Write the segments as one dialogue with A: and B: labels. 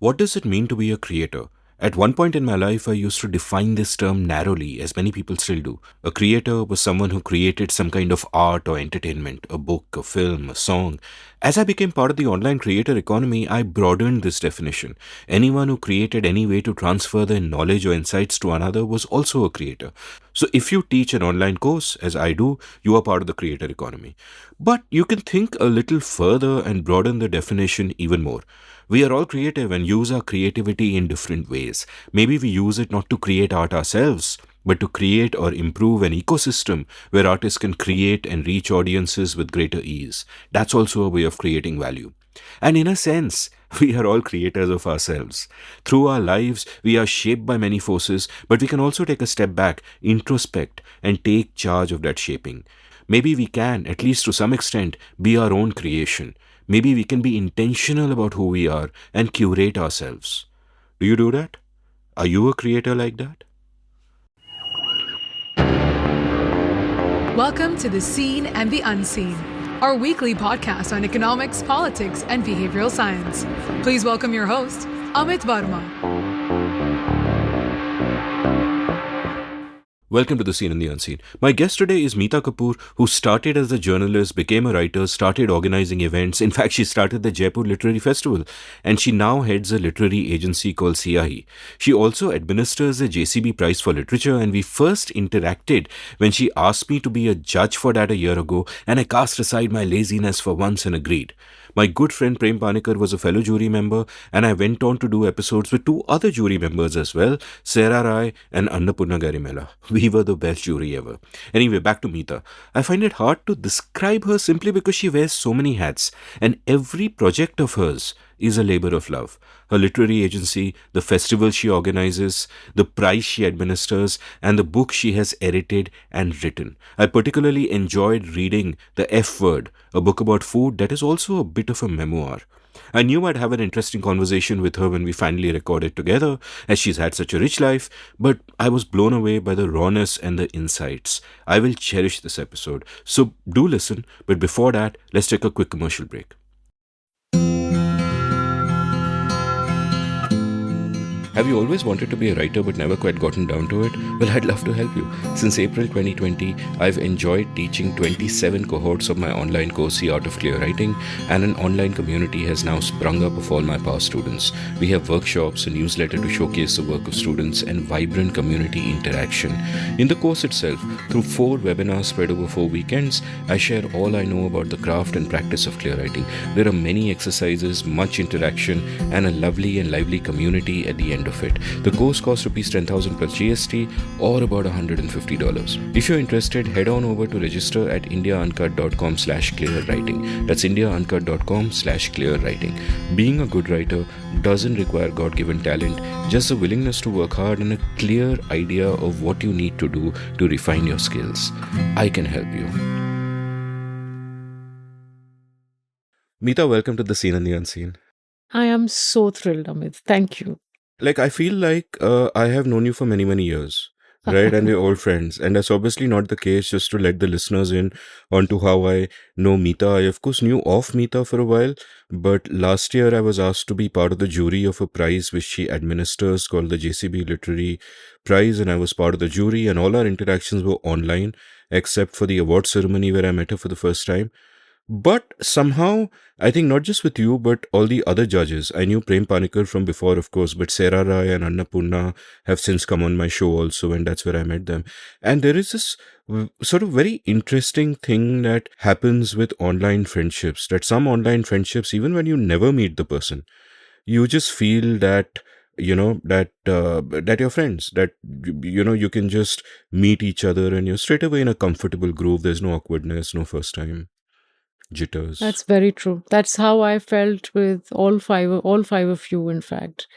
A: What does it mean to be a creator? At one point in my life, I used to define this term narrowly, as many people still do. A creator was someone who created some kind of art or entertainment, a book, a film, a song. As I became part of the online creator economy, I broadened this definition. Anyone who created any way to transfer their knowledge or insights to another was also a creator. So if you teach an online course, as I do, you are part of the creator economy. But you can think a little further and broaden the definition even more. We are all creative and use our creativity in different ways. Maybe we use it not to create art ourselves, but to create or improve an ecosystem where artists can create and reach audiences with greater ease. That's also a way of creating value. And in a sense, we are all creators of ourselves. Through our lives, we are shaped by many forces, but we can also take a step back, introspect, and take charge of that shaping. Maybe we can, at least to some extent, be our own creation. Maybe we can be intentional about who we are and curate ourselves. Do you do that? Are you a creator like that?
B: Welcome to The Seen and the Unseen, our weekly podcast on economics, politics, and behavioral science. Please welcome your host, Amit Varma.
A: Welcome to The Seen and the Unseen. My guest today is Meeta Kapur, who started as a journalist, became a writer, started organizing events. In fact, she started the Jaipur Literary Festival, and she now heads a literary agency called Siyahi. She also administers the JCB Prize for Literature, and we first interacted when she asked me to be a judge for that a year ago, and I cast aside my laziness for once and agreed. My good friend Prem Panikkar was a fellow jury member, and I went on to do episodes with two other jury members as well, Sarah Rai and Annapurna Garimela. We were the best jury ever. Anyway, back to Meeta. I find it hard to describe her simply because she wears so many hats, and every project of hers is a labor of love. Her literary agency, the festival she organizes, the prize she administers, and the book she has edited and written. I particularly enjoyed reading The F Word, a book about food that is also a bit of a memoir. I knew I'd have an interesting conversation with her when we finally recorded together, as she's had such a rich life, but I was blown away by the rawness and the insights. I will cherish this episode, so do listen, but before that, let's take a quick commercial break. Have you always wanted to be a writer but never quite gotten down to it? Well, I'd love to help you. Since April 2020, I've enjoyed teaching 27 cohorts of my online course, The Art of Clear Writing, and an online community has now sprung up of all my past students. We have workshops, a newsletter to showcase the work of students, and vibrant community interaction. In the course itself, through 4 webinars spread over 4 weekends, I share all I know about the craft and practice of clear writing. There are many exercises, much interaction, and a lovely and lively community at the end of it. The course costs Rs 10,000 plus GST or about $150. If you're interested, head on over to register at indiauncut.com/clearwriting. That's indiauncut.com/clearwriting. Being a good writer doesn't require God-given talent, just a willingness to work hard and a clear idea of what you need to do to refine your skills. I can help you. Meeta, welcome to The Seen and the Unseen.
C: I am so thrilled, Amit. Thank you.
A: I feel like I have known you for many, many years, right? And we're old friends. And that's obviously not the case. Just to let the listeners in onto how I know Meeta. I, of course, knew of Meeta for a while. But last year, I was asked to be part of the jury of a prize which she administers called the JCB Literary Prize. And I was part of the jury. And all our interactions were online, except for the award ceremony where I met her for the first time. But somehow, I think not just with you, but all the other judges. I knew Prem Panikkar from before, of course, but Sarah Rai and Annapurna have since come on my show also, and that's where I met them. And there is this sort of very interesting thing that happens with online friendships, that some online friendships, even when you never meet the person, you just feel that that you're friends, that you can just meet each other and you're straight away in a comfortable groove. There's no awkwardness, no first time jitters.
C: That's very true. That's how I felt with all five of you, in fact,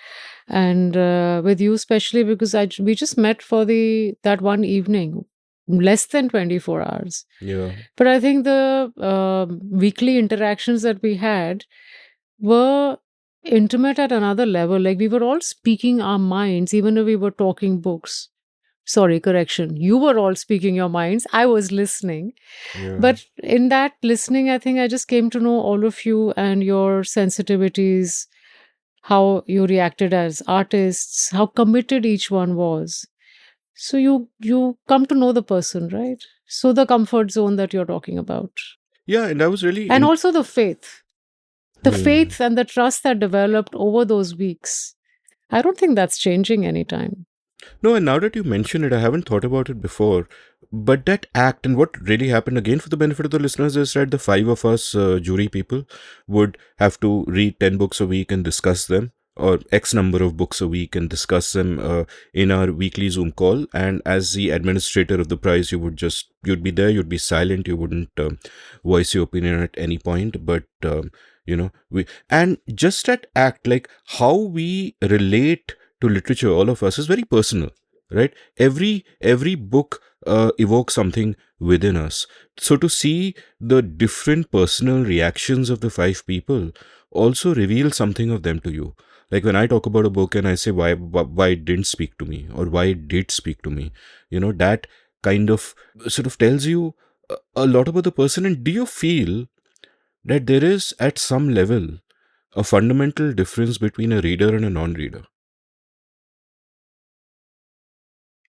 C: and with you especially because we just met for that one evening, less than 24 hours.
A: Yeah.
C: But I think the weekly interactions that we had were intimate at another level. Like we were all speaking our minds, even if we were talking books. Sorry, correction. You were all speaking your minds. I was listening.
A: Yeah.
C: But in that listening, I think I just came to know all of you and your sensitivities, how you reacted as artists, how committed each one was. So you come to know the person, right? So the comfort zone that you're talking about.
A: Yeah, and I was really
C: And
A: in.
C: also the faith. The
A: Hmm.
C: faith and the trust that developed over those weeks. I don't think that's changing anytime.
A: No, and now that you mention it, I haven't thought about it before. But that act and what really happened, again, for the benefit of the listeners, is that the five of us jury people would have to read 10 books a week and discuss them, or X number of books a week and discuss them in our weekly Zoom call. And as the administrator of the prize, you'd be there, you'd be silent, you wouldn't voice your opinion at any point. But, and just that act, like how we relate to literature, all of us, is very personal, right? Every book evokes something within us. So to see the different personal reactions of the five people also reveals something of them to you. Like when I talk about a book and I say why it didn't speak to me or why it did speak to me, that kind of sort of tells you a lot about the person. And do you feel that there is at some level a fundamental difference between a reader and a non-reader?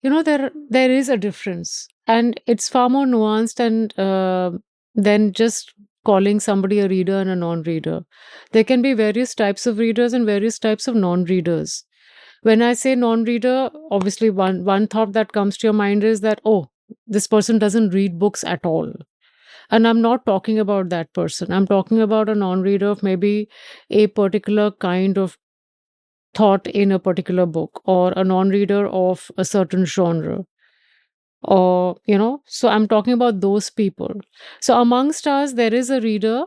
C: There is a difference, and it's far more nuanced and than just calling somebody a reader and a non-reader. There can be various types of readers and various types of non-readers. When I say non-reader, obviously one thought that comes to your mind is that, oh, this person doesn't read books at all. And I'm not talking about that person. I'm talking about a non-reader of maybe a particular kind of thought in a particular book, or a non-reader of a certain genre, or so I'm talking about those people. So amongst us there is a reader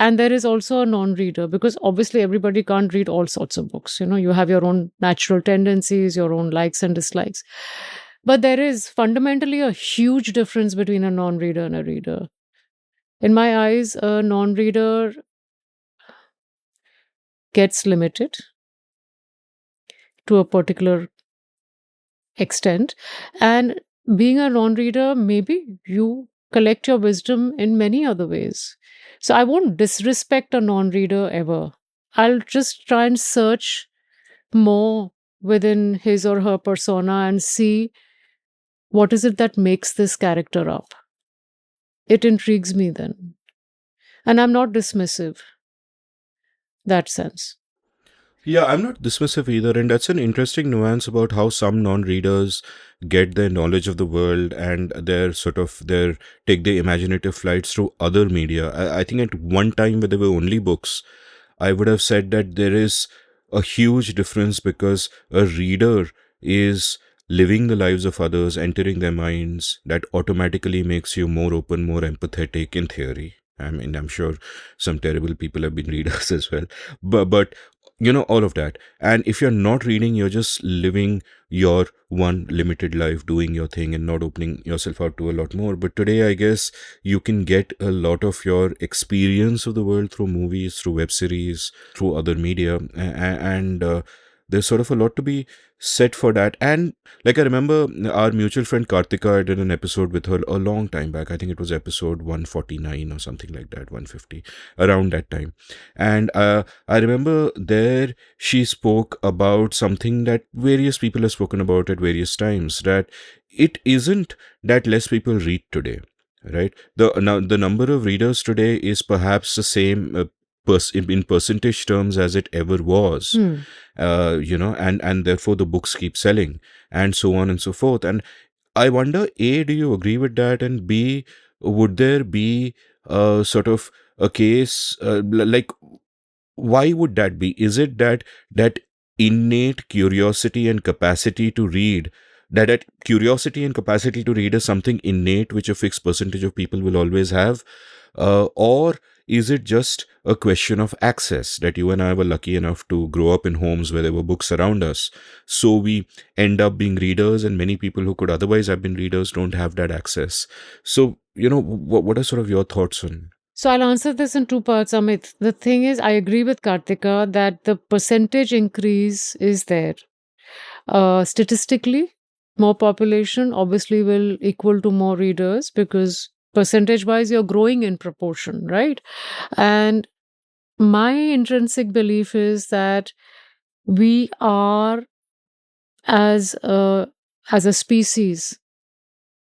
C: and there is also a non-reader, because obviously everybody can't read all sorts of books. You have your own natural tendencies, your own likes and dislikes. But there is fundamentally a huge difference between a non-reader and a reader. In my eyes, a non-reader gets limited to a particular extent. And being a non-reader, maybe you collect your wisdom in many other ways. So I won't disrespect a non-reader ever. I'll just try and search more within his or her persona and see what is it that makes this character up. It intrigues me then. And I'm not dismissive, that sense.
A: Yeah, I'm not dismissive either, and that's an interesting nuance about how some non-readers get their knowledge of the world and their take their imaginative flights through other media. I think at one time when there were only books, I would have said that there is a huge difference because a reader is living the lives of others, entering their minds. That automatically makes you more open, more empathetic in theory. I mean, I'm sure some terrible people have been readers as well, but all of that. And if you're not reading, you're just living your one limited life, doing your thing and not opening yourself out to a lot more. But today, I guess you can get a lot of your experience of the world through movies, through web series, through other media, and there's sort of a lot to be said for that. And like I remember our mutual friend Kartika, I did an episode with her a long time back. I think it was episode 149 or something like that, 150, around that time. And I remember there she spoke about something that various people have spoken about at various times, that it isn't that less people read today, right? The number of readers today is perhaps the same in percentage terms as it ever was,
C: Hmm.
A: and therefore the books keep selling and so on and so forth. And I wonder, A, do you agree with that? And B, would there be sort of a case like why would that be? Is it that innate curiosity and capacity to read, that curiosity and capacity to read is something innate which a fixed percentage of people will always have, or is it just a question of access, that you and I were lucky enough to grow up in homes where there were books around us, so we end up being readers, and many people who could otherwise have been readers don't have that access? So what are sort of your thoughts on?
C: So I'll answer this in two parts, Amit. The thing is, I agree with Kartika that the percentage increase is there. Statistically, more population obviously will equal to more readers, because percentage wise you're growing in proportion, right? And My intrinsic belief is that we are, as a species,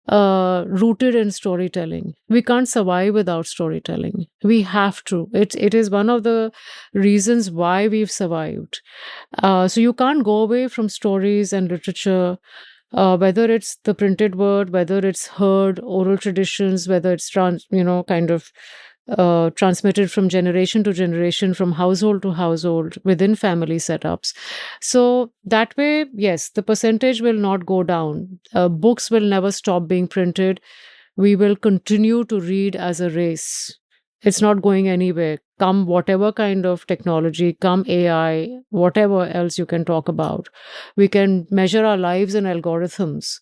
C: rooted in storytelling. We can't survive without storytelling. We have to. It is one of the reasons why we've survived. So you can't go away from stories and literature, whether it's the printed word, whether it's heard oral traditions, whether it's kind of transmitted from generation to generation, from household to household, within family setups. So that way, yes, the percentage will not go down. Books will never stop being printed. We will continue to read as a race. It's not going anywhere. Come whatever kind of technology, come AI, whatever else you can talk about. We can measure our lives in algorithms,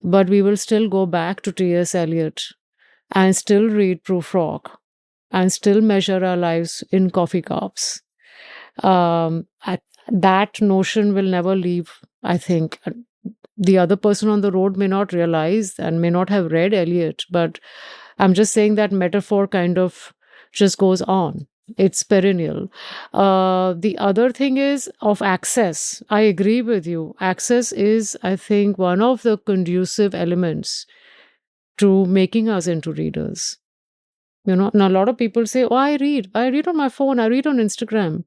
C: but we will still go back to T.S. Eliot and still read Prufrock and still measure our lives in coffee cups. That notion will never leave, I think. The other person on the road may not realize and may not have read Eliot, but I'm just saying that metaphor kind of just goes on. It's perennial. The other thing is of access. I agree with you. Access is, I think, one of the conducive elements to making us into readers. Now a lot of people say, "Oh, I read on my phone, I read on Instagram."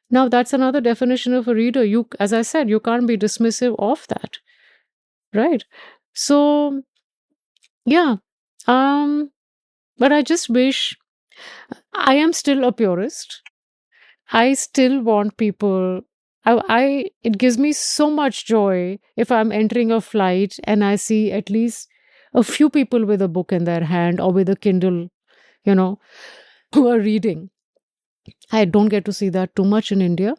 C: Now that's another definition of a reader. You, as I said, you can't be dismissive of that, right? So yeah, um, but I just wish I am still a purist. I still want people. It gives me so much joy if I'm entering a flight and I see at least a few people with a book in their hand or with a Kindle, you know, who are reading. I don't get to see that too much in India,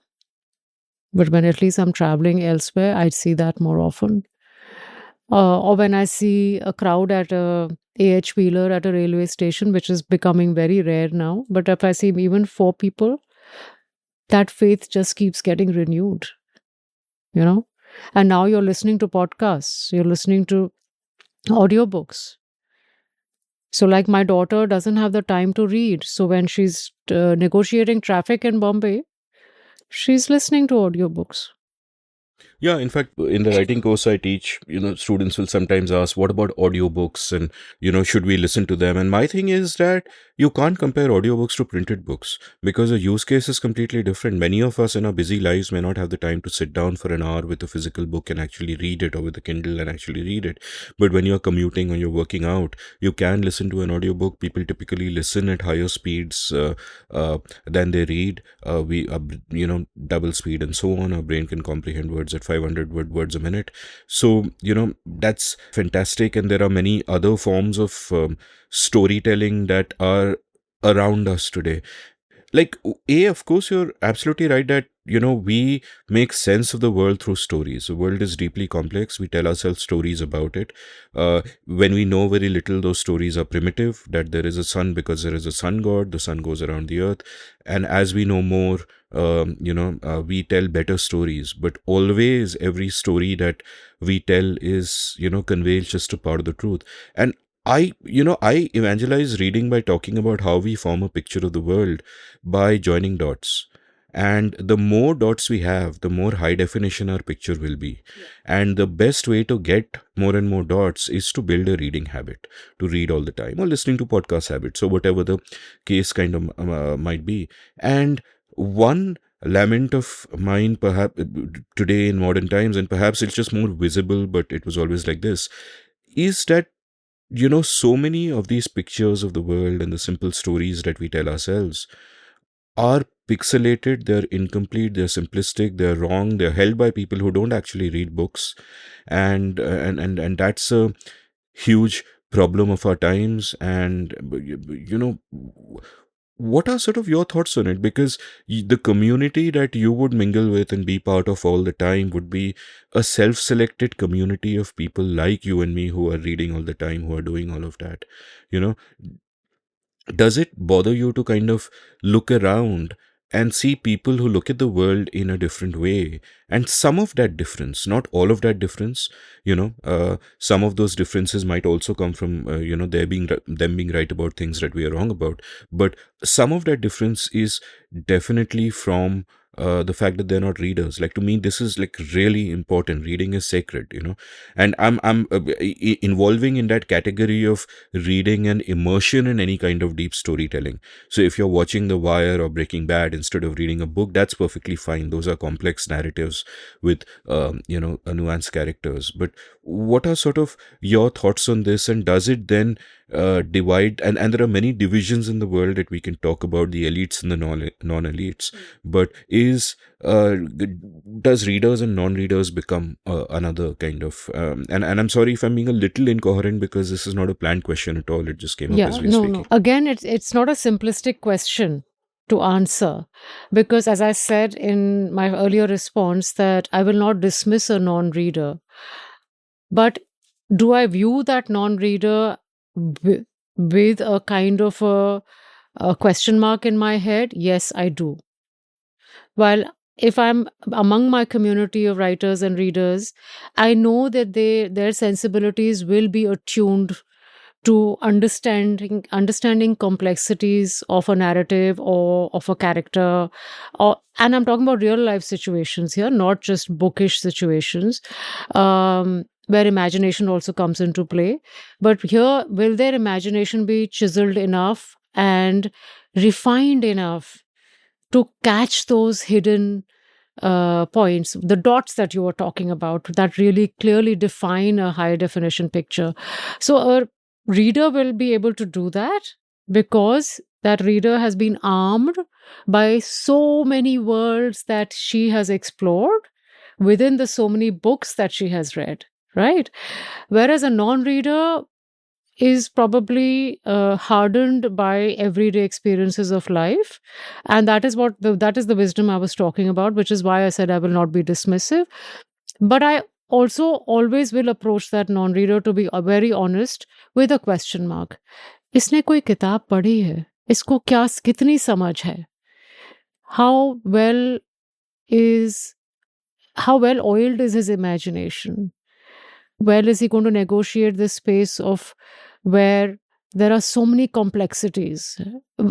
C: but when at least I'm traveling elsewhere, I see that more often. Or when I see a crowd at a AH Wheeler at a railway station, which is becoming very rare now. But if I see even 4 people, that faith just keeps getting renewed, you know? And now you're listening to podcasts, you're listening to audiobooks. So, like, my daughter doesn't have the time to read. So, when she's negotiating traffic in Bombay, she's listening to audiobooks.
A: Yeah, in fact, in the writing course I teach, students will sometimes ask, what about audiobooks and, should we listen to them? And my thing is that you can't compare audiobooks to printed books because the use case is completely different. Many of us in our busy lives may not have the time to sit down for an hour with a physical book and actually read it, or with a Kindle and actually read it. But when you're commuting or you're working out, you can listen to an audiobook. People typically listen at higher speeds than they read. Double speed and so on. Our brain can comprehend words at 500 words a minute. So, that's fantastic. And there are many other forms of storytelling that are around us today. Like, of course, you're absolutely right that, we make sense of the world through stories. The world is deeply complex. We tell ourselves stories about it. When we know very little, those stories are primitive, that there is a sun because there is a sun god, the sun goes around the earth. And as we know more, we tell better stories. But always every story that we tell is, conveys just a part of the truth. And I evangelize reading by talking about how we form a picture of the world by joining dots. And the more dots we have, the more high definition our picture will be. And the best way to get more and more dots is to build a reading habit, to read all the time, or listening to podcast habits, or whatever the case kind of might be. And one lament of mine, perhaps today in modern times, and perhaps it's just more visible, but it was always like this, is that so many of these pictures of the world and the simple stories that we tell ourselves are pixelated, they're incomplete, they're simplistic, they're wrong, they're held by people who don't actually read books. And that's a huge problem of our times. And what are sort of your thoughts on it? Because the community that you would mingle with and be part of all the time would be a self-selected community of people like you and me who are reading all the time, who are doing all of that. You know, does it bother you to kind of look around and see people who look at the world in a different way. And some of that difference, not all of that difference, some of those differences might also come from them being right about things that we are wrong about. But some of that difference is definitely from the fact that they're not readers. Like, to me, this is like really important. Reading is sacred, and I'm involving in that category of reading and immersion in any kind of deep storytelling. So if you're watching The Wire or Breaking Bad instead of reading a book, that's perfectly fine. Those are complex narratives with nuanced characters. But what are sort of your thoughts on this, and does it then divide? And there are many divisions in the world that we can talk about, the elites and the non-elites. But does readers and non-readers become another kind of and I'm sorry if I'm being a little incoherent, because this is not a planned question at all. It just came up
C: Yeah,
A: as we're
C: no,
A: speaking.
C: no. Again, it's not a simplistic question to answer, because as I said in my earlier response, that I will not dismiss a non-reader. But do I view that non-reader with a kind of a question mark in my head? Yes, I do. While if I'm among my community of writers and readers, I know that their sensibilities will be attuned to understanding complexities of a narrative or of a character, and I'm talking about real life situations here, not just bookish situations, where imagination also comes into play. But here, will their imagination be chiseled enough and refined enough to catch those hidden points, the dots that you were talking about, that really clearly define a high definition picture? So a reader will be able to do that because that reader has been armed by so many worlds that she has explored within the so many books that she has read, right? Whereas a non-reader is probably hardened by everyday experiences of life, and that is the wisdom I was talking about, which is why I said I will not be dismissive. But I also always will approach that non-reader, to be very honest, with a question mark. इसने कोई किताब पढ़ी है? इसको क्या कितनी समझ है? How well is how well oiled is his imagination? Well, is he going to negotiate this space of where there are so many complexities?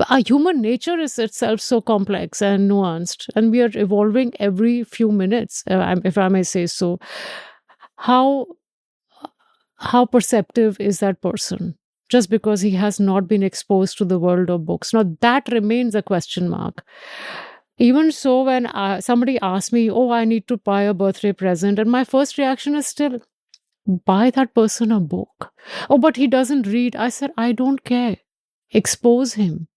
C: Our human nature is itself so complex and nuanced, and we are evolving every few minutes, if I may say so. How perceptive is that person? Just because he has not been exposed to the world of books. Now, that remains a question mark. Even so, when somebody asks me, oh, I need to buy a birthday present, and my first reaction is still, buy that person a book. Oh, but he doesn't read. I said, I don't care. Expose him.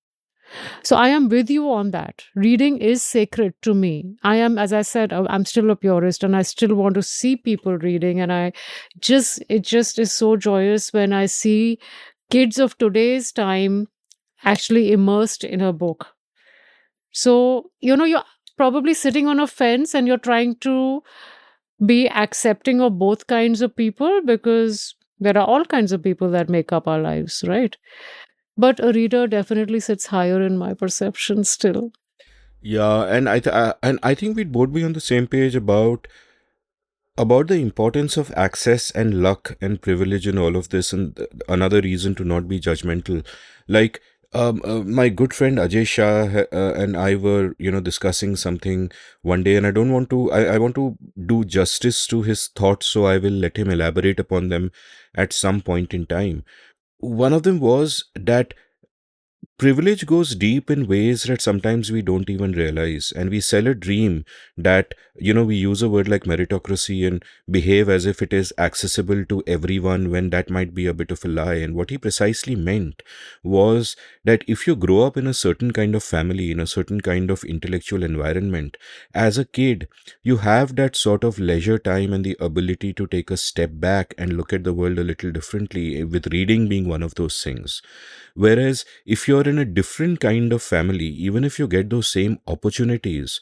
C: So I am with you on that. Reading is sacred to me. I am, as I said, I'm still a purist, and I still want to see people reading. And it just is so joyous when I see kids of today's time actually immersed in a book. So, you're probably sitting on a fence and you're trying to be accepting of both kinds of people, because there are all kinds of people that make up our lives, right? But a reader definitely sits higher in my perception still.
A: Yeah, and I think we'd both be on the same page about the importance of access and luck and privilege in all of this, and another reason to not be judgmental. Like, my good friend Ajay Shah and I were, discussing something one day, and I don't want to, I want to do justice to his thoughts, so I will let him elaborate upon them at some point in time. One of them was that privilege goes deep in ways that sometimes we don't even realize, and we sell a dream that, we use a word like meritocracy and behave as if it is accessible to everyone, when that might be a bit of a lie. And what he precisely meant was that if you grow up in a certain kind of family, in a certain kind of intellectual environment, as a kid, you have that sort of leisure time and the ability to take a step back and look at the world a little differently, with reading being one of those things. Whereas if you're in a different kind of family, even if you get those same opportunities,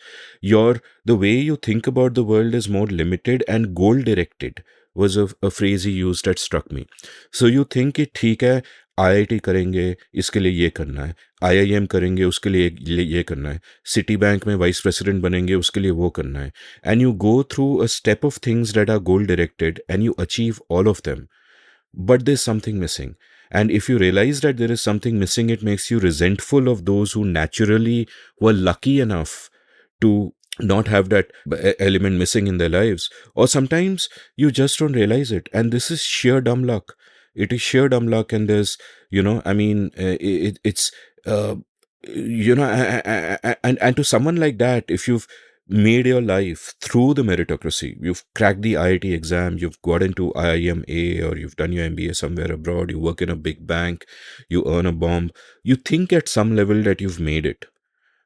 A: the way you think about the world is more limited and goal directed, was a phrase he used that struck me. So you think it theek hai, IIT करेंगे इसके लिए ये करना है, IIM करेंगे उसके लिए ये करना है, सिटी बैंक में वाइस प्रेसिडेंट बनेंगे उसके लिए वो करना है, and you go through a step of things that are goal directed and you achieve all of them. But there's something missing. And if you realize that there is something missing, it makes you resentful of those who naturally were lucky enough to not have that element missing in their lives. Or sometimes you just don't realize it. And this is sheer dumb luck. It is sheer dumb luck. And there's, it's, and to someone like that, if you've made your life through the meritocracy, you've cracked the IIT exam, you've got into IIMA, or you've done your MBA somewhere abroad, you work in a big bank, you earn a bomb, you think at some level that you've made it.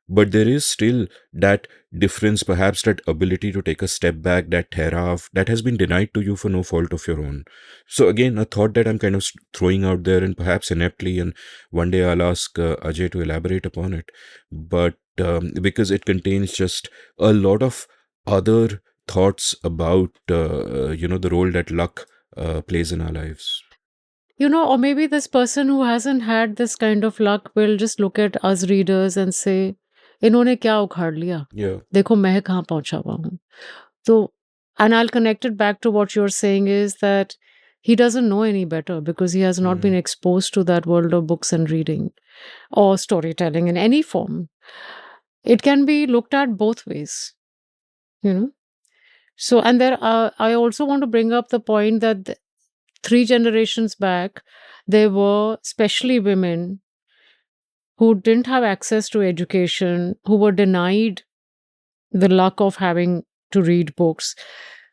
A: But there is still that difference, perhaps that ability to take a step back, that thereof, that has been denied to you for no fault of your own. So again, a thought that I'm kind of throwing out there, and perhaps ineptly, and one day I'll ask Ajay to elaborate upon it. But because it contains just a lot of other thoughts about, the role that luck plays in our lives.
C: Or maybe this person who hasn't had this kind of luck will just look at us readers and say, इन्होंने क्या उखाड़ लिया,
A: Yeah.
C: देखो मैं कहाँ पहुंचा हुआ हूँ. So, and I'll connect it back to what you're saying is that he doesn't know any better because he has not been exposed to that world of books and reading or storytelling in any form. It can be looked at both ways, So, and I also want to bring up the point that 3 generations back, there were especially women who didn't have access to education, who were denied the luck of having to read books.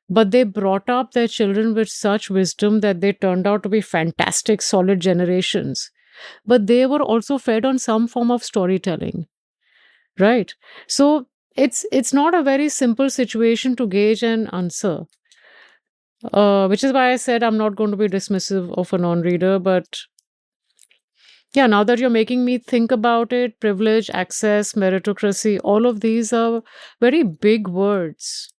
C: But they brought up their children with such wisdom that they turned out to be fantastic, solid generations. But they were also fed on some form of storytelling, right? So it's not a very simple situation to gauge and answer. Which is why I said I'm not going to be dismissive of a non-reader, but yeah, now that you're making me think about it, privilege, access, meritocracy, all of these are very big words.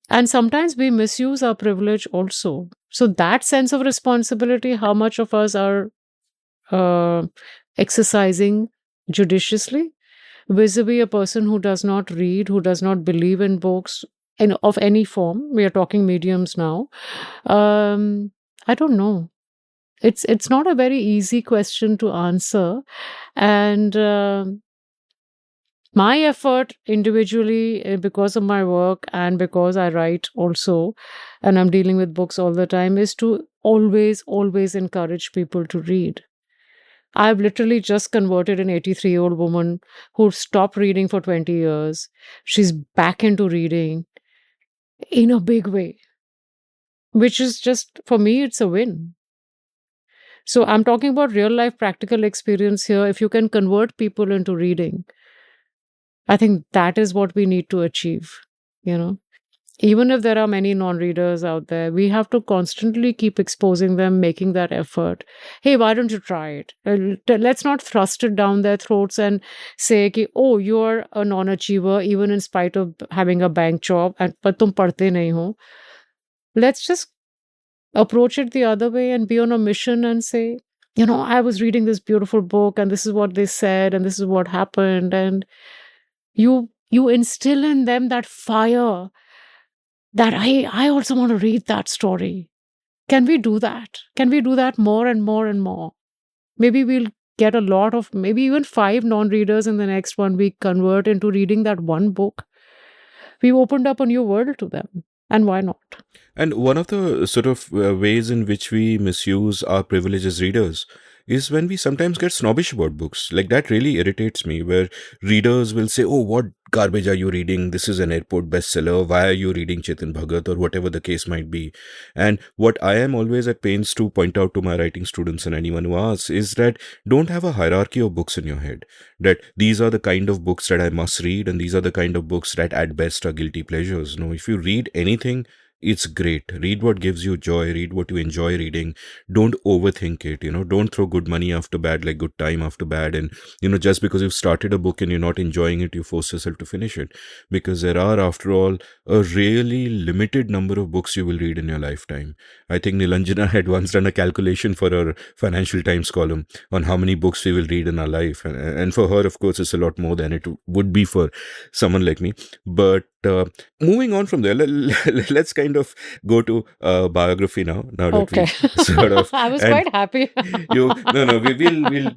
C: And sometimes we misuse our privilege also. So that sense of responsibility, how much of us are exercising judiciously vis-a-vis a person who does not read, who does not believe in books of any form. We are talking mediums now. I don't know. It's not a very easy question to answer. And my effort individually, because of my work and because I write also, and I'm dealing with books all the time, is to always encourage people to read. I've literally just converted an 83-year-old woman who stopped reading for 20 years. She's back into reading in a big way, which is just, for me, it's a win. So I'm talking about real life practical experience here. If you can convert people into reading, I think that is what we need to achieve, Even if there are many non-readers out there, we have to constantly keep exposing them, making that effort. Hey, why don't you try it? Let's not thrust it down their throats and say, oh, you're a non-achiever, even in spite of having a bank job, but tum padhte nahi ho. Let's just approach it the other way and be on a mission and say, I was reading this beautiful book and this is what they said and this is what happened. And you instill in them that fire that I also want to read that story. Can we do that? Can we do that more and more and more? Maybe we'll get a lot of, maybe even 5 non-readers in the next 1 week convert into reading that one book. We've opened up a new world to them. And why not?
A: And one of the sort of ways in which we misuse our privilege as readers is when we sometimes get snobbish about books. Like, that really irritates me, where readers will say, oh, what garbage are you reading? This is an airport bestseller. Why are you reading Chetan Bhagat, or whatever the case might be? And what I am always at pains to point out to my writing students and anyone who asks is that don't have a hierarchy of books in your head. That these are the kind of books that I must read and these are the kind of books that at best are guilty pleasures. No, if you read anything, it's great. Read what gives you joy. Read what you enjoy reading. Don't overthink it. Don't throw good money after bad, like good time after bad. And, just because you've started a book and you're not enjoying it, you force yourself to finish it. Because there are, after all, a really limited number of books you will read in your lifetime. I think Nilanjana had once done a calculation for her Financial Times column on how many books we will read in our life. And for her, of course, it's a lot more than it would be for someone like me. But moving on from there, let's kind of go to biography now that
C: Okay.
A: we've sort of.
C: I was
A: And
C: quite happy.
A: no,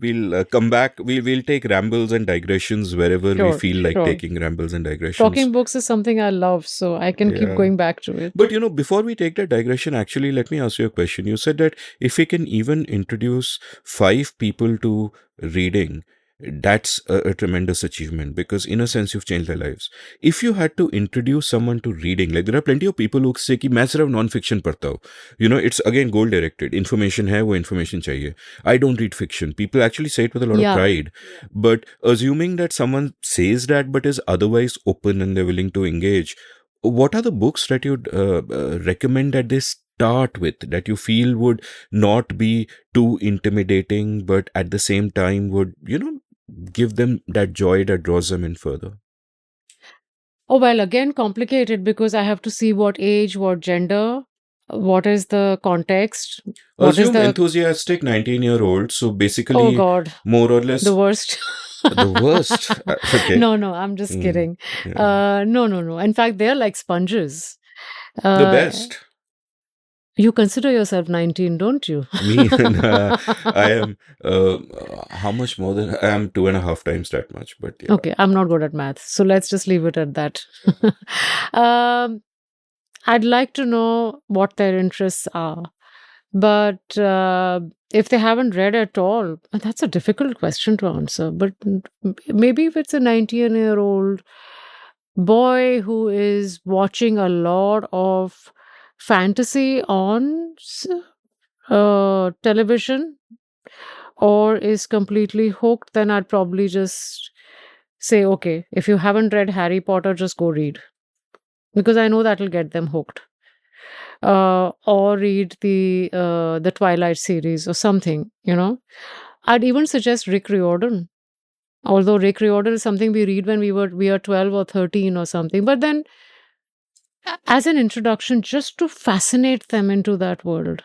A: we'll come back. We'll take rambles and digressions wherever we
C: Sure,
A: feel like
C: sure.
A: taking rambles and digressions.
C: Talking books is something I love, so I can keep
A: Yeah.
C: going back to it.
A: But before we take that digression, actually, let me ask you a question. You said that if we can even introduce 5 people to reading, that's a tremendous achievement, because in a sense you've changed their lives. If you had to introduce someone to reading, like there are plenty of people who say कि मैं सिर्फ non-fiction पढ़ता हूँ. It's again goal directed. Information है, वो information चाहिए. I don't read fiction. People actually say it with a lot
C: Yeah.
A: of pride. But assuming that someone says that but is otherwise open and they're willing to engage, what are the books that you'd recommend that they start with, that you feel would not be too intimidating, but at the same time would, give them that joy that draws them in further?
C: Oh, well, again, complicated because I have to see what age, what gender, what is the context, what is
A: Assume
C: the.
A: enthusiastic 19-year-old, so
C: Oh,
A: basically
C: God.
A: more or less
C: The worst.
A: the worst. Okay.
C: No, I'm just
A: Mm,
C: kidding.
A: yeah.
C: No. In fact, they're like sponges.
A: The best.
C: You consider yourself 19, don't you?
A: Me, I am, how much more than, I am 2.5 times that much, but yeah.
C: Okay, I'm not good at math, so let's just leave it at that. I'd like to know what their interests are. But if they haven't read at all, that's a difficult question to answer. But maybe if it's a 19-year-old boy who is watching a lot of fantasy on television or is completely hooked, then I'd probably just say, okay, if you haven't read Harry Potter, just go read. Because I know that'll get them hooked. Or read the Twilight series or something, I'd even suggest Rick Riordan. Although Rick Riordan is something we read when we are 12 or 13 or something. But then as an introduction, just to fascinate them into that world.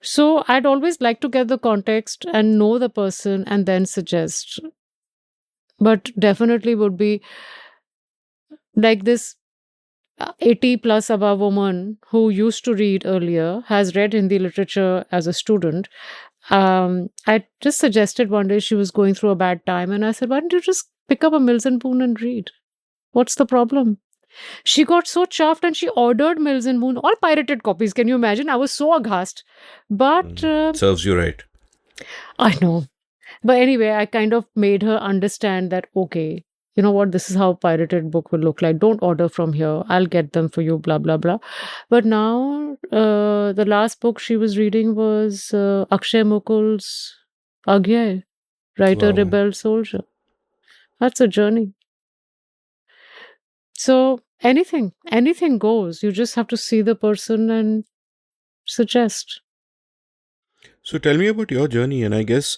C: So I'd always like to get the context and know the person and then suggest. But definitely would be like this 80 plus above woman who used to read earlier, has read Hindi literature as a student. I just suggested one day she was going through a bad time, and I said, why don't you just pick up a Mills and Boon and read? What's the problem? She got so chuffed and she ordered Mills and Boon, all pirated copies. Can you imagine? I was so aghast. But
A: serves you right.
C: I know. But anyway, I kind of made her understand that, okay, you know what, this is how pirated book will look like. Don't order from here. I'll get them for you, blah, blah, blah. But now, the last book she was reading was Akshay Mukul's Agyay, Writer,
A: Wow.
C: Rebel, Soldier. That's a journey. So anything goes. You just have to see the person and suggest.
A: So tell me about your journey, and I guess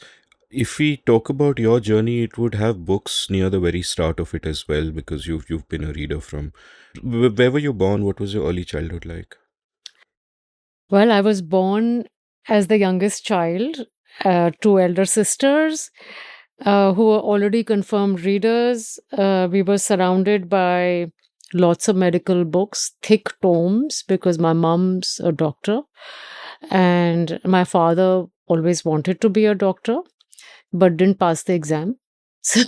A: if we talk about your journey, it would have books near the very start of it as well, because you've been a reader from. Where were you born? What was your early childhood like?
C: Well, I was born as the youngest child, 2 elder sisters who were already confirmed readers. We were surrounded by lots of medical books, thick tomes, because my mom's a doctor and my father always wanted to be a doctor but didn't pass the exam. So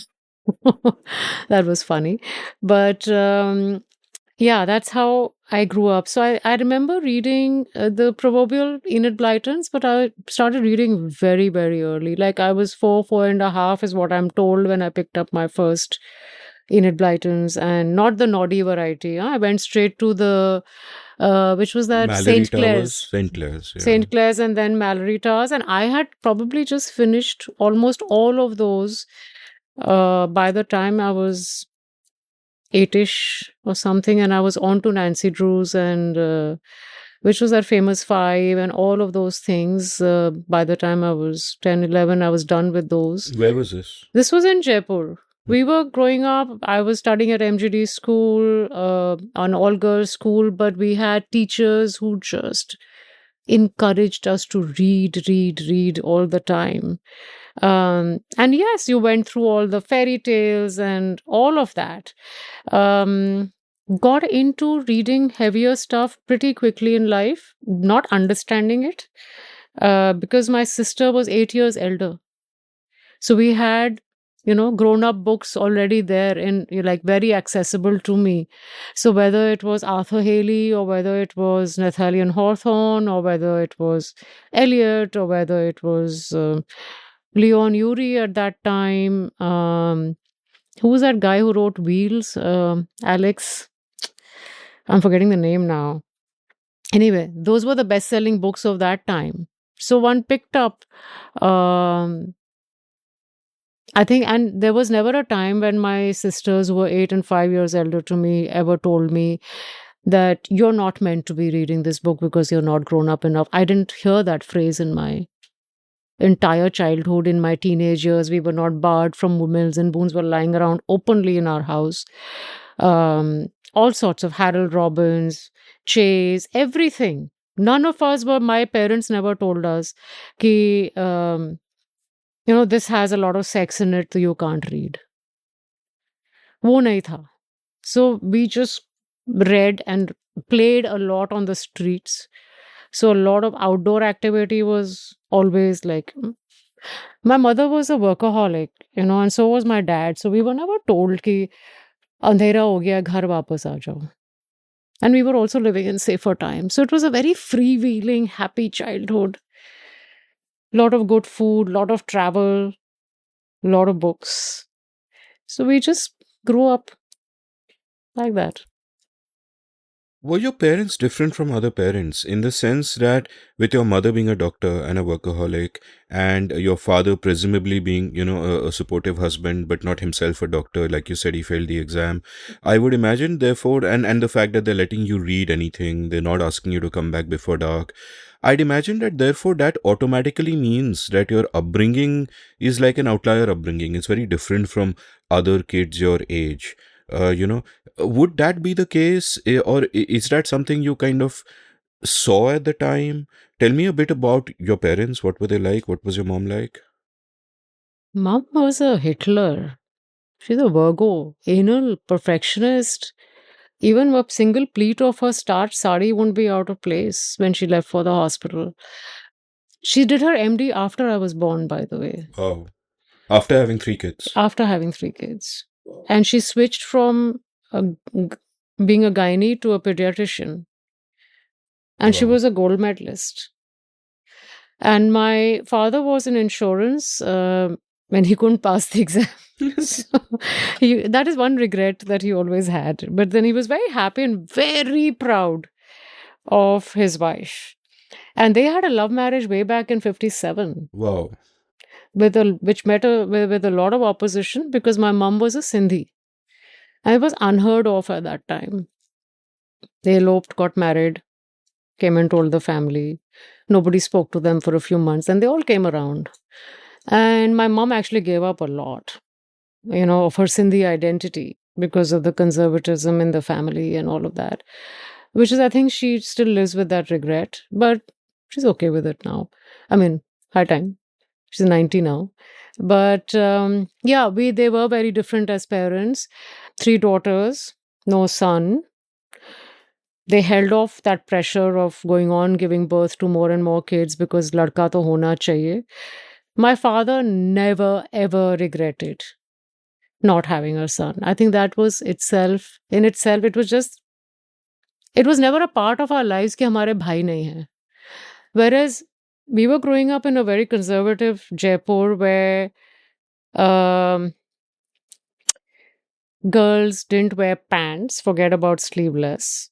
C: that was funny. But yeah, that's how I grew up. So I remember reading the proverbial Enid Blytons, but I started reading very, very early. Like I was 4.5 is what I'm told when I picked up my first Enid Blytons, and not the naughty variety. I went straight to the, which was that?
A: Mallory
C: St.
A: Towers?
C: Clair's.
A: St. Clair's, yeah.
C: St. Clair's and then Mallory Towers. And I had probably just finished almost all of those by the time I was 8ish or something, and I was on to Nancy Drews and which was that famous five and all of those things. By the time I was 10, 11, I was done with those.
A: Where was this?
C: This was in Jaipur. We were growing up. I was studying at MGD school, an all girls school, but we had teachers who just encouraged us to read all the time. And yes, you went through all the fairy tales and all of that. Got into reading heavier stuff pretty quickly in life, not understanding it, because my sister was 8 years elder. So we had, grown up books already there and like very accessible to me. So whether it was Arthur Haley or whether it was Nathaniel Hawthorne or whether it was Eliot or whether it was Leon Ury at that time. Who was that guy who wrote Wheels? Alex. I'm forgetting the name now. Anyway, those were the best-selling books of that time. So one picked up, I think, and there was never a time when my sisters who were 8 and 5 years elder to me ever told me that you're not meant to be reading this book because you're not grown up enough. I didn't hear that phrase in my entire childhood. In my teenage years, we were not barred from mills and boons were lying around openly in our house. All sorts of Harold Robbins, Chase, everything. None of us were, my parents never told us ki, this has a lot of sex in it, so you can't read. वो नहीं था. So we just read and played a lot on the streets. So a lot of outdoor activity was always like, my mother was a workaholic, and so was my dad. So we were never told कि अंधेरा हो गया घर वापस आ जाओ. And we were also living in safer times. So it was a very freewheeling, happy childhood. Lot of good food, lot of travel, lot of books. So we just grew up like that.
A: Were your parents different from other parents in the sense that with your mother being a doctor and a workaholic and your father presumably being, a supportive husband but not himself a doctor, like you said, he failed the exam. I would imagine, therefore, and the fact that they're letting you read anything, they're not asking you to come back before dark. I'd imagine that therefore that automatically means that your upbringing is like an outlier upbringing. It's very different from other kids your age. Would that be the case, or is that something you kind of saw at the time? Tell me a bit about your parents. What were they like? What was your mom like?
C: Mom was a Hitler. She's a Virgo, anal, perfectionist. Even a single pleat of her starched sari wouldn't be out of place when she left for the hospital. She did her MD after I was born, by the way.
A: Oh, after having 3 kids.
C: After having 3 kids. And she switched from being a gynae to a pediatrician. And she
A: Wow.
C: was a gold medalist. And my father was in insurance when he couldn't pass the exam. So that is one regret that he always had. But then he was very happy and very proud of his wife. And they had a love marriage way back in 57.
A: Wow.
C: Which met with a lot of opposition because my mom was a Sindhi. And it was unheard of at that time. They eloped, got married, came and told the family. Nobody spoke to them for a few months, and they all came around. And my mom actually gave up a lot, of her Sindhi identity because of the conservatism in the family and all of that, which is, I think she still lives with that regret, but she's okay with it now. I mean, high time. She's 90 now. But they were very different as parents. 3 daughters, no son. They held off that pressure of going on giving birth to more and more kids because ladka to hona chahiye. My father never ever regretted not having a son. I think that was it was never a part of our lives कि हमारे भाई नहीं हैं. Whereas we were growing up in a very conservative Jaipur where girls didn't wear pants, forget about sleeveless.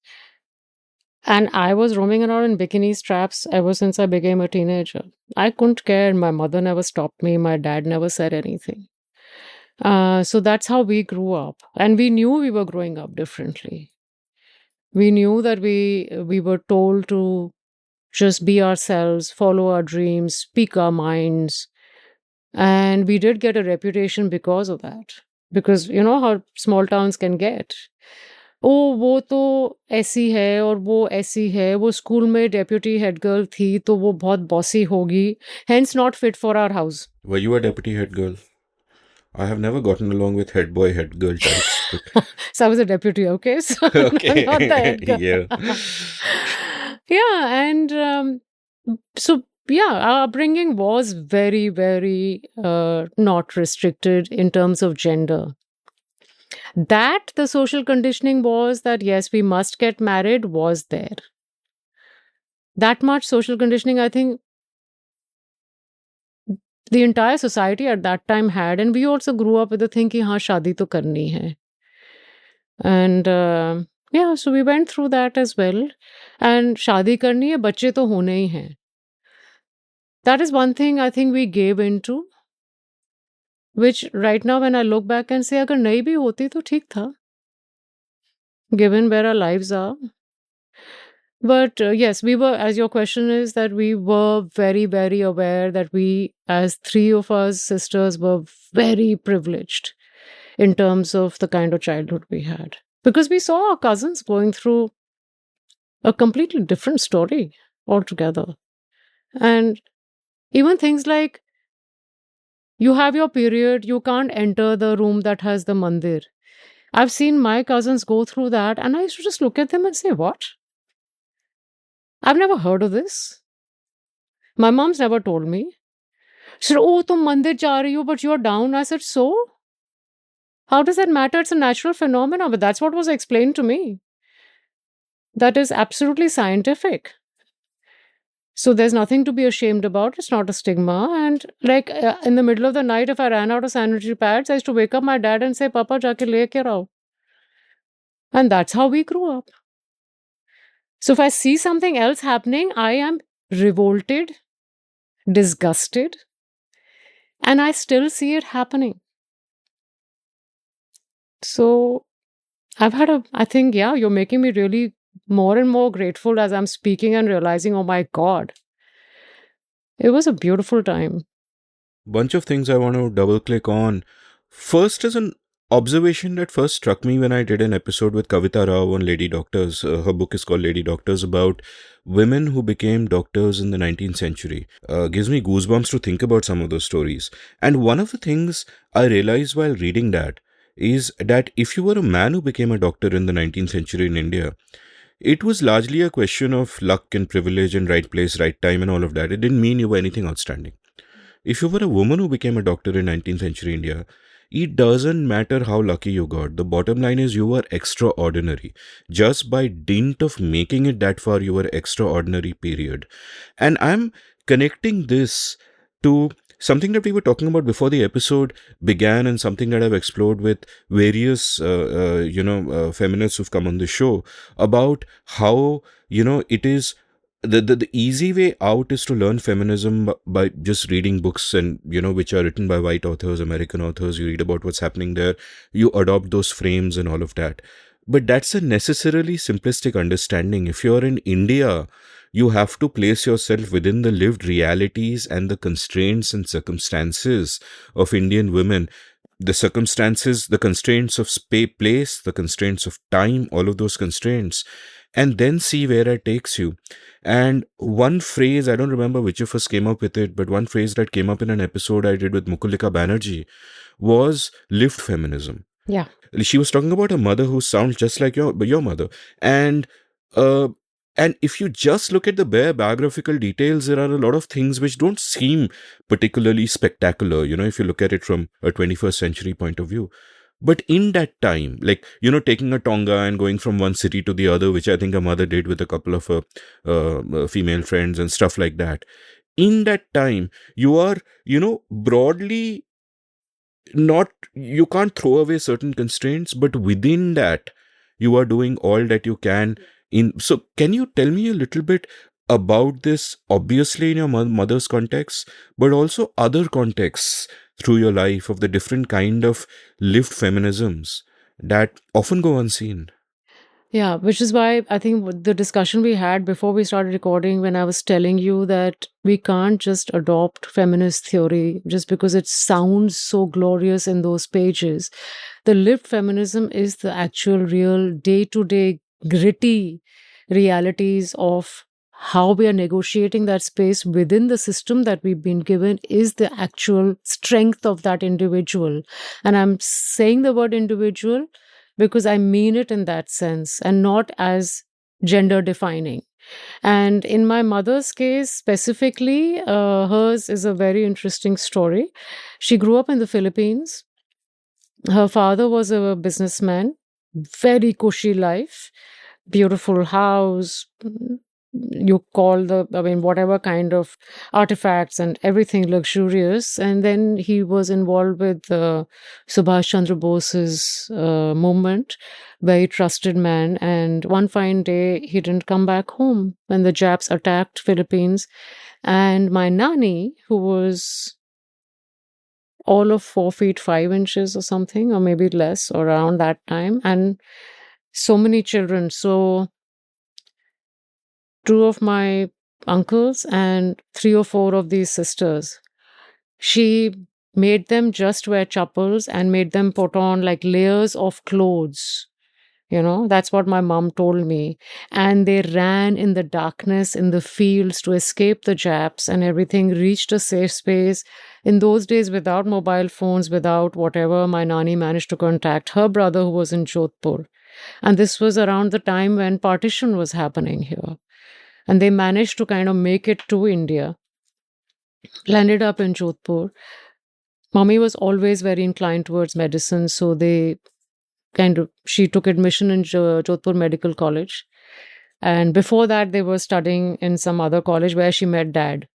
C: And I was roaming around in bikini straps ever since I became a teenager. I couldn't care. My mother never stopped me. My dad never said anything. So that's how we grew up. And we knew we were growing up differently. We knew that we were told to just be ourselves, follow our dreams, speak our minds. And we did get a reputation because of that. Because you know how small towns can get. ओ वो तो ऐसी है और वो ऐसी है, वो school में डेप्यूटी हेड गर्ल थी तो वो बहुत बॉसी होगी, hence not fit for our house.
A: Were you a deputy head girl? I have never gotten along with head boy, head girl types. But...
C: So I was a deputy, okay? So
A: okay.
C: not the head girl.
A: Yeah.
C: Yeah, and so yeah, our upbringing was very, very not restricted in terms of gender. That the social conditioning was that yes, we must get married was there. That much social conditioning, I think, the entire society at that time had, and we also grew up with the thing कि हाँ शादी तो करनी है. And yeah, so we went through that as well. And शादी करनी है, बच्चे तो होने ही हैं. That is one thing I think we gave into, which right now when I look back and say अगर नहीं भी होती तो ठीक था, given where our lives are. But yes, we were, as your question is, that we were very, very aware that we, as three of us sisters, were very privileged in terms of the kind of childhood we had. Because we saw our cousins going through a completely different story altogether. And even things like you have your period, you can't enter the room that has the mandir. I've seen my cousins go through that, and I used to just look at them and say, what? I've never heard of this. My mom's never told me. She said, oh, tum mandir ja rahi ho, but you're down. I said, so? How does that matter? It's a natural phenomenon, but that's what was explained to me. That is absolutely scientific. So there's nothing to be ashamed about. It's not a stigma. And like in the middle of the night, if I ran out of sanitary pads, I used to wake up my dad and say, Papa, jaake leke rao. And that's how we grew up. So if I see something else happening, I am revolted, disgusted, and I still see it happening. So I think, yeah, you're making me really more and more grateful as I'm speaking and realizing, oh my God, it was a beautiful time.
A: Bunch of things I want to double click on. First is an observation that first struck me when I did an episode with Kavita Rao on Lady Doctors. Her book is called Lady Doctors, about women who became doctors in the 19th century. Gives me goosebumps to think about some of those stories. And one of the things I realized while reading that is that if you were a man who became a doctor in the 19th century in India, it was largely a question of luck and privilege and right place, right time and all of that. It didn't mean you were anything outstanding. If you were a woman who became a doctor in 19th century India, it doesn't matter how lucky you got. The bottom line is you were extraordinary. Just by dint of making it that far, you were extraordinary, period. And I'm connecting this to something that we were talking about before the episode began, and something that I've explored with various, feminists who've come on the show about how, it is the easy way out is to learn feminism by just reading books, and which are written by white authors, American authors. You read about what's happening there, you adopt those frames and all of that. But that's a necessarily simplistic understanding. If you're in India, you have to place yourself within the lived realities and the constraints and circumstances of Indian women. The circumstances, the constraints of place, the constraints of time, all of those constraints, and then see where it takes you. And one phrase, I don't remember which of us came up with it, but one phrase that came up in an episode I did with Mukulika Banerjee was lived feminism.
C: Yeah.
A: She was talking about a mother who sounds just like your mother. And if you just look at the bare biographical details, there are a lot of things which don't seem particularly spectacular, if you look at it from a 21st century point of view. But in that time, like, taking a Tonga and going from one city to the other, which I think a mother did with a couple of female friends and stuff like that. In that time, you are, broadly not, you can't throw away certain constraints, but within that, you are doing all that you can. So can you tell me a little bit about this, obviously in your mother's context, but also other contexts, through your life of the different kind of lived feminisms that often go unseen.
C: Yeah, which is why I think the discussion we had before we started recording, when I was telling you that we can't just adopt feminist theory just because it sounds so glorious in those pages. The lived feminism is the actual, real, day to day, gritty realities of how we are negotiating that space within the system that we've been given, is the actual strength of that individual. And I'm saying the word individual because I mean it in that sense and not as gender defining. And in my mother's case specifically, hers is a very interesting story. She grew up in the Philippines. Her father was a businessman, very cushy life, beautiful house. You call I mean, whatever kind of artifacts and everything luxurious. And then he was involved with Subhash Chandra Bose's movement, very trusted man. And one fine day, he didn't come back home when the Japs attacked Philippines. And my nanny, who was all of 4 feet 5 inches or something, or maybe less, around that time, and so many children. So two of my uncles and three or four of these sisters. She made them just wear chappals and made them put on like layers of clothes. That's what my mom told me. And they ran in the darkness in the fields to escape the Japs, and everything reached a safe space. In those days, without mobile phones, without whatever, my nanny managed to contact her brother who was in Jodhpur. And this was around the time when partition was happening here. And they managed to kind of make it to India, landed up in Jodhpur. Mommy was always very inclined towards medicine, so she took admission in Jodhpur Medical College. And before that, they were studying in some other college where she met dad.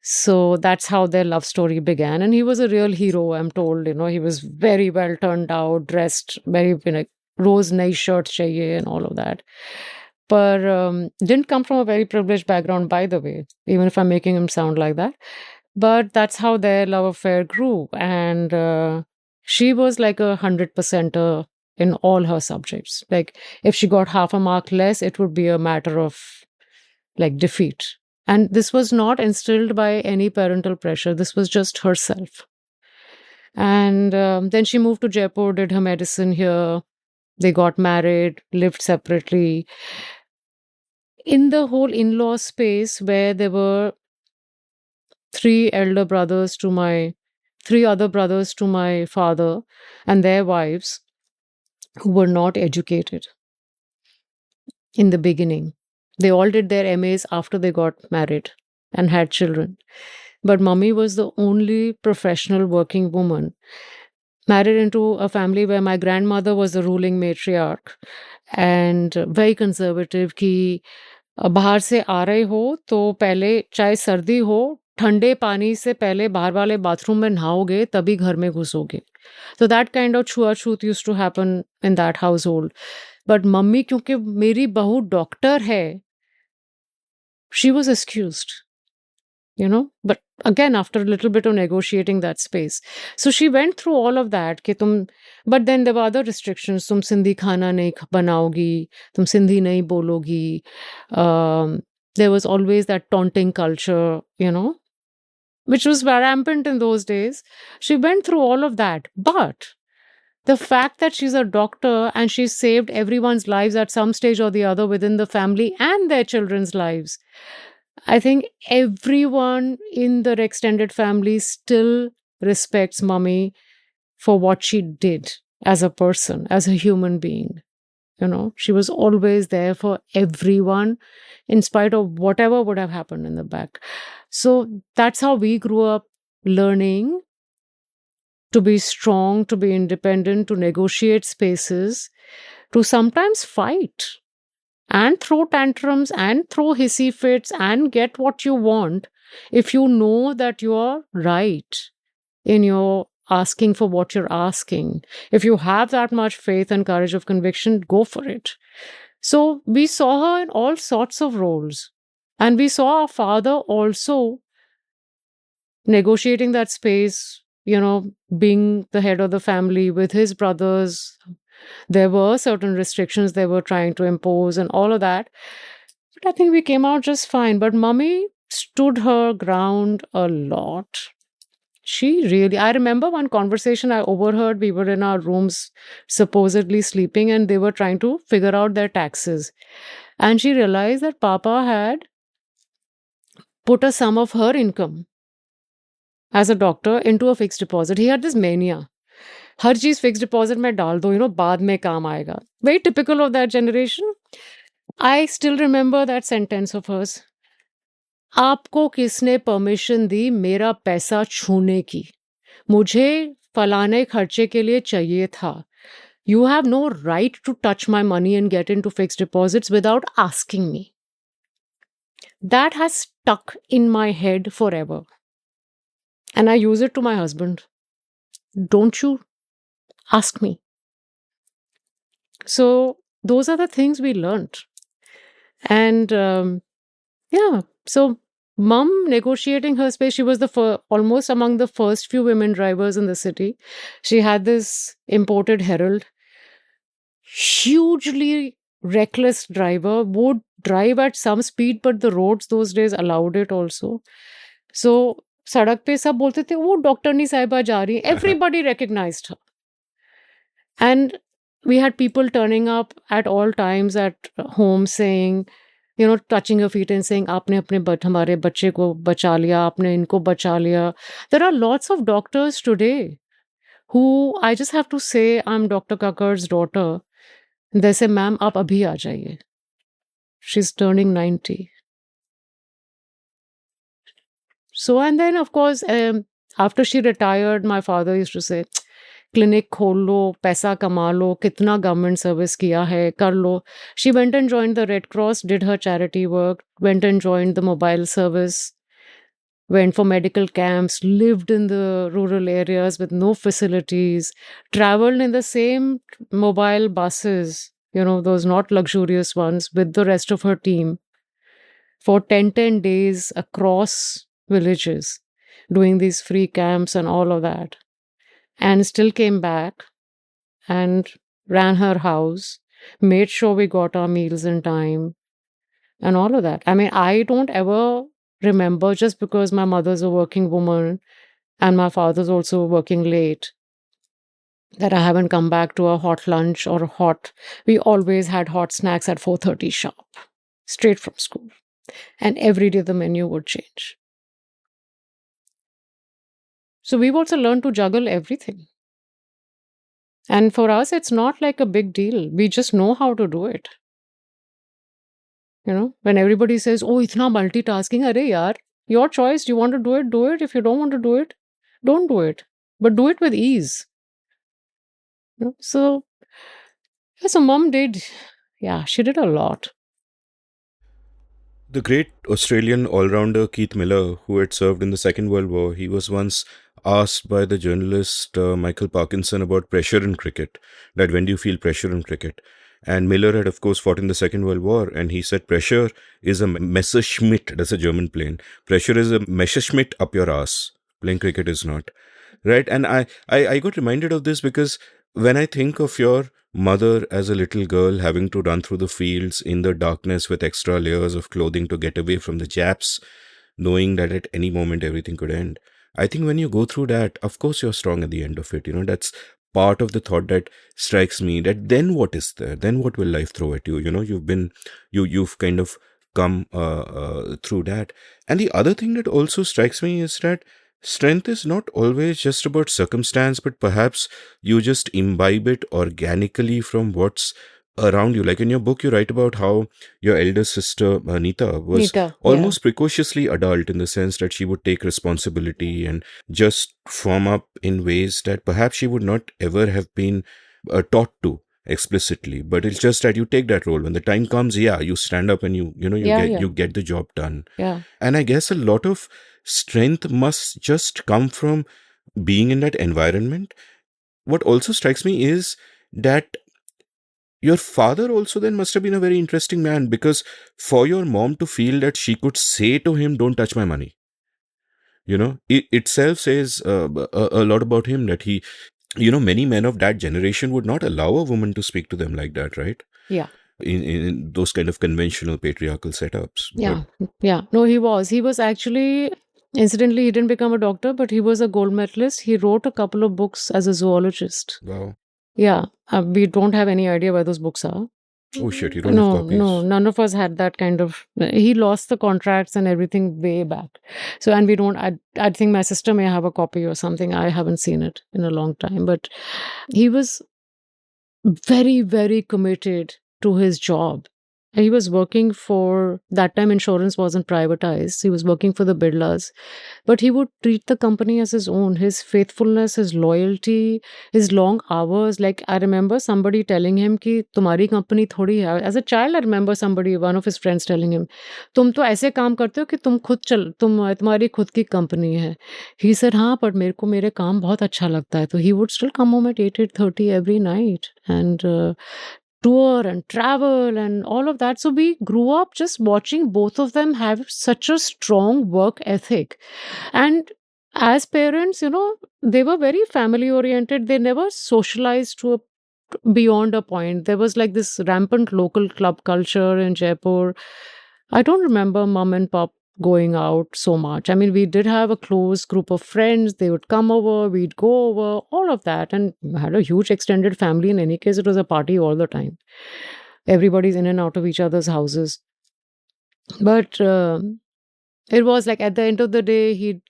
C: So that's how their love story began. And he was a real hero, I'm told. He was very well turned out, dressed, very, rose nice shirt chahiye and all of that. But didn't come from a very privileged background, by the way, even if I'm making him sound like that. But that's how their love affair grew. And she was like 100%er in all her subjects. Like, if she got half a mark less, it would be a matter of like defeat. And this was not instilled by any parental pressure. This was just herself. And then she moved to Jaipur, did her medicine here. They got married, lived separately. In the whole in-law space, where there were three other brothers to my father and their wives who were not educated in the beginning. They all did their MAs after they got married and had children. But mommy was the only professional working woman, married into a family where my grandmother was the ruling matriarch and very conservative. Ki बाहर से आ रहे हो तो पहले चाहे सर्दी हो, ठंडे पानी से पहले बाहर वाले बाथरूम में नहाओगे तभी घर में घुसोगे. So that kind of छुआछूत used to happen in that household. But mummy क्योंकि मेरी बहू डॉक्टर है, she was excused. But again, after a little bit of negotiating that space. So she went through all of that. But then there were other restrictions. Tum Sindhi khana nahi banaogi, tum Sindhi nahi bologi. There was always that taunting culture, which was rampant in those days. She went through all of that. But the fact that she's a doctor and she saved everyone's lives at some stage or the other within the family and their children's lives, I think everyone in the extended family still respects mommy for what she did as a person, as a human being. She was always there for everyone in spite of whatever would have happened in the back. So that's how we grew up, learning to be strong, to be independent, to negotiate spaces, to sometimes fight and throw tantrums and throw hissy fits and get what you want if you know that you are right in your asking for what you're asking. If you have that much faith and courage of conviction, go for it. So we saw her in all sorts of roles. And we saw our father also negotiating that space being the head of the family with his brothers, there were certain restrictions they were trying to impose and all of that. But I think we came out just fine. But mummy stood her ground a lot. I remember one conversation I overheard. We were in our rooms supposedly sleeping and they were trying to figure out their taxes. And she realized that Papa had put a sum of her income as a doctor into a fixed deposit. He had this mania. हर चीज fix deposit में डाल दो, बाद में काम आएगा. Very typical of that generation. I still remember that sentence of hers. आपको किसने परमिशन दी मेरा पैसा छूने की? मुझे फलाने खर्चे के लिए चाहिए था. You have no right to touch my money and get into fixed deposits without asking me. That has stuck in my head forever. And I use it to my husband. Don't you ask me. So those are the things we learned. And so mom negotiating her space, she was almost among the first few women drivers in the city. She had this imported Herald, hugely reckless driver, would drive at some speed, but the roads those days allowed it also. So सड़क पे सब बोलते थे वो डॉक्टरनी साहिबा जा रही. Everybody recognized her. And we had people turning up at all times at home saying, touching her feet and saying, आपने हमारे बच्चे को बचा लिया, आपने इनको बचा लिया. There are lots of doctors today who, I just have to say, I'm Dr. Kakur's daughter. They say, ma'am, आप अभी आ जाइए. She's turning 90. So, and then, of course, after she retired, my father used to say, clinic खोल लो, पैसा कमा लो, कितना government service किया है, कर लो. She went and joined the Red Cross, did her charity work, went and joined the mobile service, went for medical camps, lived in the rural areas with no facilities, traveled in the same mobile buses, those not luxurious ones, with the rest of her team for 10 days across villages, doing these free camps and all of that. And still came back and ran her house, made sure we got our meals in time, and all of that. I mean, I don't ever remember, just because my mother's a working woman and my father's also working late, that I haven't come back to a hot lunch or hot. We always had hot snacks at 4:30 sharp, straight from school. And every day the menu would change. So we've also learned to juggle everything. And for us, it's not like a big deal. We just know how to do it. When everybody says, oh, itna multitasking, arey yaar, your choice. Do you want to do it? Do it. If you don't want to do it, don't do it. But do it with ease. So mom did, she did a lot.
A: The great Australian all-rounder Keith Miller, who had served in the Second World War, he was once asked by the journalist Michael Parkinson about pressure in cricket, that when do you feel pressure in cricket? And Miller had, of course, fought in the Second World War, and he said pressure is a Messerschmitt, that's a German plane. Pressure is a Messerschmitt up your ass. Playing cricket is not. Right? And I got reminded of this because when I think of your mother as a little girl having to run through the fields in the darkness with extra layers of clothing to get away from the Japs, knowing that at any moment everything could end. I think when you go through that, of course you're strong at the end of it. That's part of the thought that strikes me, that then what is there? Then what will life throw at you? You've kind of come through that. And the other thing that also strikes me is that strength is not always just about circumstance, but perhaps you just imbibe it organically from what's around you. Like in your book, you write about how your elder sister, Meeta, was almost precociously adult, in the sense that she would take responsibility and just form up in ways that perhaps she would not ever have been taught to explicitly. But it's just that you take that role. When the time comes, you stand up and you get the job done.
C: Yeah.
A: And I guess a lot of strength must just come from being in that environment. What also strikes me is that your father also then must have been a very interesting man, because for your mom to feel that she could say to him, don't touch my money. It itself says a lot about him, that many men of that generation would not allow a woman to speak to them like that, right?
C: Yeah.
A: In those kind of conventional patriarchal setups. But
C: Yeah. Yeah. No, he was. He was actually, incidentally, he didn't become a doctor, but he was a gold medalist. He wrote a couple of books as a zoologist.
A: wow.
C: Yeah. We don't have any idea where those books are.
A: Oh shit, you don't have
C: No, no,
A: copies.
C: none of us had that kind of. He lost the contracts and everything way back. So, and we don't. I think my sister may have a copy or something. I haven't seen it in a long time. But he was very, very committed to his job. He was working for that time, insurance wasn't privatized. He was working for the Birlas, but he would treat the company as his own. His faithfulness, his loyalty, his long hours. Like I remember somebody telling him कि तुम्हारी company थोड़ी है. As a child, I remember one of his friends telling him, तुम तो ऐसे काम करते हो कि तुम्हारी खुद की company है. He said, हाँ, पर मेरे को मेरे काम बहुत अच्छा लगता है. तो he would still come home at 8:30 every night and tour and travel and all of that. So we grew up just watching both of them have such a strong work ethic. And as parents, they were very family oriented. They never socialized beyond a point. There was like this rampant local club culture in Jaipur. I don't remember mom and pop going out so much. I mean, we did have a close group of friends. They would come over, we'd go over, all of that, and had a huge extended family. In any case, it was a party all the time. Everybody's in and out of each other's houses. But it was like at the end of the day, he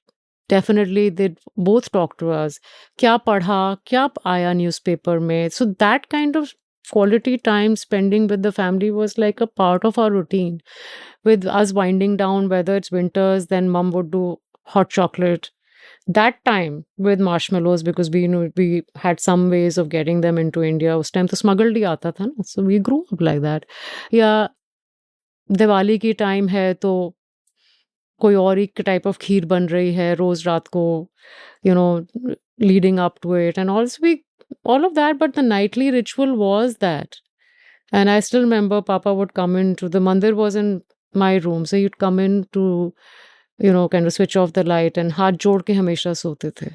C: definitely did both talk to us. Kya padha, kya aaya newspaper mein. So that kind of quality time spending with the family was like a part of our routine. With us winding down, whether it's winters, then mom would do hot chocolate. That time with marshmallows, because we had some ways of getting them into India. Us time to smuggled hi aata tha na. So we grew up like that. Yeah, Diwali की time है तो कोई और ही type of खीर बन रही है रोज रात को, you know, leading up to it and also all of that, but the nightly ritual was that. And I still remember Papa would come into the mandir was in my room, so he'd come in to, kind of switch off the light and हाथ जोड़ के हमेशा सोते थे.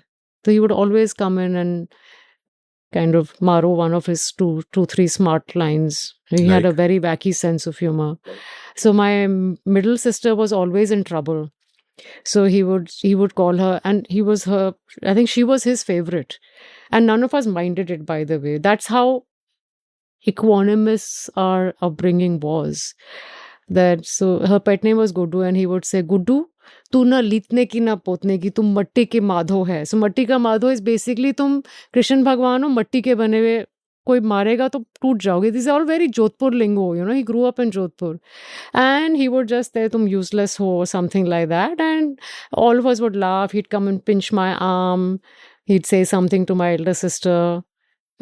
C: So he would always come in and kind of maro one of his two, three smart lines. He had a
A: Like,
C: very wacky sense of humor. So my middle sister was always in trouble. So he would call her, and I think she was his favorite. And none of us minded it, by the way. That's how equanimous our upbringing was. That so her pet name was Guddu, and he would say, Guddu, तू ना लीतने की ना पोतने की, तुम मट्टी के माधो है. So मट्टी का माधो is basically तुम कृष्ण भगवान हो, मट्टी के बने हुए, कोई मारेगा तो टूट जाओगे. These are all very Jodhpur lingo, he grew up in Jodhpur. And he would just say, तुम useless हो, or something like that. And all of us would laugh. He'd come and pinch my arm. He'd say something to my elder sister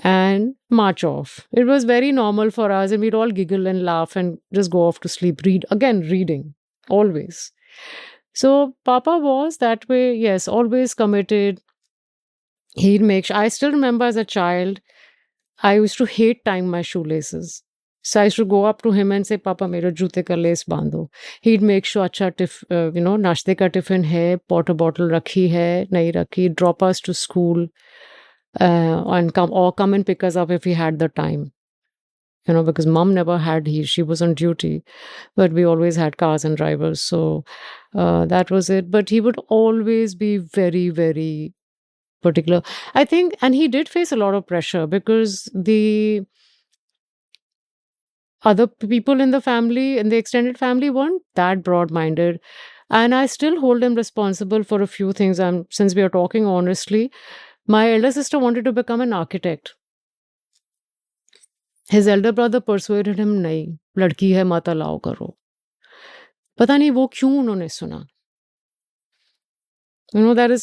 C: and march off. It was very normal for us, and we'd all giggle and laugh and just go off to sleep. Reading, always. So Papa was that way, yes, always committed. He'd make sure. I still remember as a child, I used to hate tying my shoelaces. So I used to go up to him and say, Papa, मेरा जूते का less बांधो. He'd make sure अच्छा नाश्ते का tiffin है, water bottle रखी है, नहीं रखी, drop us to school, and come and pick us up if he had the time. Because mom never had, she was on duty, but we always had cars and drivers. So that was it. But he would always be very, very particular, I think. And he did face a lot of pressure because the other people in the family, in the extended family, weren't that broad-minded. And I still hold him responsible for a few things. Since we are talking honestly, my elder sister wanted to become an architect. His elder brother persuaded him, नहीं, लड़की है मत allow करो. पता नहीं वो क्यों उन्होंने सुना.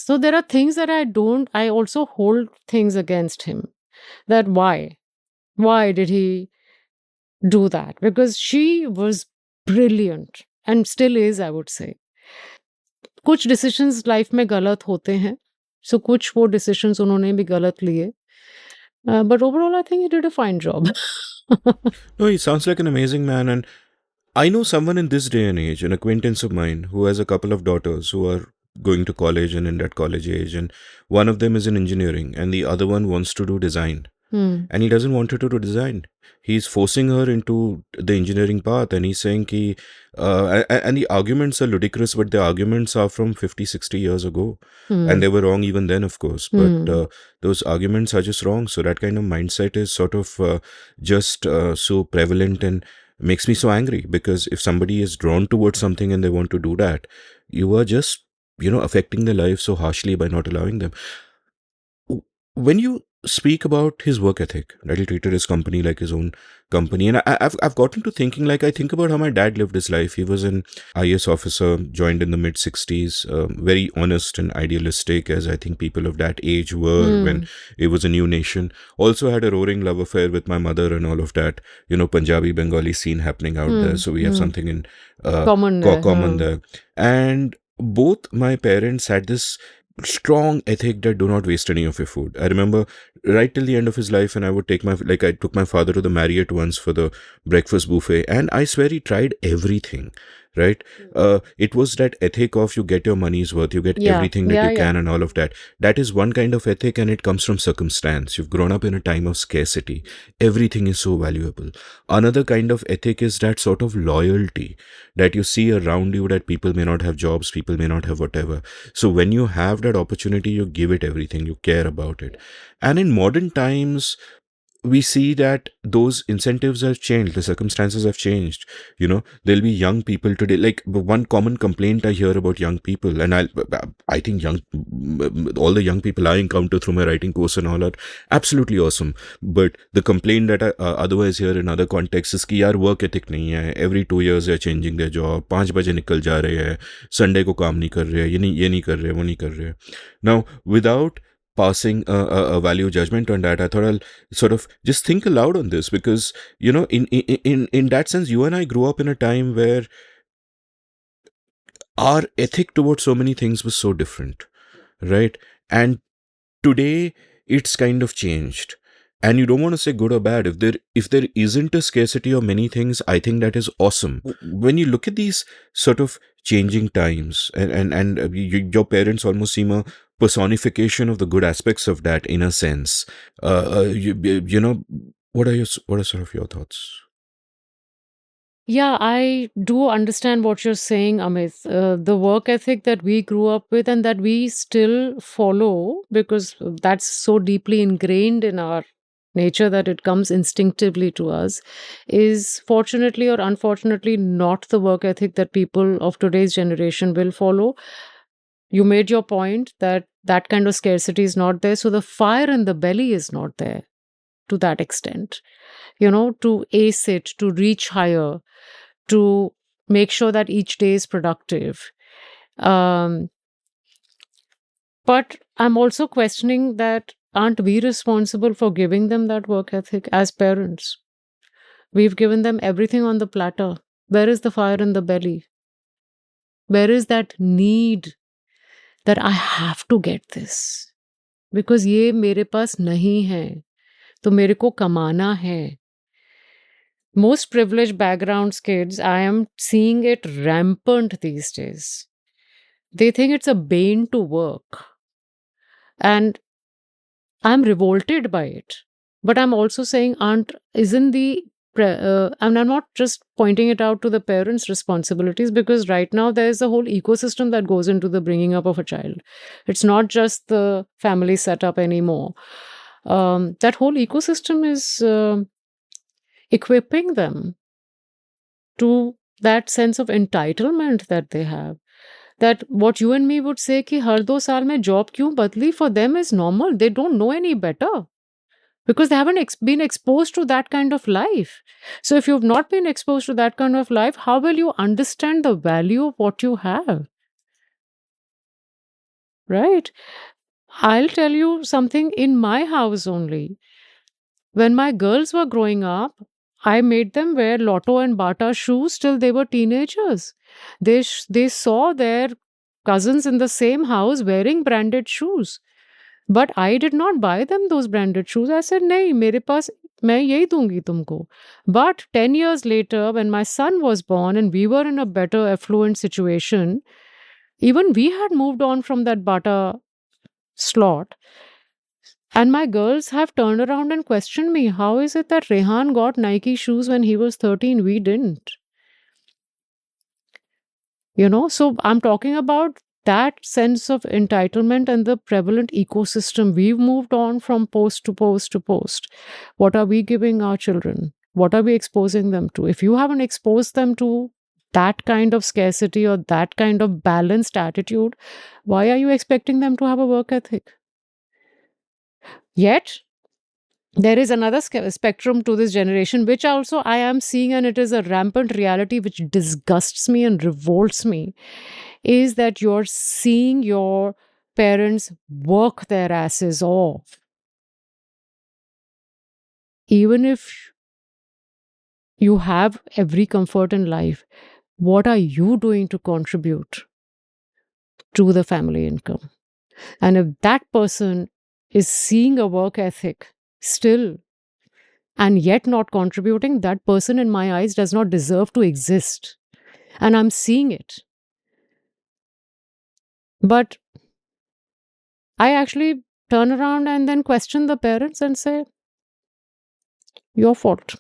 C: So there are things that I also hold things against him. That why did he do that? Because she was brilliant and still is, I would say. कुछ decisions life में गलत होते हैं. So कुछ वो decisions उन्होंने भी गलत लिए. But overall, I think he did a fine job.
A: no, he sounds like an amazing man. And I know someone in this day and age, an acquaintance of mine, who has a couple of daughters who are going to college and in that college age, and one of them is in engineering and the other one wants to do design, and he doesn't want her to do design. He's forcing her into the engineering path, and he's saying ki, and the arguments are ludicrous, but the arguments are from 50, 60 years ago, and they were wrong even then, of course, but those arguments are just wrong. So that kind of mindset is sort of just so prevalent, and makes me so angry, because if somebody is drawn towards something and they want to do that, you are just, affecting their life so harshly by not allowing them. When you speak about his work ethic, that he treated his company like his own company, and I've gotten to thinking, like, I think about how my dad lived his life. He was an IS officer, joined in the mid 60s, very honest and idealistic, as I think people of that age were when it was a new nation. Also had a roaring love affair with my mother and all of that, Punjabi Bengali scene happening out there. So we have something in common there. And both my parents had this strong ethic that do not waste any of your food. I remember right till the end of his life, and I took my father to the Marriott once for the breakfast buffet, and I swear he tried everything, right? It was that ethic of you get your money's worth, you get everything that you can, and all of that. That is one kind of ethic, and it comes from circumstance. You've grown up in a time of scarcity. Everything is so valuable. Another kind of ethic is that sort of loyalty that you see around you, that people may not have jobs, people may not have whatever. So when you have that opportunity, you give it everything, you care about it. And in modern times, we see that those incentives have changed, the circumstances have changed. There'll be young people today, like one common complaint I hear about young people, and I think all the young people I encounter through my writing course and all are absolutely awesome, but the complaint that I otherwise hear in other contexts is कि यार work ethic नहीं है, every 2 years they're changing their job, 5 बजे निकल जा रहे हैं, Sunday को काम नहीं कर रहे, ये नहीं कर रहे, वो नहीं कर रहे. Now, without passing a value judgment on that, I thought I'll sort of just think aloud on this, because in that sense, you and I grew up in a time where our ethic towards so many things was so different, right? And today it's kind of changed, and you don't want to say good or bad. If there isn't a scarcity of many things, I think that is awesome. When you look at these sort of changing times, and your parents almost seem a personification of the good aspects of that, in a sense. What are sort of your thoughts?
C: Yeah, I do understand what you're saying, Amit. The work ethic that we grew up with and that we still follow, because that's so deeply ingrained in our nature that it comes instinctively to us, is fortunately or unfortunately not the work ethic that people of today's generation will follow. You made your point that that kind of scarcity is not there. So the fire in the belly is not there to that extent. To ace it, to reach higher, to make sure that each day is productive. But I'm also questioning that, aren't we responsible for giving them that work ethic as parents? We've given them everything on the platter. Where is the fire in the belly? Where is that need that I have to get this? Because ये मेरे पास नहीं है, तो मेरे को कमाना है. Most privileged backgrounds kids, I am seeing it rampant these days. They think it's a bane to work. And I'm revolted by it. But I'm also saying, and I'm not just pointing it out to the parents' responsibilities, because right now there's a whole ecosystem that goes into the bringing up of a child. It's not just the family setup anymore. That whole ecosystem is equipping them to that sense of entitlement that they have. That what you and me would say कि हर 2 साल में job क्यों बदली, for them is normal. They don't know any better because they haven't been exposed to that kind of life. So if you've not been exposed to that kind of life, how will you understand the value of what you have? Right? I'll tell you something in my house only. When my girls were growing up, I made them wear Lotto and Bata shoes till they were teenagers. They saw their cousins in the same house wearing branded shoes. But I did not buy them those branded shoes. I said, nahi, mere paas, main yahi dungi tumko. But 10 years later, when my son was born and we were in a better affluent situation, Even we had moved on from that Bata slot, and my girls have turned around and questioned me, how is it that Rehan got Nike shoes when he was 13? We didn't. So I'm talking about that sense of entitlement and the prevalent ecosystem. We've moved on from post to post to post. What are we giving our children? What are we exposing them to? If you haven't exposed them to that kind of scarcity or that kind of balanced attitude, why are you expecting them to have a work ethic? Yet there is another spectrum to this generation, which also I am seeing, and it is a rampant reality which disgusts me and revolts me, is that you're seeing your parents work their asses off. Even if you have every comfort in life, what are you doing to contribute to the family income? And if that person is seeing a work ethic still and yet not contributing, that person in my eyes does not deserve to exist. And I'm seeing it. But I actually turn around and then question the parents and say, your fault.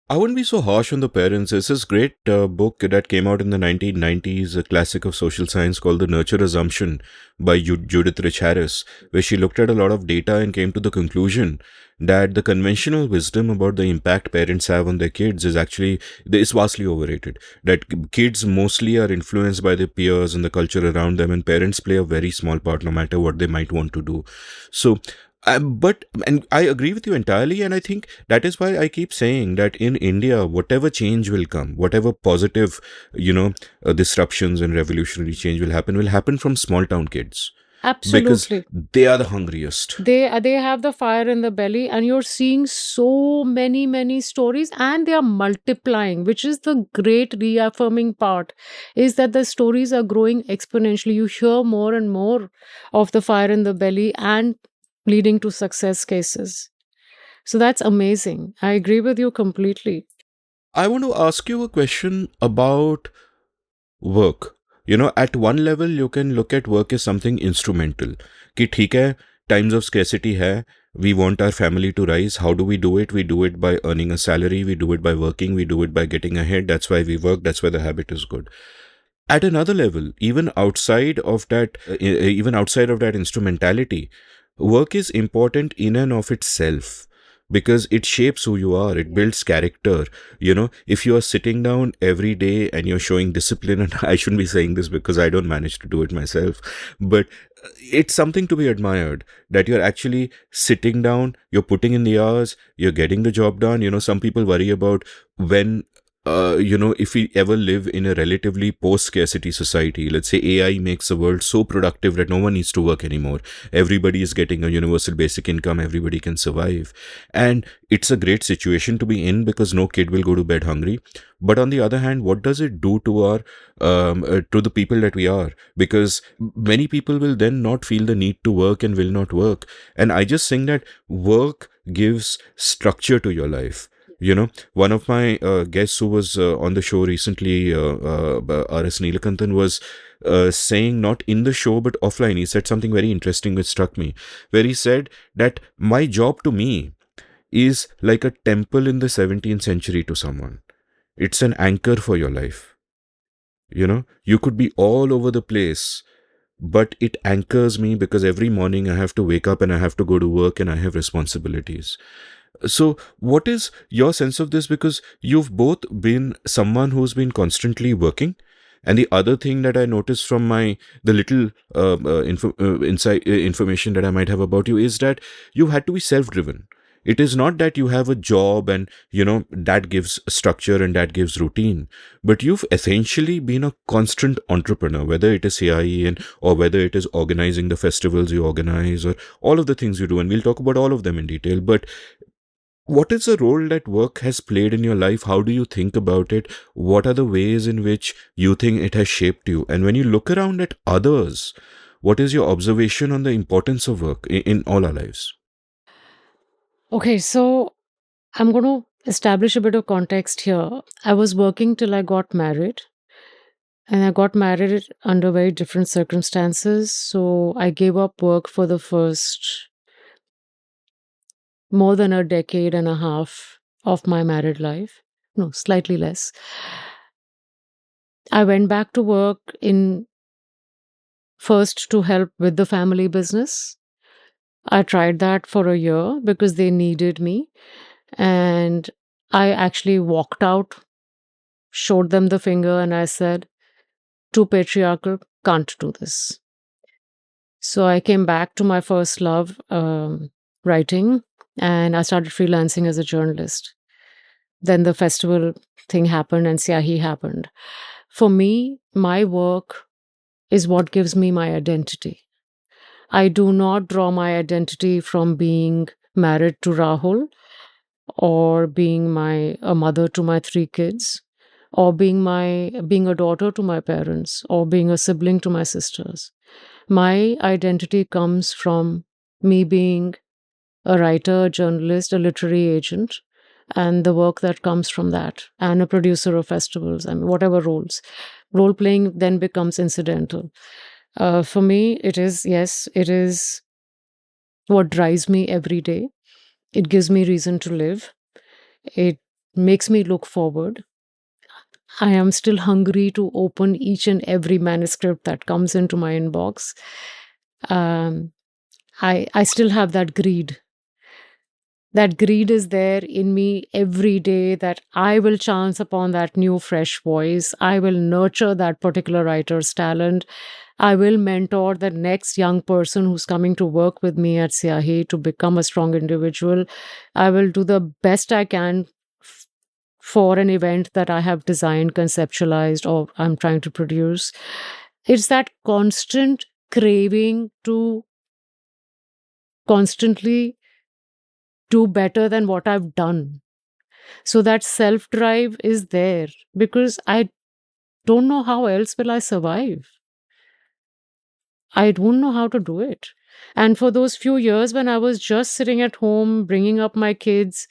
A: I wouldn't be so harsh on the parents. There's this great book that came out in the 1990s, a classic of social science called The Nurture Assumption by Judith Rich Harris, where she looked at a lot of data and came to the conclusion that the conventional wisdom about the impact parents have on their kids is vastly overrated. That kids mostly are influenced by their peers and the culture around them, and parents play a very small part no matter what they might want to do. So and I agree with you entirely, and I think that is why I keep saying that in India, whatever change will come, whatever positive, disruptions and revolutionary change will happen from small town kids because
C: Absolutely.
A: they are the hungriest.
C: They have the fire in the belly, and you're seeing so many stories, and they are multiplying, which is the great reaffirming part, is that the stories are growing exponentially. You hear more and more of the fire in the belly and leading to success cases. So that's amazing. I agree with you completely.
A: I want to ask you a question about work. At one level, you can look at work as something instrumental. कि ठीक है, times of scarcity hai, we want our family to rise. How do we do it? We do it by earning a salary, we do it by working, we do it by getting ahead. That's why we work, that's why the habit is good. At another level, even outside of that instrumentality, work is important in and of itself because it shapes who you are, it builds character. If you are sitting down every day and you're showing discipline, and I shouldn't be saying this because I don't manage to do it myself, but it's something to be admired that you're actually sitting down, you're putting in the hours, you're getting the job done. Some people worry about when if we ever live in a relatively post-scarcity society, let's say AI makes the world so productive that no one needs to work anymore. Everybody is getting a universal basic income, everybody can survive. And it's a great situation to be in because no kid will go to bed hungry. But on the other hand, what does it do to the people that we are? Because many people will then not feel the need to work and will not work. And I just think that work gives structure to your life. One of my guests who was on the show recently, R.S. Neelakantan, was saying, not in the show but offline, he said something very interesting which struck me, where he said that my job to me is like a temple in the 17th century to someone. It's an anchor for your life. You could be all over the place, but it anchors me because every morning I have to wake up and I have to go to work and I have responsibilities. So, what is your sense of this? Because you've both been someone who's been constantly working. And the other thing that I noticed from the little information that I might have about you is that you had to be self-driven. It is not that you have a job and, that gives structure and that gives routine, but you've essentially been a constant entrepreneur, whether it is CIE or whether it is organizing the festivals you organize or all of the things you do. And we'll talk about all of them in detail. But what is the role that work has played in your life? How do you think about it? What are the ways in which you think it has shaped you? And when you look around at others, what is your observation on the importance of work in all our lives?
C: Okay, so I'm going to establish a bit of context here. I was working till I got married. And I got married under very different circumstances. So I gave up work for the first more than a decade and a half of my married life. No, slightly less. I went back to work in first to help with the family business. I tried that for a year because they needed me. And I actually walked out, showed them the finger, and I said, too patriarchal, can't do this. So I came back to my first love, writing, and I started freelancing as a journalist. Then the festival thing happened and Syahi happened. For me, my work is what gives me my identity. I do not draw my identity from being married to Rahul or being a mother to my three kids or being a daughter to my parents or being a sibling to my sisters. My identity comes from me being a writer, a journalist, a literary agent, and the work that comes from that, and a producer of festivals, and whatever roles. Role playing then becomes incidental. For me, it is, yes, it is what drives me every day. It gives me reason to live. It makes me look forward. I am still hungry to open each and every manuscript that comes into my inbox. Um, I still have that greed. That greed is there in me every day, that I will chance upon that new fresh voice. I will nurture that particular writer's talent. I will mentor the next young person who's coming to work with me at Syahi to become a strong individual. I will do the best I can for an event that I have designed, conceptualized, or I'm trying to produce. It's that constant craving to constantly do better than what I've done. So that self drive is there because I don't know how else will I survive. I don't know how to do it. And for those few years when I was just sitting at home, bringing up my kids,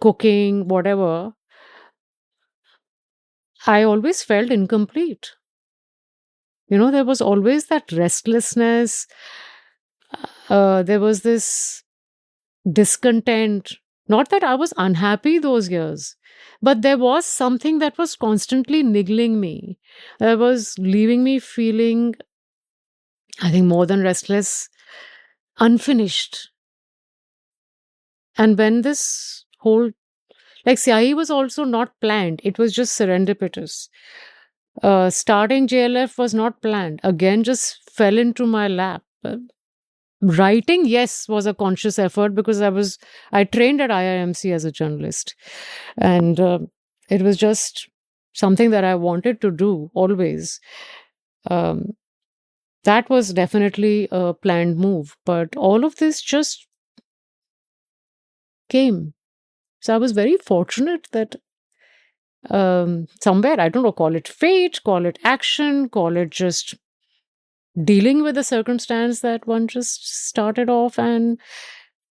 C: cooking, whatever, I always felt incomplete. There was always that restlessness. There was this discontent. Not that I was unhappy those years, but there was something that was constantly niggling me. That was leaving me feeling, I think, more than restless, unfinished. And when this whole, like, Siai was also not planned, it was just serendipitous. Starting JLF was not planned. Again, just fell into my lap. Writing, yes, was a conscious effort because I trained at IIMC as a journalist, and it was just something that I wanted to do always. Um, that was definitely a planned move, but all of this just came. So I was very fortunate that somewhere, I don't know, call it fate, call it action, call it just dealing with the circumstance, that one just started off. And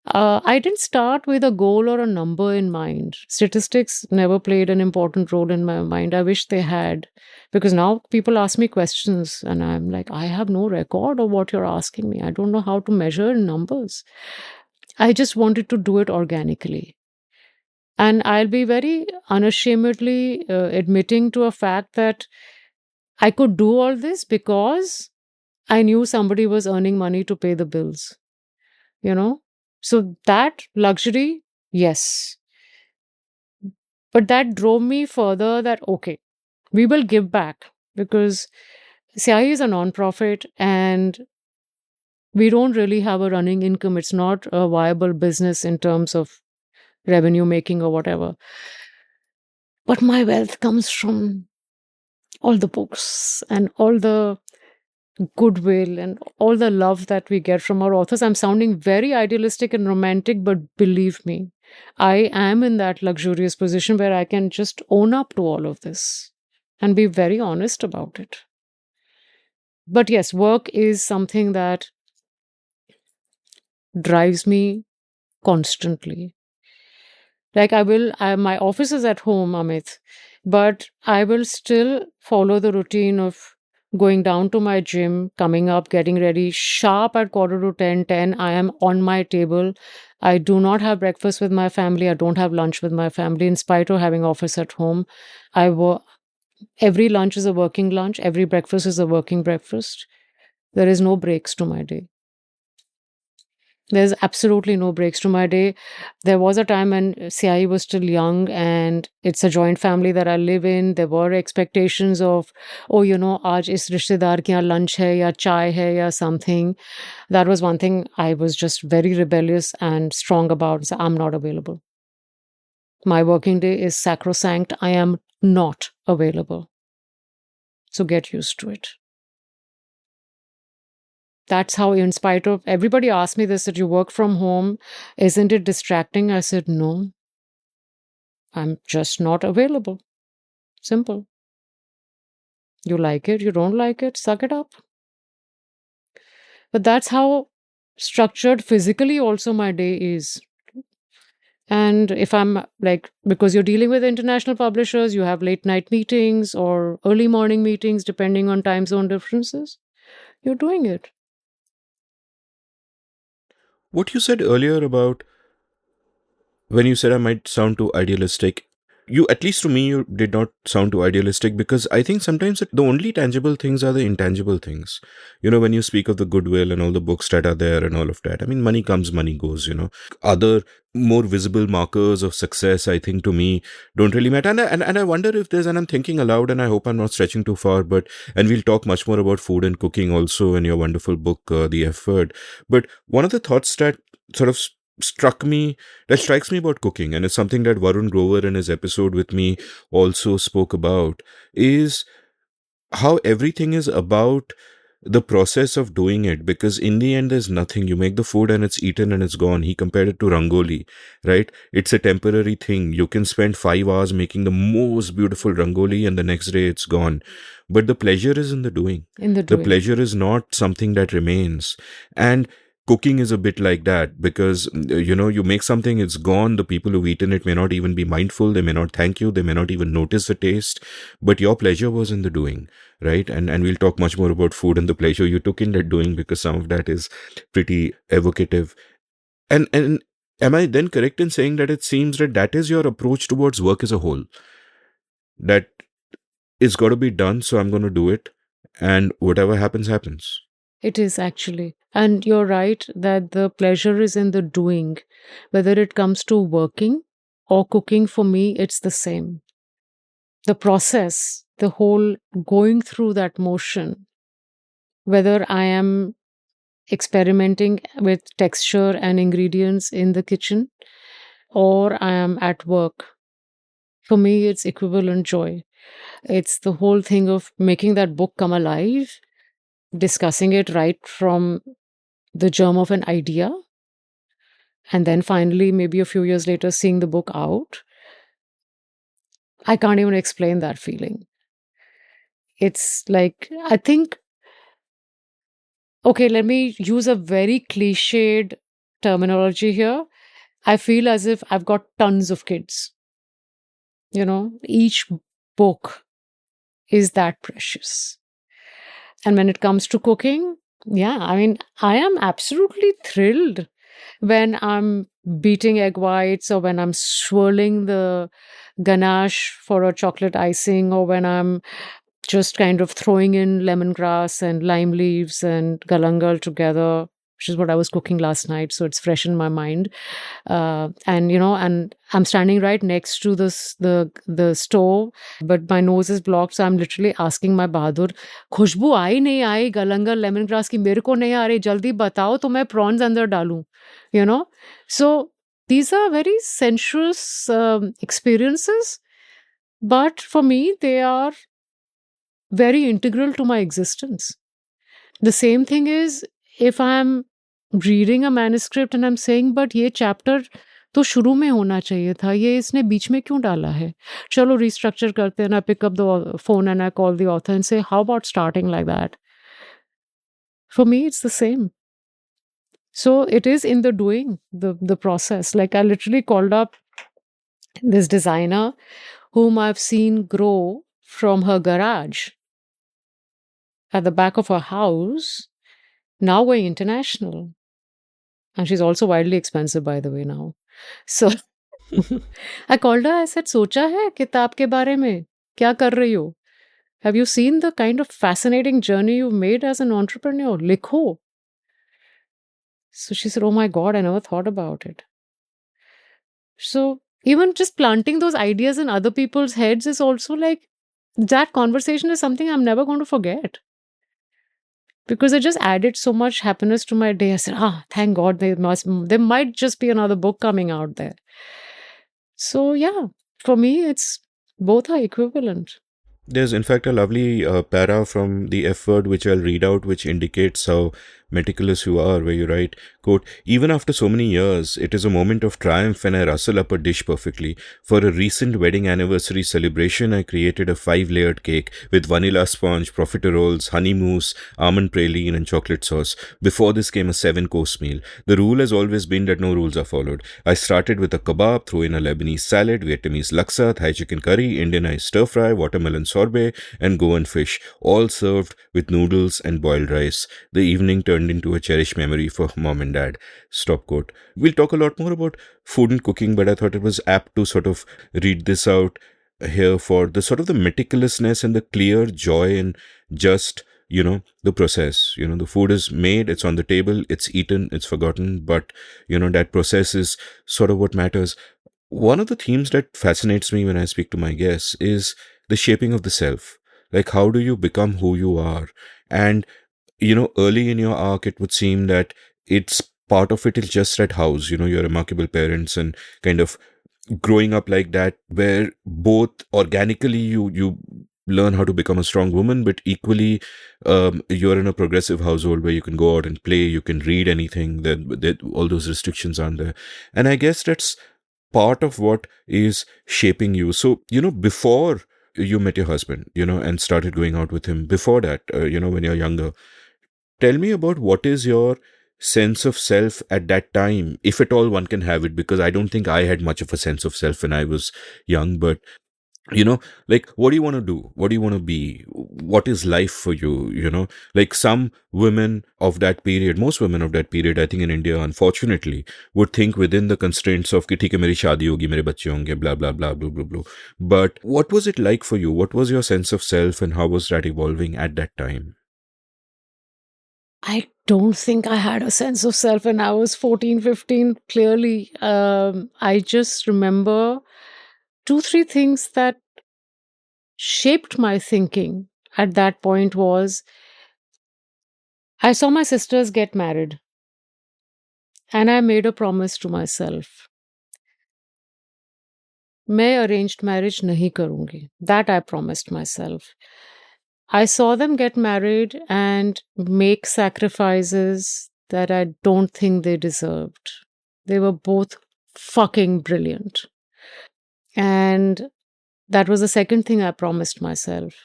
C: I didn't start with a goal or a number in mind. Statistics never played an important role in my mind. I wish they had, because now people ask me questions and I'm like, I have no record of what you're asking me. I don't know how to measure in numbers. I just wanted to do it organically. And I'll be very unashamedly admitting to a fact that I could do all this because I knew somebody was earning money to pay the bills, you know? So that luxury, yes. But that drove me further that, okay, we will give back because CI is a non-profit and we don't really have a running income. It's not a viable business in terms of revenue making or whatever. But my wealth comes from all the books and all the goodwill and all the love that we get from our authors. I'm sounding very idealistic and romantic, but believe me, I am in that luxurious position where I can just own up to all of this and be very honest about it. But yes, work is something that drives me constantly. Like my office is at home, Amit. But I will still follow the routine of going down to my gym, coming up, getting ready sharp at quarter to 10, 10. I am on my table. I do not have breakfast with my family. I don't have lunch with my family, in spite of having office at home. I work. Every lunch is a working lunch. Every breakfast is a working breakfast. There is no breaks to my day. There's absolutely no breaks to my day. There was a time when CI was still young, and it's a joint family that I live in. There were expectations of, oh, aaj is rishtedar ki yahan lunch hai, ya chai hai, ya something. That was one thing I was just very rebellious and strong about. So I'm not available. My working day is sacrosanct. I am not available. So get used to it. That's how, in spite of everybody asked me this, that you work from home, isn't it distracting? I said, no, I'm just not available. Simple. You like it, you don't like it, suck it up. But that's how structured physically also my day is. And if I'm like, because you're dealing with international publishers, you have late night meetings or early morning meetings, depending on time zone differences, you're doing it.
A: What you said earlier about when you said I might sound too idealistic, you, at least to me, you did not sound too idealistic, because I think sometimes the only tangible things are the intangible things. When you speak of the goodwill and all the books that are there and all of that, I mean, money comes, money goes. Other more visible markers of success, I think, to me, don't really matter. And I wonder if there's, and I'm thinking aloud, and I hope I'm not stretching too far, and we'll talk much more about food and cooking also in your wonderful book, The F Word. But one of the thoughts that sort of strikes me about cooking, and it's something that Varun Grover in his episode with me also spoke about, is how everything is about the process of doing it. Because in the end, there's nothing. You make the food and it's eaten and it's gone. He compared it to rangoli, right? It's a temporary thing. You can spend 5 hours making the most beautiful rangoli and the next day it's gone. But the pleasure is in the doing. The pleasure is not something that remains. And cooking is a bit like that, because you make something, it's gone. The people who've eaten it may not even be mindful. They may not thank you. They may not even notice the taste. But your pleasure was in the doing, right? And we'll talk much more about food and the pleasure you took in that doing, because some of that is pretty evocative. And am I then correct in saying that it seems that is your approach towards work as a whole? That it's got to be done, so I'm going to do it, and whatever happens, happens.
C: It is actually. And you're right that the pleasure is in the doing. Whether it comes to working or cooking, for me, it's the same. The process, the whole going through that motion, whether I am experimenting with texture and ingredients in the kitchen or I am at work, for me, it's equivalent joy. It's the whole thing of making that book come alive, discussing it right from the germ of an idea, and then finally, maybe a few years later, seeing the book out. I can't even explain that feeling. It's like, I think, okay, let me use a very cliched terminology here. I feel as if I've got tons of kids. Each book is that precious. And when it comes to cooking, yeah, I mean, I am absolutely thrilled when I'm beating egg whites, or when I'm swirling the ganache for a chocolate icing, or when I'm just kind of throwing in lemongrass and lime leaves and galangal together, which is what I was cooking last night. So it's fresh in my mind. And I'm standing right next to the stove, but my nose is blocked. So I'm literally asking my Bahadur, खुशबू आई नहीं आई galangal lemongrass की, मेरे को नहीं आ रही, जल्दी बताओ तो मैं prawns अंदर डालूं. So these are very sensuous experiences, but for me, they are very integral to my existence. The same thing is, if I'm reading a manuscript and I'm saying, but ये chapter तो शुरू में होना चाहिए था, ये इसने बीच में क्यों डाला है? चलो restructure करते हैं. I pick up the phone and I call the author and say, how about starting like that? For me, it's the same. So it is in the doing, the process. Like, I literally called up this designer whom I've seen grow from her garage at the back of her house, now going international. And she's also wildly expensive, by the way, now. So I called her, I said, सोचा है किताब के बारे में? क्या कर रही हो? Have you seen the kind of fascinating journey you've made as an entrepreneur? Likho. So she said, oh my God, I never thought about it. So even just planting those ideas in other people's heads is also like, that conversation is something I'm never going to forget. Because it just added so much happiness to my day. I said, thank God there might just be another book coming out there. So yeah, for me, it's both are equivalent.
A: There's, in fact, a lovely para from the F word which I'll read out, which indicates how meticulous you are, where you write, quote, even after so many years, it is a moment of triumph when I rustle up a dish perfectly. For a recent wedding anniversary celebration, I created a 5-layered cake with vanilla sponge, profiteroles, honey mousse, almond praline, and chocolate sauce. Before this came a 7-course meal. The rule has always been that no rules are followed. I started with a kebab, throw in a Lebanese salad, Vietnamese laksa, Thai chicken curry, Indianized stir fry, watermelon sorbet, and Goan fish, all served with noodles and boiled rice. The evening turned into a cherished memory for mom and dad. Stop quote. We'll talk a lot more about food and cooking, but I thought it was apt to sort of read this out here for the sort of the meticulousness and the clear joy in just, the process. The food is made, it's on the table, it's eaten, it's forgotten, but, that process is sort of what matters. One of the themes that fascinates me when I speak to my guests is the shaping of the self. Like, how do you become who you are? And, early in your arc, it would seem that it's part of it is just at house, your remarkable parents and kind of growing up like that, where both organically you learn how to become a strong woman, but equally you're in a progressive household where you can go out and play, you can read anything, that all those restrictions aren't there. And I guess that's part of what is shaping you. So, before you met your husband, and started going out with him, before that, when you're younger, tell me about what is your sense of self at that time, if at all one can have it, because I don't think I had much of a sense of self when I was young. But, like, what do you want to do? What do you want to be? What is life for you? Like some women of that period, most women of that period, I think in India, unfortunately, would think within the constraints of कि ठीक है मेरी शादी होगी मेरे बच्चे होंगे blah blah blah blah blah blah. But what was it like for you? What was your sense of self and how was that evolving at that time?
C: I don't think I had a sense of self when I was 14, 15, clearly. I just remember 2, 3 things that shaped my thinking at that point was I saw my sisters get married and I made a promise to myself. मैं arranged marriage नहीं करूंगी. That I promised myself. I saw them get married and make sacrifices that I don't think they deserved. They were both fucking brilliant. And that was the second thing I promised myself.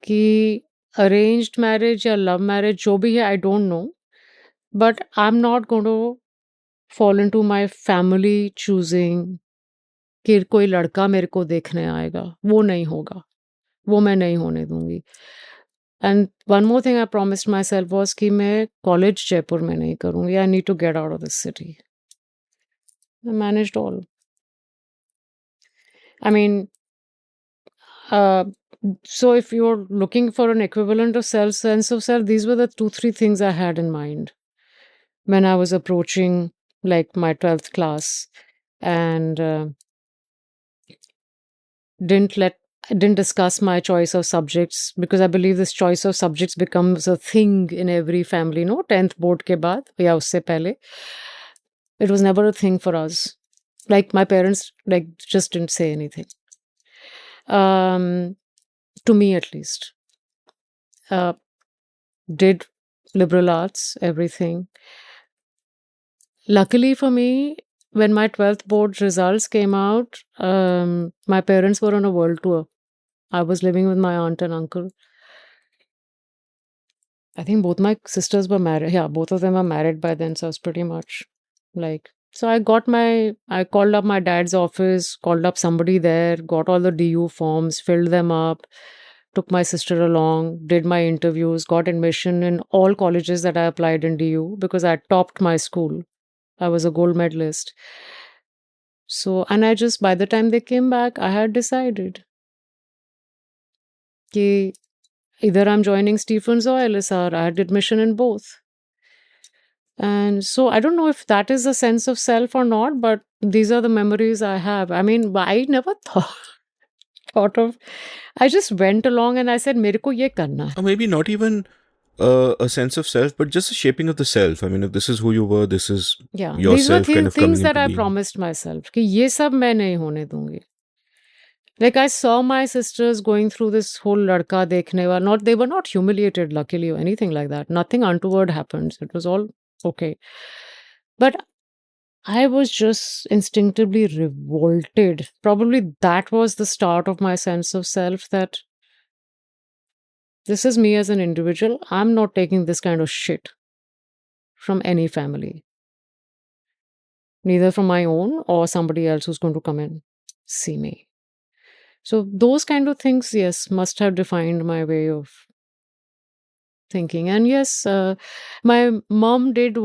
C: कि arranged marriage या love marriage, जो भी है, I don't know. But I'm not going to fall into my family choosing कि कोई लड़का मेरे को देखने आएगा. वो नहीं होगा. वो मैं नहीं होने दूंगी. And one more thing I promised myself was कि मैं college जयपुर में नहीं करूंगी. I need to get out of this city. I managed all. I mean, so if you're looking for an equivalent of sense of self, these were the 2, 3 things I had in mind when I was approaching like my 12th class and didn't discuss my choice of subjects because I believe this choice of subjects becomes a thing in every family, no? 10th board ke baad ya usse pehle. It was never a thing for us. Like my parents just didn't say anything. To me at least. Did liberal arts, everything. Luckily for me, when my 12th board results came out, my parents were on a world tour. I was living with my aunt and uncle. I think both my sisters were married. Yeah, both of them were married by then, so I was pretty much like So I called up my dad's office, called up somebody there, got all the DU forms, filled them up, took my sister along, did my interviews, got admission in all colleges that I applied in DU because I topped my school. I was a gold medalist. So, and I just, by the time they came back, I had decided कि either I'm joining Stephens or LSR. I had admission in both. And so I don't know if that is a sense of self or not, but these are the memories I have. I mean, I never thought of, I just went along and I said, मेरे को ये करना है.
A: Or maybe not even a sense of self, but just a shaping of the self. I mean, if this is who you were, this is
C: Yeah, these were
A: yourself kind of coming
C: things that
A: into
C: I
A: being.
C: promised myself कि ये सब मैं नहीं होने दूंगी. Like I saw my sisters going through this whole ladka dekhne wala. Not they were not humiliated, luckily, or anything like that. Nothing untoward happened. It was all okay. But I was just instinctively revolted. Probably that was the start of my sense of self that this is me as an individual. I'm not taking this kind of shit from any family, neither from my own or somebody else who's going to come and see me. So those kind of things, yes, must have defined my way of thinking. And yes, my mom did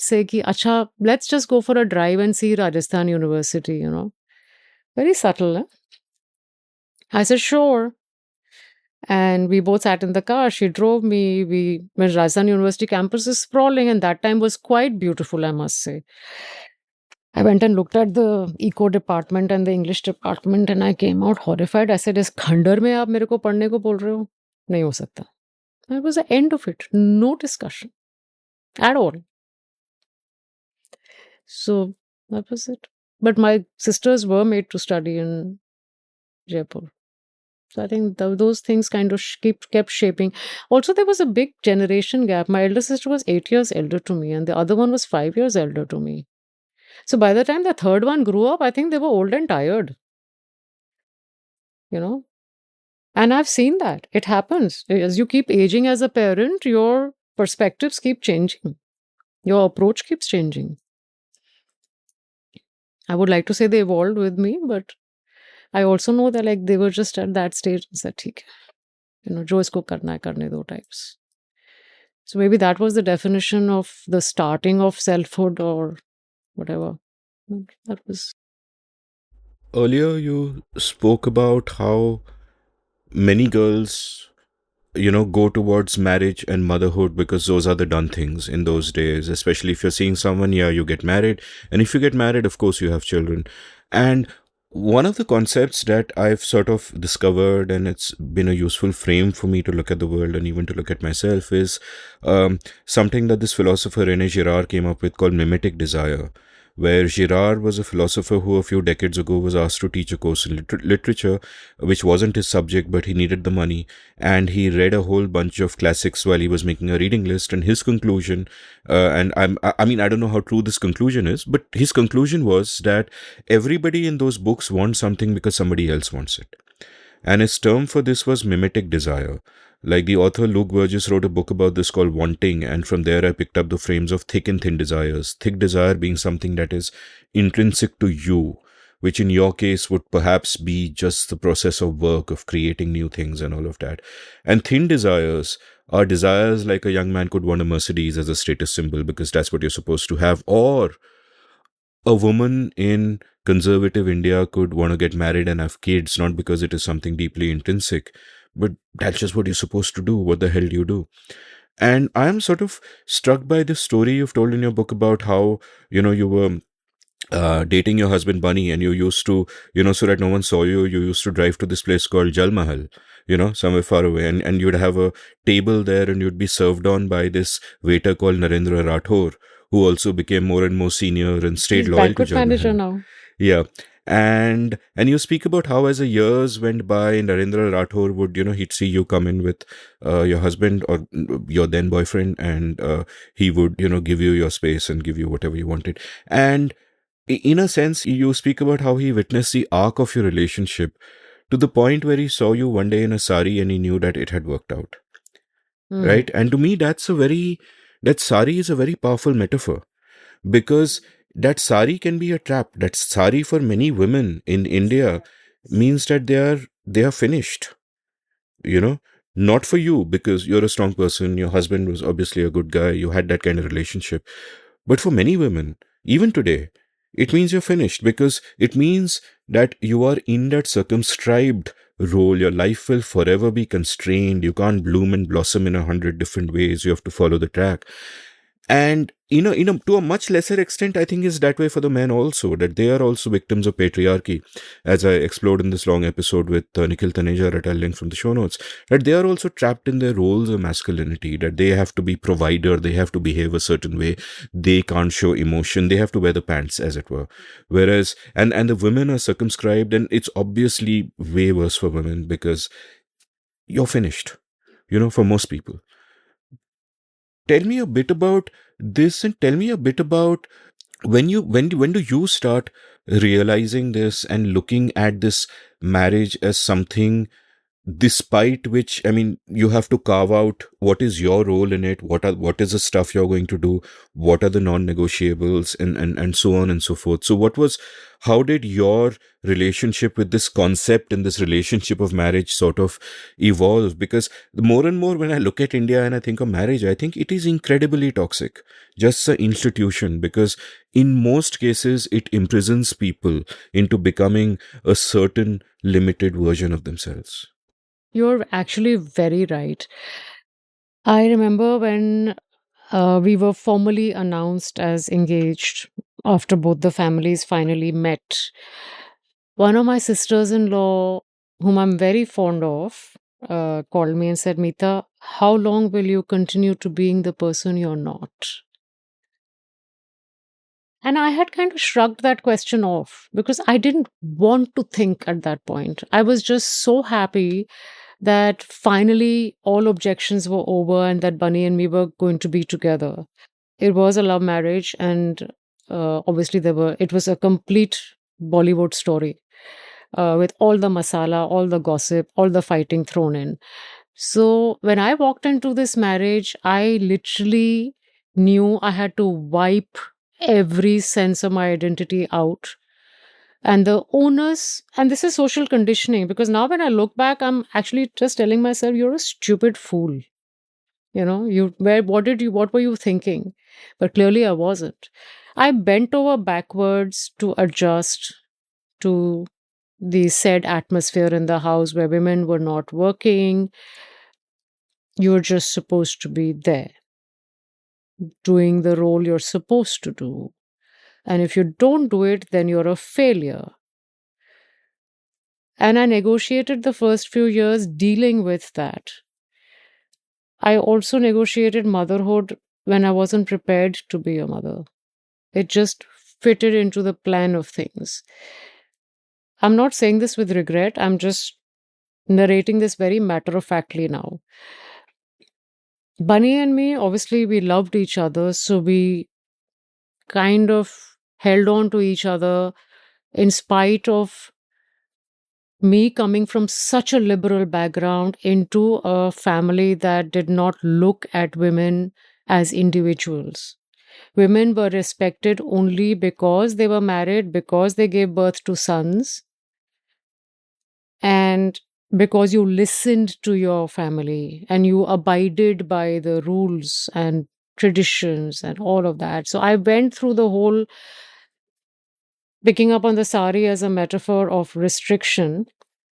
C: say ki, acha, let's just go for a drive and see Rajasthan University, you know. Very subtle, eh? I said, sure. And we both sat in the car. She drove me. When Rajasthan University campus is sprawling, and that time was quite beautiful, I must say. I went and looked at the eco department and the English department, and I came out horrified. I said, "Is खंडर में आप मेरे को पढ़ने को बोल रहे हो? नहीं हो सकता." That was the end of it. No discussion at all. So that was it. But my sisters were made to study in Jaipur. So I think those things kind of kept shaping. Also, there was a big generation gap. My elder sister was 8 years elder to me, and the other one was 5 years elder to me. So by the time the third one grew up, I think they were old and tired. You know? And I've seen that. It happens. As you keep aging as a parent, your perspectives keep changing. Your approach keeps changing. I would like to say they evolved with me, but I also know that like they were just at that stage and said, "ठीक है, you know, जो इसको करना है करने दो" types. So maybe that was the definition of the starting of selfhood or whatever. That was.
A: Earlier, you spoke about how many girls, go towards marriage and motherhood because those are the done things in those days. Especially if you're seeing someone, yeah, you get married. And if you get married, of course, you have children. And one of the concepts that I've sort of discovered, and it's been a useful frame for me to look at the world and even to look at myself, is something that this philosopher René Girard came up with called mimetic desire, where Girard was a philosopher who a few decades ago was asked to teach a course in literature, which wasn't his subject, but he needed the money. And he read a whole bunch of classics while he was making a reading list. And his conclusion, I mean, I don't know how true this conclusion is, but his conclusion was that everybody in those books wants something because somebody else wants it. And his term for this was mimetic desire. Like the author Luke Burgess wrote a book about this called Wanting, and from there I picked up the frames of thick and thin desires. Thick desire being something that is intrinsic to you, which in your case would perhaps be just the process of work, of creating new things and all of that. And thin desires are desires like a young man could want a Mercedes as a status symbol because that's what you're supposed to have, or a woman in conservative India could want to get married and have kids, not because it is something deeply intrinsic, but that's just what you're supposed to do. What the hell do you do? And I'm sort of struck by this story you've told in your book about how, you were dating your husband Bunny, and you used to, so that no one saw you, you used to drive to this place called Jal Mahal, somewhere far away, and you'd have a table there and you'd be served on by this waiter called Narendra Rathore, who also became more and more senior and stayed
C: He's
A: loyal to
C: banquet
A: Jal
C: manager
A: Mahal.
C: now.
A: Yeah. And you speak about how as the years went by, Narendra Rathore would, he'd see you come in with your husband or your then boyfriend, and he would, give you your space and give you whatever you wanted. And in a sense, you speak about how he witnessed the arc of your relationship to the point where he saw you one day in a sari and he knew that it had worked out. Right? And to me, that sari is a very powerful metaphor. because that sari can be a trap. That sari for many women in India means that they are finished, you know. Not for you, because you're a strong person, your husband was obviously a good guy, you had that kind of relationship. But for many women, even today, it means you're finished, because it means that you are in that circumscribed role. Your life will forever be constrained. You can't bloom and blossom in 100 different ways. You have to follow the track. And to a much lesser extent, I think is that way for the men also, that they are also victims of patriarchy, as I explored in this long episode with Nikhil Taneja, that I'll link from the show notes. That they are also trapped in their roles of masculinity, that they have to be provider, they have to behave a certain way, they can't show emotion, they have to wear the pants, as it were. Whereas, and the women are circumscribed, and it's obviously way worse for women, because you're finished, for most people. Tell me a bit about this, and tell me a bit about when do you start realizing this and looking at this marriage as something despite which, I mean, you have to carve out what is your role in it, what is the stuff you're going to do, what are the non-negotiables, and so on and so forth. So how did your relationship with this concept and this relationship of marriage sort of evolve? Because the more and more when I look at India and I think of marriage, I think it is incredibly toxic, just the institution, because in most cases it imprisons people into becoming a certain limited version of themselves.
C: You're actually very right. I remember when we were formally announced as engaged after both the families finally met. One of my sisters in law, whom I'm very fond of, called me and said, Meeta, how long will you continue to being the person you're not? And I had kind of shrugged that question off because I didn't want to think at that point. I was just so happy that finally all objections were over and that Bunny and me were going to be together. It was a love marriage, and obviously it was a complete Bollywood story with all the masala, all the gossip, all the fighting thrown in. So when I walked into this marriage, I literally knew I had to wipe every sense of my identity out. And the onus, and this is social conditioning, because now when I look back, I'm actually just telling myself, you're a stupid fool. What were you thinking? But clearly I wasn't. I bent over backwards to adjust to the said atmosphere in the house where women were not working. You're just supposed to be there, doing the role you're supposed to do. And if you don't do it, then you're a failure. And I negotiated the first few years dealing with that. I also negotiated motherhood when I wasn't prepared to be a mother. It just fitted into the plan of things. I'm not saying this with regret. I'm just narrating this very matter of factly now. Bunny and me, obviously, we loved each other. So we kind of held on to each other in spite of me coming from such a liberal background into a family that did not look at women as individuals. Women were respected only because they were married, because they gave birth to sons, and because you listened to your family and you abided by the rules and traditions and all of that. So I went through the whole picking up on the sari as a metaphor of restriction.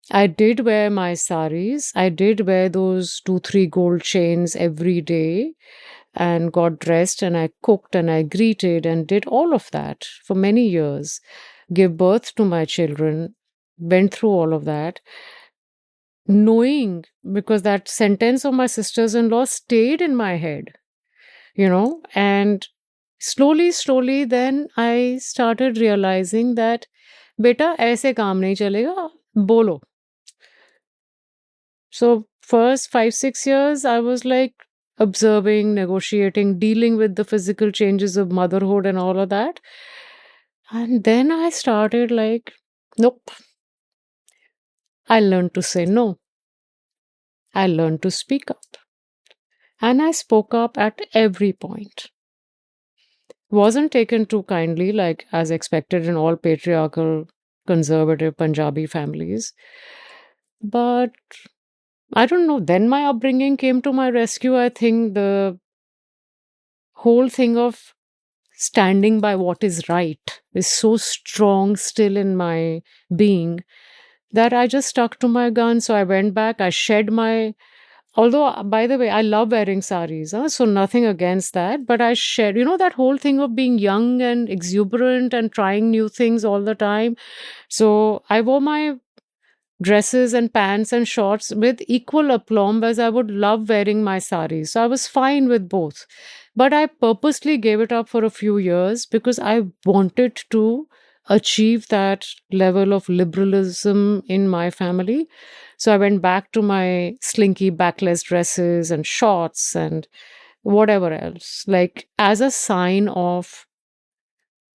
C: I did wear my saris. I did wear those 2, 3 gold chains every day and got dressed and I cooked and I greeted and did all of that for many years. Give birth to my children, went through all of that, knowing because that sentence of my sisters in law stayed in my head, and slowly, then I started realizing that, beta, aise kaam nahi chalega, bolo. So, first 5, 6 years, I was like observing, negotiating, dealing with the physical changes of motherhood and all of that. And then I started like, nope. I learned to say no. I learned to speak up. And I spoke up at every point. wasn't taken too kindly, like as expected in all patriarchal, conservative Punjabi families. But I don't know. Then my upbringing came to my rescue. I think the whole thing of standing by what is right is so strong still in my being that I just stuck to my gun. So I went back, I shed my. Although, by the way, I love wearing saris, so nothing against that. But I shed, that whole thing of being young and exuberant and trying new things all the time. So I wore my dresses and pants and shorts with equal aplomb as I would love wearing my saris. So I was fine with both. But I purposely gave it up for a few years because I wanted to achieve that level of liberalism in my family. So I went back to my slinky backless dresses and shorts and whatever else, like as a sign of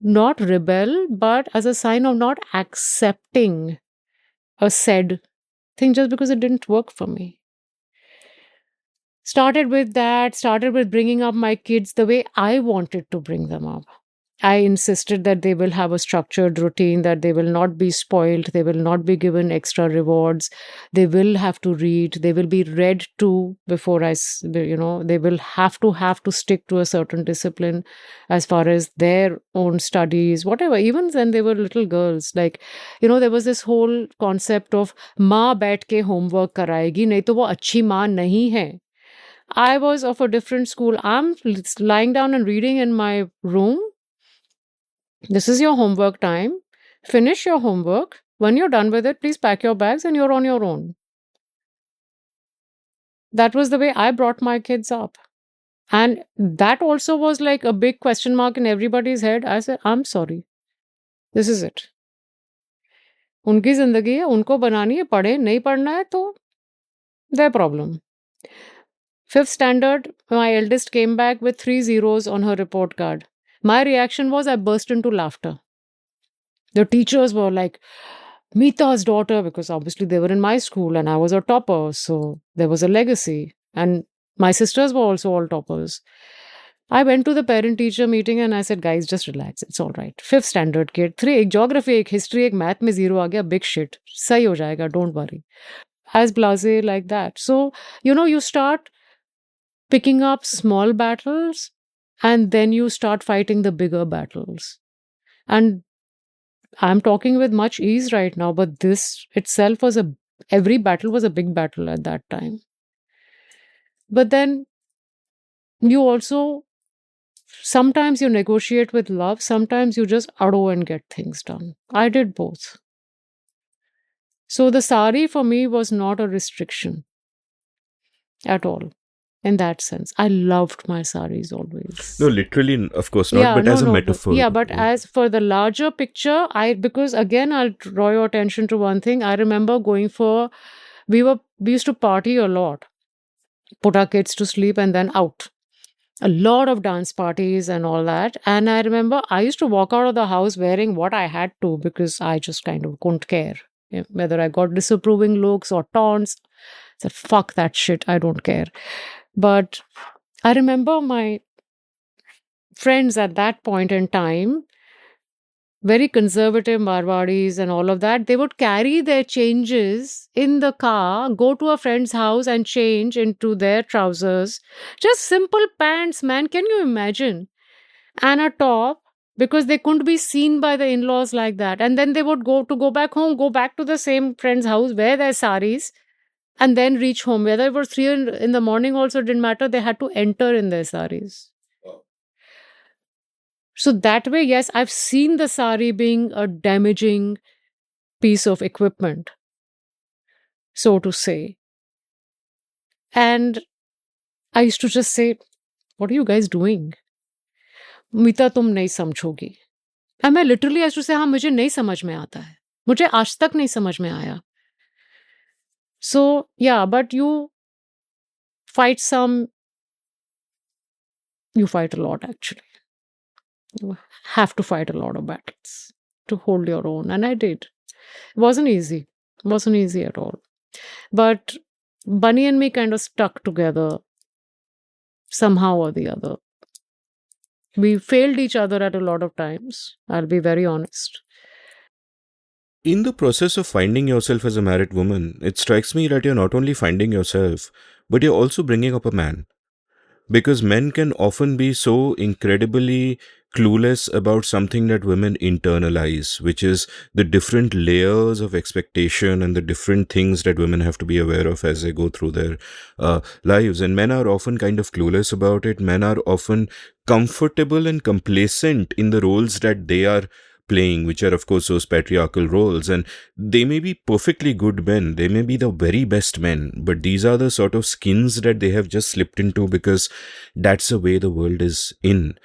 C: not rebel, but as a sign of not accepting a said thing just because it didn't work for me. Started with that, started with bringing up my kids the way I wanted to bring them up. I insisted that they will have a structured routine, that they will not be spoiled, they will not be given extra rewards, they will have to read, they will be read to before they will have to stick to a certain discipline as far as their own studies, whatever. Even when they were little girls, like, there was this whole concept of माँ बैठ के homework कराएगी नहीं तो वो अच्छी माँ नहीं है. I was of a different school. I'm lying down and reading in my room. This is your homework time. Finish your homework. When you're done with it, please pack your bags and you're on your own. That was the way I brought my kids up. And that also was like a big question mark in everybody's head. I said, I'm sorry. This is it. उनकी जिंदगी है, उनको बनानी है, पढ़े नहीं पढ़ना है तो their problem. Fifth standard, my eldest came back with 3 zeros on her report card. My reaction was I burst into laughter. The teachers were like, Mita's daughter, because obviously they were in my school and I was a topper. So there was a legacy. And my sisters were also all toppers. I went to the parent teacher meeting and I said, guys, just relax. It's all right. Fifth standard kid. 3, एक geography, एक history, एक math में 0 आ गया. Big shit. सही हो जाएगा. Don't worry. As blasé like that. So, you start picking up small battles and then you start fighting the bigger battles. And I'm talking with much ease right now, but this itself every battle was a big battle at that time. But then you also, sometimes you negotiate with love, sometimes you just ado and get things done. I did both. So the sari for me was not a restriction at all. In that sense, I loved my saris always.
A: No, literally, of course not, but as a metaphor.
C: But as for the larger picture, because again, I'll draw your attention to one thing. I remember we used to party a lot, put our kids to sleep and then out. A lot of dance parties and all that. And I remember I used to walk out of the house wearing what I had to because I just kind of couldn't care. Whether I got disapproving looks or taunts, I said, fuck that shit, I don't care. But I remember my friends at that point in time, very conservative Marwadis and all of that, they would carry their changes in the car, go to a friend's house and change into their trousers. Just simple pants, man. Can you imagine? And a top, because they couldn't be seen by the in-laws like that. And then they would go back home, go back to the same friend's house, wear their saris, and then reach home. Whether it was 3 in the morning also didn't matter. They had to enter in their saris. So that way, yes, I've seen the sari being a damaging piece of equipment, so to say. And I used to just say, what are you guys doing? Meeta, तुम नहीं समझोगी. And I literally used to say, हाँ, मुझे नहीं समझ में आता है. मुझे आज तक नहीं समझ में आया. So, yeah, but you fight a lot actually. You have to fight a lot of battles to hold your own. And I did. It wasn't easy. It wasn't easy at all. But Bunny and me kind of stuck together somehow or the other. We failed each other at a lot of times. I'll be very honest.
A: In the process of finding yourself as a married woman, it strikes me that you're not only finding yourself, but you're also bringing up a man. Because men can often be so incredibly clueless about something that women internalize, which is the different layers of expectation and the different things that women have to be aware of as they go through their lives. And men are often kind of clueless about it. Men are often comfortable and complacent in the roles that they are playing, which are, of course, those patriarchal roles. And they may be perfectly good men, they may be the very best men, but these are the sort of skins that they have just slipped into because that's the way the world is in.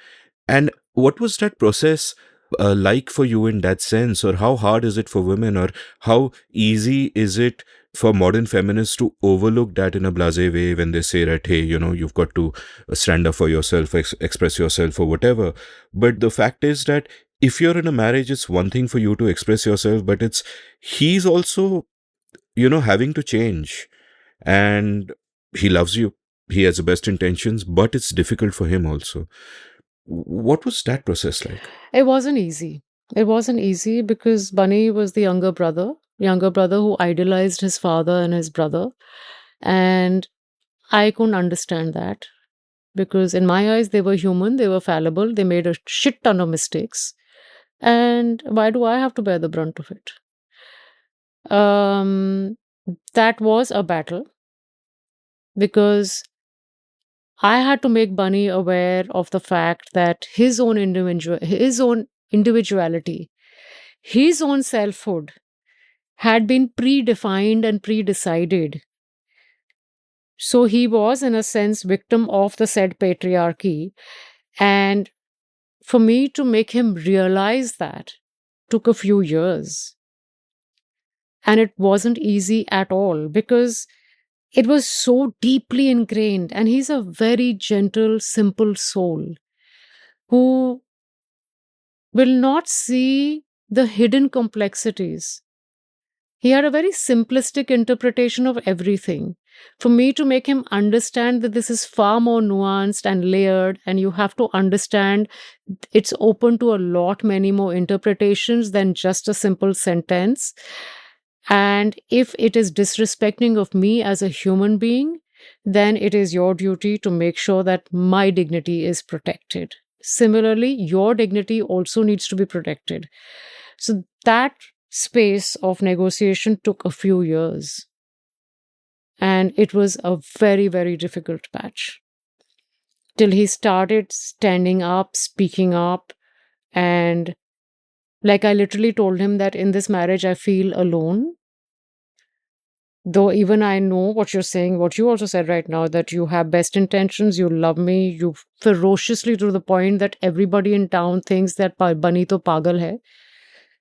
A: And what was that process like for you in that sense? Or how hard is it for women? Or how easy is it for modern feminists to overlook that in a blasé way when they say that, hey, you've got to stand up for yourself, express yourself, or whatever? But the fact is that if you're in a marriage, it's one thing for you to express yourself, but he's also, having to change. And he loves you. He has the best intentions, but it's difficult for him also. What was that process like?
C: It wasn't easy. It wasn't easy because Bunny was the younger brother who idolized his father and his brother. And I couldn't understand that because in my eyes, they were human, they were fallible, they made a shit ton of mistakes. And why do I have to bear the brunt of it? That was a battle because I had to make Bunny aware of the fact that his own individuality, his own selfhood had been predefined and pre-decided. So he was, in a sense, victim of the said patriarchy. And for me to make him realize that took a few years. And it wasn't easy at all because it was so deeply ingrained. And he's a very gentle, simple soul who will not see the hidden complexities. He had a very simplistic interpretation of everything. For me to make him understand that this is far more nuanced and layered, and you have to understand it's open to a lot many more interpretations than just a simple sentence. And if it is disrespecting of me as a human being, then it is your duty to make sure that my dignity is protected. Similarly, your dignity also needs to be protected. So that space of negotiation took a few years. And it was a very, very difficult patch. Till he started standing up, speaking up, and like I literally told him that in this marriage I feel alone. Though even I know what you're saying, what you also said right now, that you have best intentions, you love me, you ferociously to the point that everybody in town thinks that Bunny to pagal hai.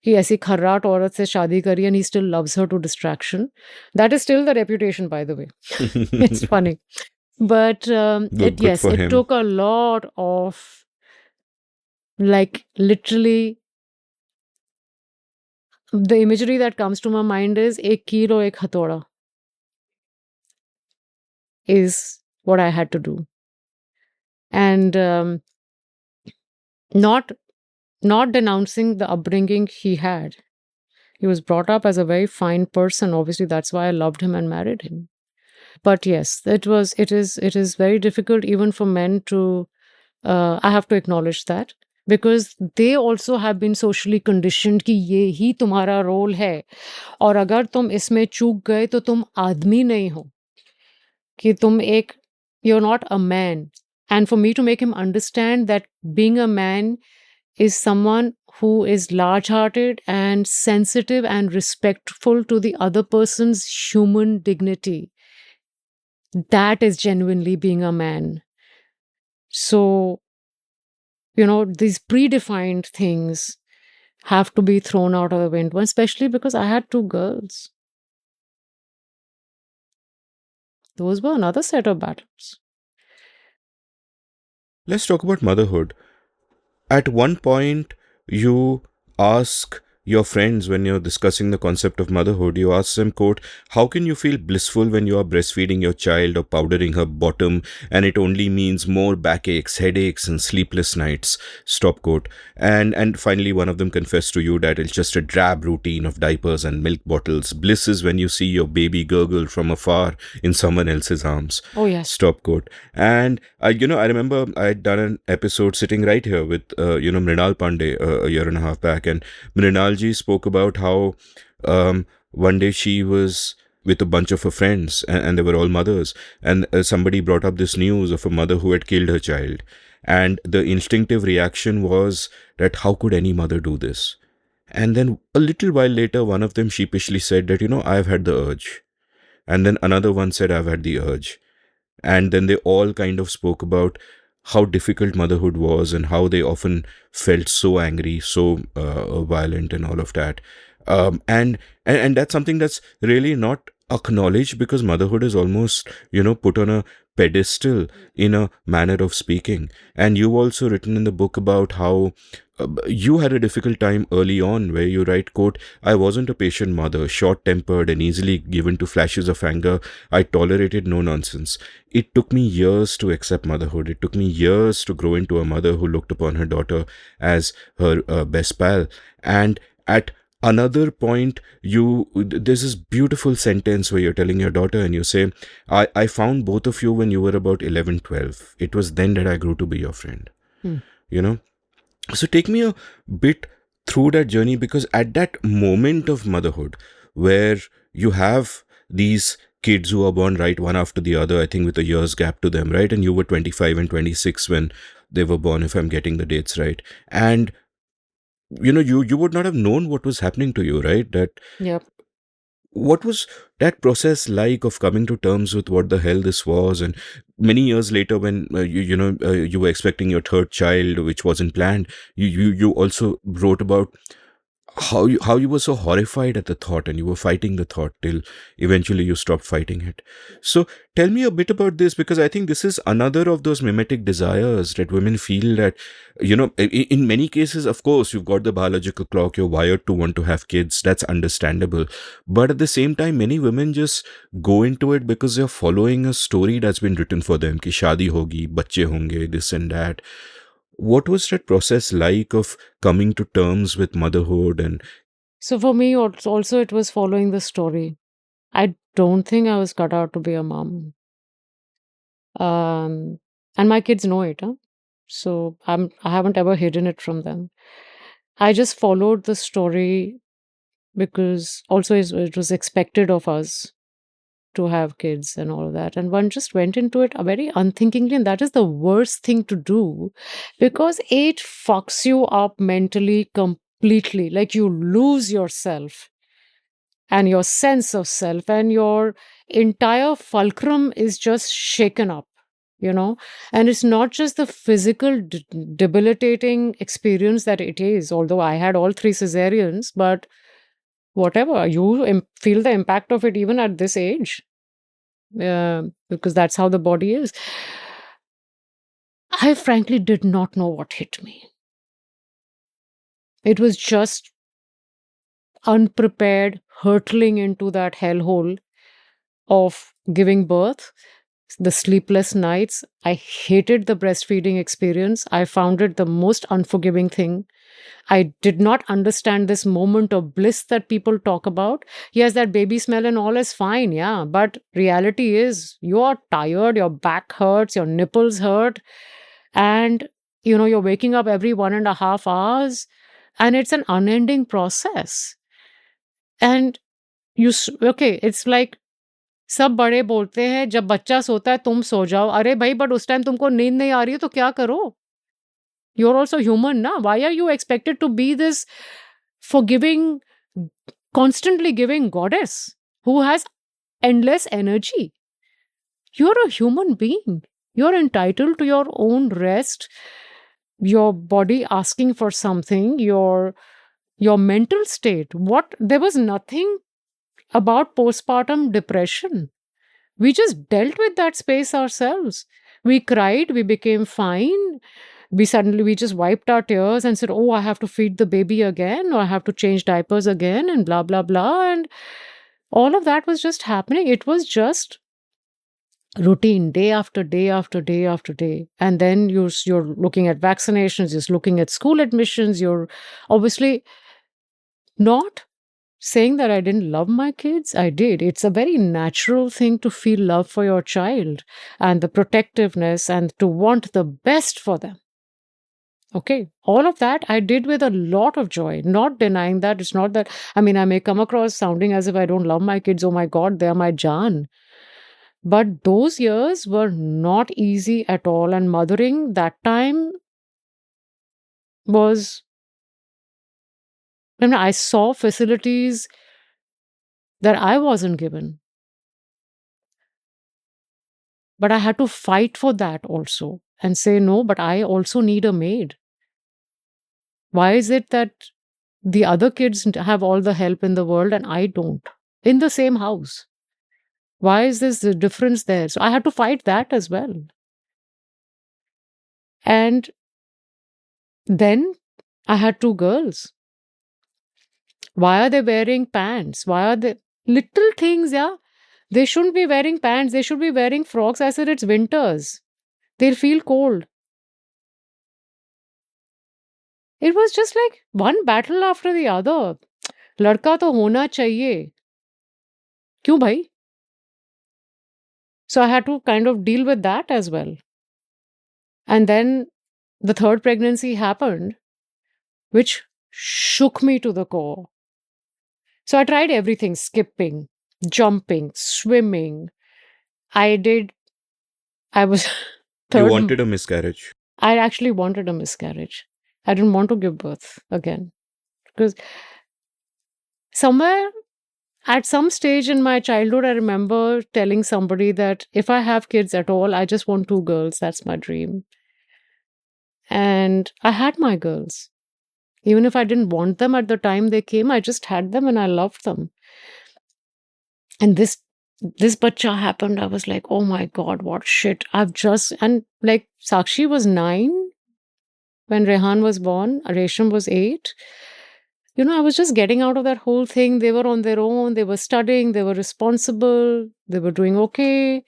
C: He ऐसी खर्राट औरत से शादी करी and he still loves her to distraction. That is still the reputation, by the way. It's funny. But
A: Good for
C: it
A: him.
C: took a lot of, like, literally, the imagery that comes to my mind is ek kilo, ek hathoda is what I had to do. And not denouncing the upbringing he had. He was brought up as a very fine person. Obviously, that's why I loved him and married him. But yes, it is very difficult even for men to, I have to acknowledge that, because they also have been socially conditioned कि ये ही तुम्हारा role है और अगर तुम इसमें चूक गए तो तुम आदमी नहीं हो, कि तुम एक, you're not a man. And for me to make him understand that being a man is someone who is large-hearted and sensitive and respectful to the other person's human dignity. That is genuinely being a man. So, these predefined things have to be thrown out of the window, especially because I had 2 girls. Those were another set of battles.
A: Let's talk about motherhood. At one point, you ask your friends, when you're discussing the concept of motherhood, you ask them, quote, how can you feel blissful when you are breastfeeding your child or powdering her bottom and it only means more backaches, headaches, and sleepless nights, stop quote. And finally, one of them confessed to you that it's just a drab routine of diapers and milk bottles. Bliss is when you see your baby gurgle from afar in someone else's arms,
C: Oh, yes.
A: stop quote. And I remember I had done an episode sitting right here with Mrinal Pandey a year and a half back, and Mrinalji spoke about how one day she was with a bunch of her friends, and they were all mothers, and somebody brought up this news of a mother who had killed her child, and the instinctive reaction was that how could any mother do this? And then a little while later, one of them sheepishly said that, I've had the urge. And then another one said, I've had the urge. And then they all kind of spoke about how difficult motherhood was and how they often felt so angry, so violent, and all of that. And that's something that's really not acknowledged, because motherhood is almost put on a pedestal in a manner of speaking. And you also written in the book about how you had a difficult time early on, where you write, quote, I wasn't a patient mother, short-tempered and easily given to flashes of anger. I tolerated no nonsense. It took me years to accept motherhood. It took me years to grow into a mother who looked upon her daughter as her best pal. And at another point, there's this beautiful sentence where you're telling your daughter and you say, I found both of you when you were about 11, 12. It was then that I grew to be your friend.
C: Hmm.
A: You know? So take me a bit through that journey, because at that moment of motherhood, where you have these kids who are born right one after the other, I think with a year's gap to them, right? And you were 25 and 26 when they were born, if I'm getting the dates right. And you would not have known what was happening to you, right?
C: Yep.
A: What was that process like of coming to terms with what the hell this was? And many years later, when you were expecting your third child, which wasn't planned, you also wrote about how you were so horrified at the thought, and you were fighting the thought till eventually you stopped fighting it. So tell me a bit about this, because I think this is another of those mimetic desires that women feel, that in many cases, of course, you've got the biological clock, you're wired to want to have kids, that's understandable. But at the same time, many women just go into it because they're following a story that's been written for them, ki shadi hogi, bacche honge, this and that. What was that process like of coming to terms with motherhood? And
C: So for me, also, it was following the story. I don't think I was cut out to be a mom. And my kids know it, huh? So I haven't ever hidden it from them. I just followed the story because also it was expected of us to have kids and all of that. And one just went into it very unthinkingly. And that is the worst thing to do, because it fucks you up mentally completely. Like you lose yourself and your sense of self, and your entire fulcrum is just shaken up. And it's not just the physical debilitating experience that it is, although I had all three cesareans, but whatever, you feel the impact of it even at this age, because that's how the body is. I frankly did not know what hit me. It was just unprepared, hurtling into that hellhole of giving birth, the sleepless nights. I hated the breastfeeding experience. I found it the most unforgiving thing. I did not understand this moment of bliss that people talk about. Yes, that baby smell and all is fine, yeah. But reality is you are tired, your back hurts, your nipples hurt, and you're waking up every 1.5 hours, and it's an unending process. And okay, it's like सब बड़े बोलते हैं जब बच्चा सोता है तुम सो जाओ. अरे भाई, बट उस टाइम तुमको नींद नहीं आ रही है तो क्या करो? You're also human, na? Why are you expected to be this forgiving, constantly giving goddess who has endless energy? You're a human being. You're entitled to your own rest, your body asking for something, your mental state. There was nothing about postpartum depression. We just dealt with that space ourselves. We cried, we became fine. We just wiped our tears and said, oh, I have to feed the baby again, or I have to change diapers again, and blah blah blah. And all of that was just happening. It was just routine, day after day after day after day. And then you're looking at vaccinations, you're looking at school admissions, you're obviously not saying that I didn't love my kids. I did. It's a very natural thing to feel love for your child and the protectiveness and to want the best for them. Okay, all of that I did with a lot of joy, not denying that. It's not that, I mean, I may come across sounding as if I don't love my kids. Oh my God, they are my Jaan. But those years were not easy at all. And mothering that time was, I mean, I saw facilities that I wasn't given. But I had to fight for that also and say, no, but I also need a maid. Why is it that the other kids have all the help in the world and I don't? In the same house. Why is this the difference there? So I had to fight that as well. And then I had two girls. Why are they wearing pants? Why are they little things? Yeah, they shouldn't be wearing pants. They should be wearing frocks. I said, it's winters. They'll feel cold. It was just like one battle after the other. लड़का तो होना चाहिए. क्यों भाई? So I had to kind of deal with that as well. And then the third pregnancy happened, which shook me to the core. So I tried everything: skipping, jumping, swimming. I was
A: You
C: third.
A: wanted a miscarriage.
C: I actually wanted a miscarriage. I didn't want to give birth again. Because somewhere at some stage in my childhood, I remember telling somebody that if I have kids at all, I just want two girls. That's my dream. And I had my girls. Even if I didn't want them at the time they came, I just had them and I loved them. And this bacha happened. I was like, oh my God, what shit. And like Sakshi was 9 when Rehan was born. Resham was 8. You know, I was just getting out of that whole thing. They were on their own. They were studying. They were responsible. They were doing okay.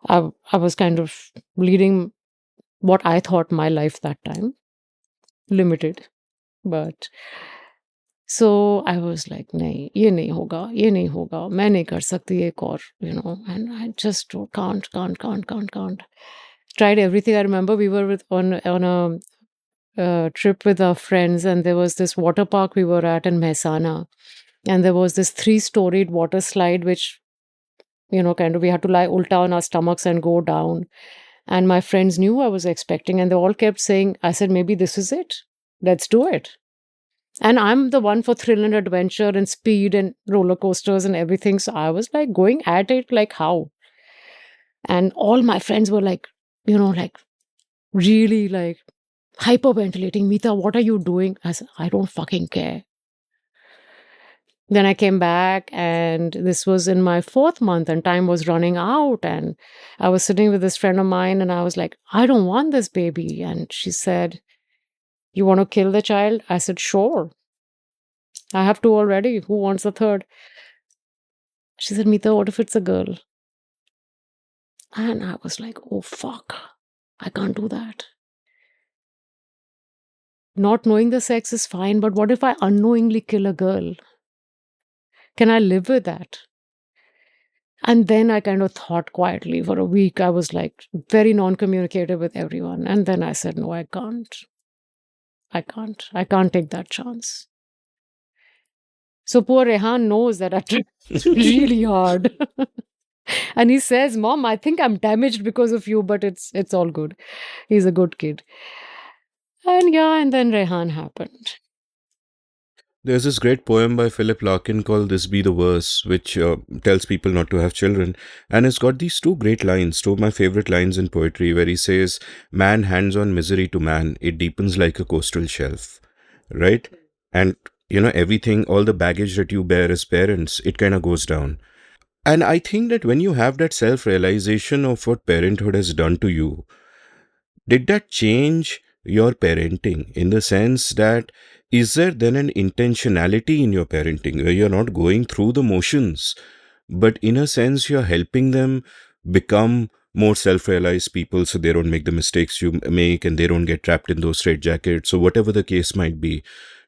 C: I was kind of leading what I thought my life that time. Limited. But so I was like, nahi, ye nahi hoga, main nahi kar sakti ek aur, you know, and I just can't. Tried everything. I remember we were on a trip with our friends, and there was this water park we were at in Mehsana, and there was this 3-storied water slide, which, you know, kind of we had to lie ulta on our stomachs and go down. And my friends knew I was expecting, and they all kept saying, I said, maybe this is it. Let's do it. And I'm the one for thrill and adventure and speed and roller coasters and everything. So I was like going at it like how? And all my friends were like, you know, like really like hyperventilating. Meeta, what are you doing? I said, I don't fucking care. Then I came back, and this was in my 4th month, and time was running out. And I was sitting with this friend of mine, and I was like, I don't want this baby. And she said, you want to kill the child? I said, sure. I have 2 already. Who wants the 3rd? She said, Meeta, what if it's a girl? And I was like, oh, fuck. I can't do that. Not knowing the sex is fine, but what if I unknowingly kill a girl? Can I live with that? And then I kind of thought quietly for a week. I was like very non-communicative with everyone. And then I said, no, I can't. I can't take that chance. So poor Rehan knows that I tried really hard. And he says, Mom, I think I'm damaged because of you, but it's all good. He's a good kid. And yeah, and then Rehan happened.
A: There's this great poem by Philip Larkin called This Be the Verse, which tells people not to have children. And it's got these 2 great lines, 2 of my favorite lines in poetry, where he says, man hands on misery to man, it deepens like a coastal shelf. Right? And, you know, everything, all the baggage that you bear as parents, it kind of goes down. And I think that when you have that self-realization of what parenthood has done to you, did that change your parenting in the sense that is there then an intentionality in your parenting where you're not going through the motions, but in a sense you're helping them become more self-realized people so they don't make the mistakes you make and they don't get trapped in those straitjackets, so whatever the case might be.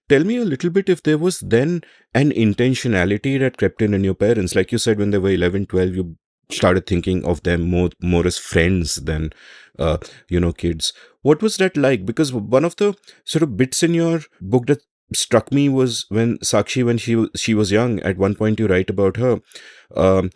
A: Tell me a little bit if there was then an intentionality that crept in your parents. Like you said, when they were 11, 12, you started thinking of them more as friends than, uh, kids. What was that like? Because one of the sort of bits in your book that struck me was when Sakshi, when she was young, at one point you write about her. Um,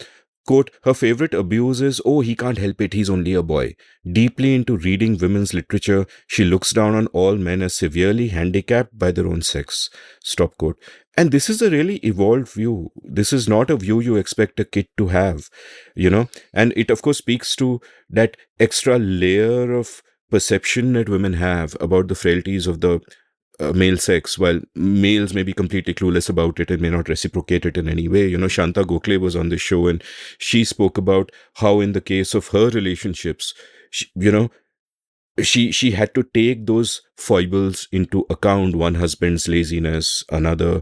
A: Quote, her favorite abuse is, oh, he can't help it, he's only a boy. Deeply into reading women's literature, she looks down on all men as severely handicapped by their own sex. Stop quote. And this is a really evolved view. This is not a view you expect a kid to have, And it, of course, speaks to that extra layer of perception that women have about the frailties of the male sex, while males may be completely clueless about it and may not reciprocate it in any way. Shanta Gokhale was on this show and she spoke about how, in the case of her relationships, she, she had to take those foibles into account, one husband's laziness, another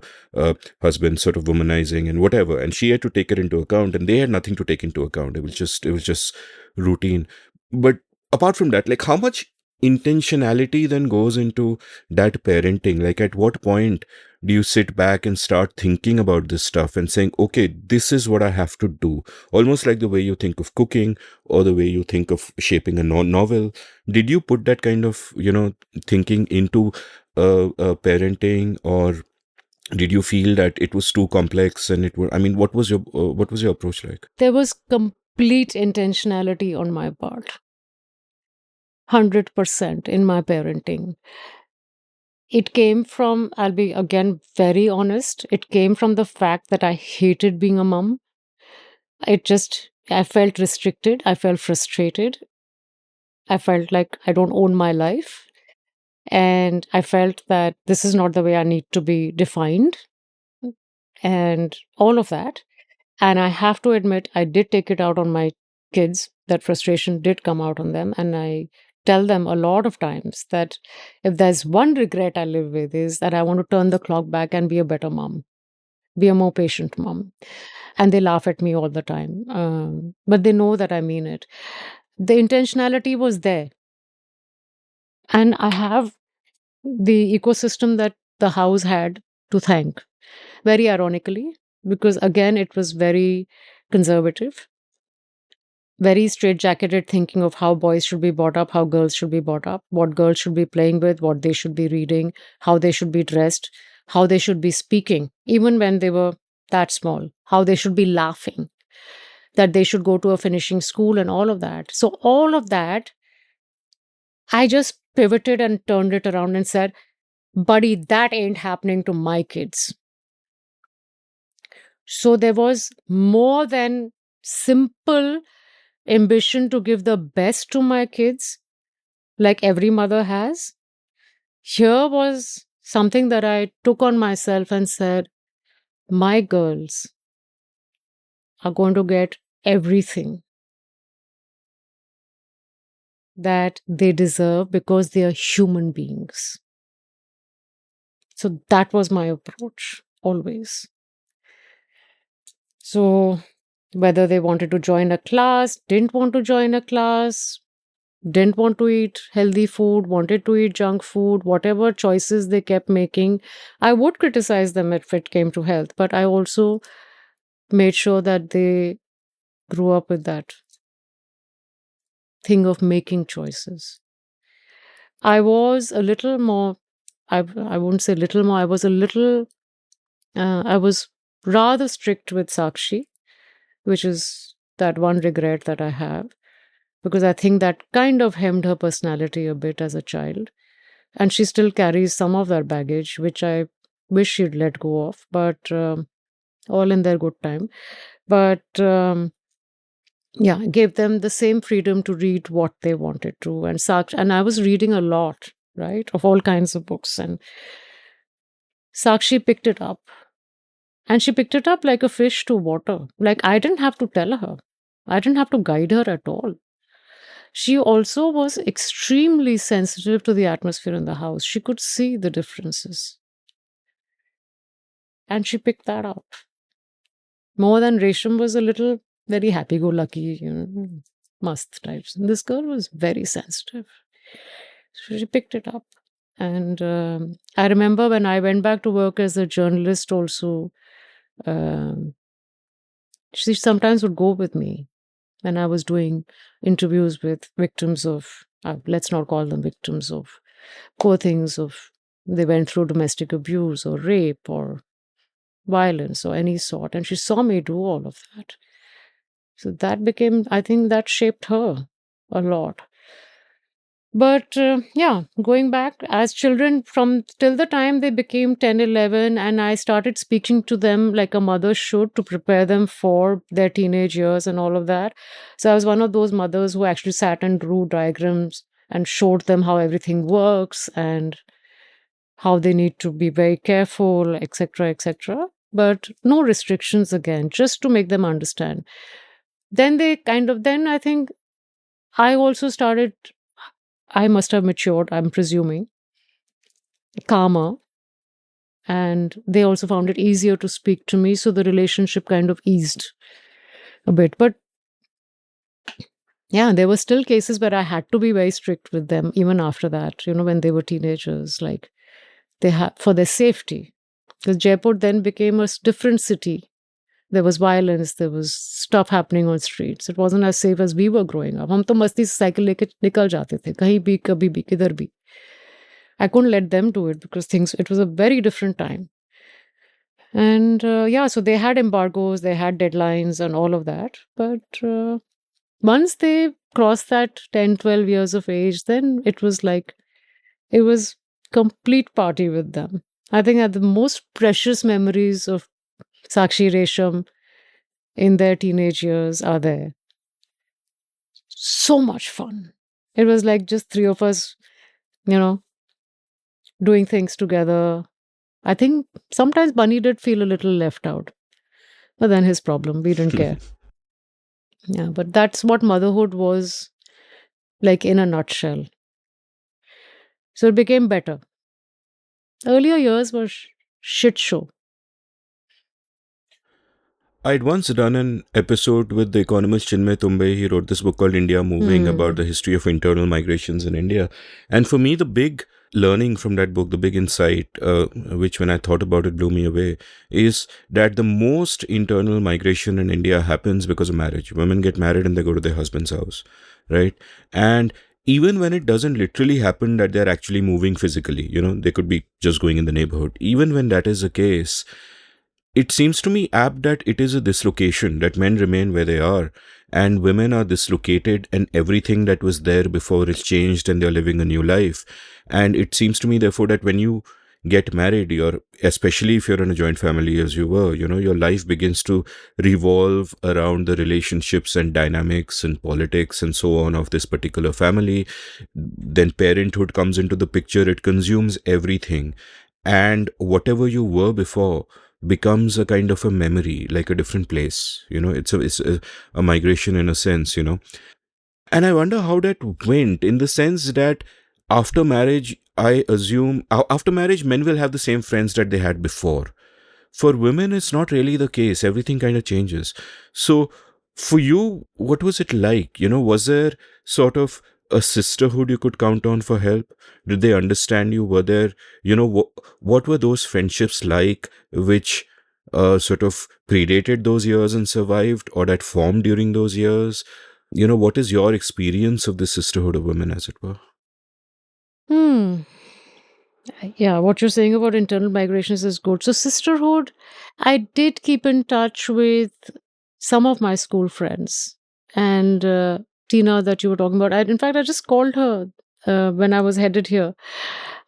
A: husband sort of womanizing and whatever, and she had to take it into account, and they had nothing to take into account. It was just routine. But apart from that, like, how much intentionality then goes into that parenting? Like, at what point do you sit back and start thinking about this stuff and saying, okay, this is what I have to do? Almost like the way you think of cooking or the way you think of shaping a novel. Did you put that kind of, thinking into parenting, or did you feel that it was too complex and it would, I mean, what was your approach like?
C: There was complete intentionality on my part, 100% in my parenting. It came from, I'll be again very honest, it came from the fact that I hated being a mom. I felt restricted. I felt frustrated. I felt like I don't own my life. And I felt that this is not the way I need to be defined and all of that. And I have to admit, I did take it out on my kids. That frustration did come out on them. And I tell them a lot of times that if there's one regret I live with, is that I want to turn the clock back and be a better mom, be a more patient mom. And they laugh at me all the time. But they know that I mean it. The intentionality was there. And I have the ecosystem that the house had to thank. Very ironically, because again, it was very conservative, very straitjacketed thinking of how boys should be brought up, how girls should be brought up, what girls should be playing with, what they should be reading, how they should be dressed, how they should be speaking, even when they were that small, how they should be laughing, that they should go to a finishing school and all of that. So, all of that, I just pivoted and turned it around and said, buddy, that ain't happening to my kids. So there was more than simple ambition to give the best to my kids, like every mother has. Here was something that I took on myself and said, my girls are going to get everything that they deserve because they are human beings. So that was my approach always. So whether they wanted to join a class, didn't want to join a class, didn't want to eat healthy food, wanted to eat junk food, whatever choices they kept making, I would criticize them if it came to health. But I also made sure that they grew up with that thing of making choices. I was a little more, I won't say little more, I was rather strict with Sakshi, which is that one regret that I have, because I think that kind of hemmed her personality a bit as a child. And she still carries some of that baggage, which I wish she'd let go of, but all in their good time. But yeah, gave them the same freedom to read what they wanted to. And I was reading a lot, right, of all kinds of books. And Sakshi picked it up. And she picked it up like a fish to water. Like, I didn't have to tell her. I didn't have to guide her at all. She also was extremely sensitive to the atmosphere in the house. She could see the differences, and she picked that up. More than Resham was a little very happy-go-lucky, must types. And this girl was very sensitive. So she picked it up. And I remember when I went back to work as a journalist also, um, she sometimes would go with me when I was doing interviews with victims of, let's not call them victims of, poor things of, they went through domestic abuse or rape or violence or any sort. And she saw me do all of that. So that became, I think that shaped her a lot. But yeah, going back as children from till the time they became 10, 11, and I started speaking to them like a mother should to prepare them for their teenage years and all of that. So I was one of those mothers who actually sat and drew diagrams and showed them how everything works and how they need to be very careful, etc., etc. But no restrictions again, just to make them understand. Then then I think I also started, I must have matured, I'm presuming, calmer. And they also found it easier to speak to me. So the relationship kind of eased a bit. But yeah, there were still cases where I had to be very strict with them, even after that, when they were teenagers, like they had for their safety. Because Jaipur then became a different city. There was violence, there was stuff happening on streets. It wasn't as safe as we were growing up. हम तो मस्ती से cycle लेके निकल जाते थे कहीं भी कभी भी किधर भी. I couldn't let them do it because it was a very different time. And yeah, so they had embargoes, they had deadlines and all of that. But once they crossed that 10, 12 years of age, then it was complete party with them. I think that the most precious memories of Sakshi Resham in their teenage years are there. So much fun. It was like just three of us, doing things together. I think sometimes Bunny did feel a little left out. But then his problem. We didn't care. Yeah, but that's what motherhood was like in a nutshell. So it became better. Earlier years were shit show.
A: I'd once done an episode with the economist Chinmay Tumbe. He wrote this book called India Moving about the history of internal migrations in India. And for me, the big learning from that book, the big insight, which when I thought about it blew me away, is that the most internal migration in India happens because of marriage. Women get married and they go to their husband's house, right? And even when it doesn't literally happen that they're actually moving physically, they could be just going in the neighborhood. Even when that is the case, it seems to me apt that it is a dislocation, that men remain where they are and women are dislocated and everything that was there before is changed and they're living a new life. And it seems to me, therefore, that when you get married, especially if you're in a joint family as you were, your life begins to revolve around the relationships and dynamics and politics and so on of this particular family. Then parenthood comes into the picture, it consumes everything. And whatever you were before becomes a kind of a memory, like a different place. It's a migration in a sense. And I wonder how that went, in the sense that after marriage, I assume after marriage men will have the same friends that they had before. For women, it's not really the case. Everything kind of changes. So for you, what was it like? Was there sort of a sisterhood you could count on for help? Did they understand you? Were there, what were those friendships like, which sort of predated those years and survived, or that formed during those years? What is your experience of the sisterhood of women, as it were?
C: Yeah, what you're saying about internal migrations is good. So sisterhood, I did keep in touch with some of my school friends. And Tina that you were talking about, in fact, I just called her when I was headed here.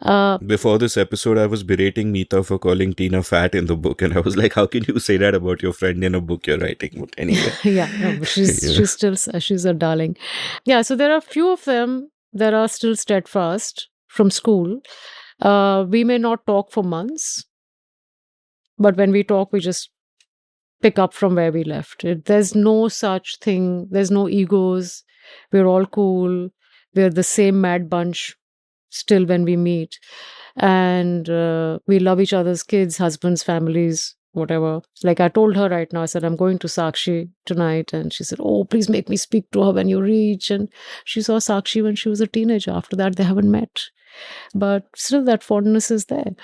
A: Before this episode, I was berating Meeta for calling Tina fat in the book, and I was like, "How can you say that about your friend in a book you're writing?" But anyway,
C: yeah, no, but she's a darling. Yeah, so there are a few of them that are still steadfast from school. We may not talk for months, but when we talk, we just pick up from where we left. There's no such thing. There's no egos. We're all cool. We're the same mad bunch still when we meet. And we love each other's kids, husbands, families, whatever. Like I told her right now, I said, I'm going to Sakshi tonight. And she said, oh, please make me speak to her when you reach. And she saw Sakshi when she was a teenager. After that, they haven't met. But still, that fondness is there.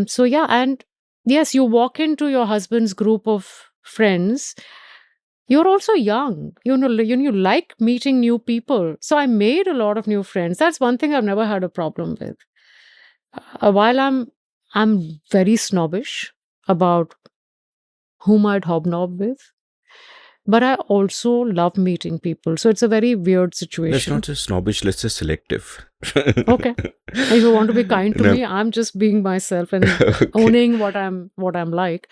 C: So, yeah. And yes, you walk into your husband's group of friends. You're also young. You like meeting new people. So I made a lot of new friends. That's one thing I've never had a problem with. While I'm very snobbish about whom I'd hobnob with, but I also love meeting people. So it's a very weird
A: Let's
C: situation.
A: not just snobbish, let's just selective.
C: Okay. If you want to be kind to
A: No.
C: me, I'm just being myself and
A: Okay.
C: owning what I'm like.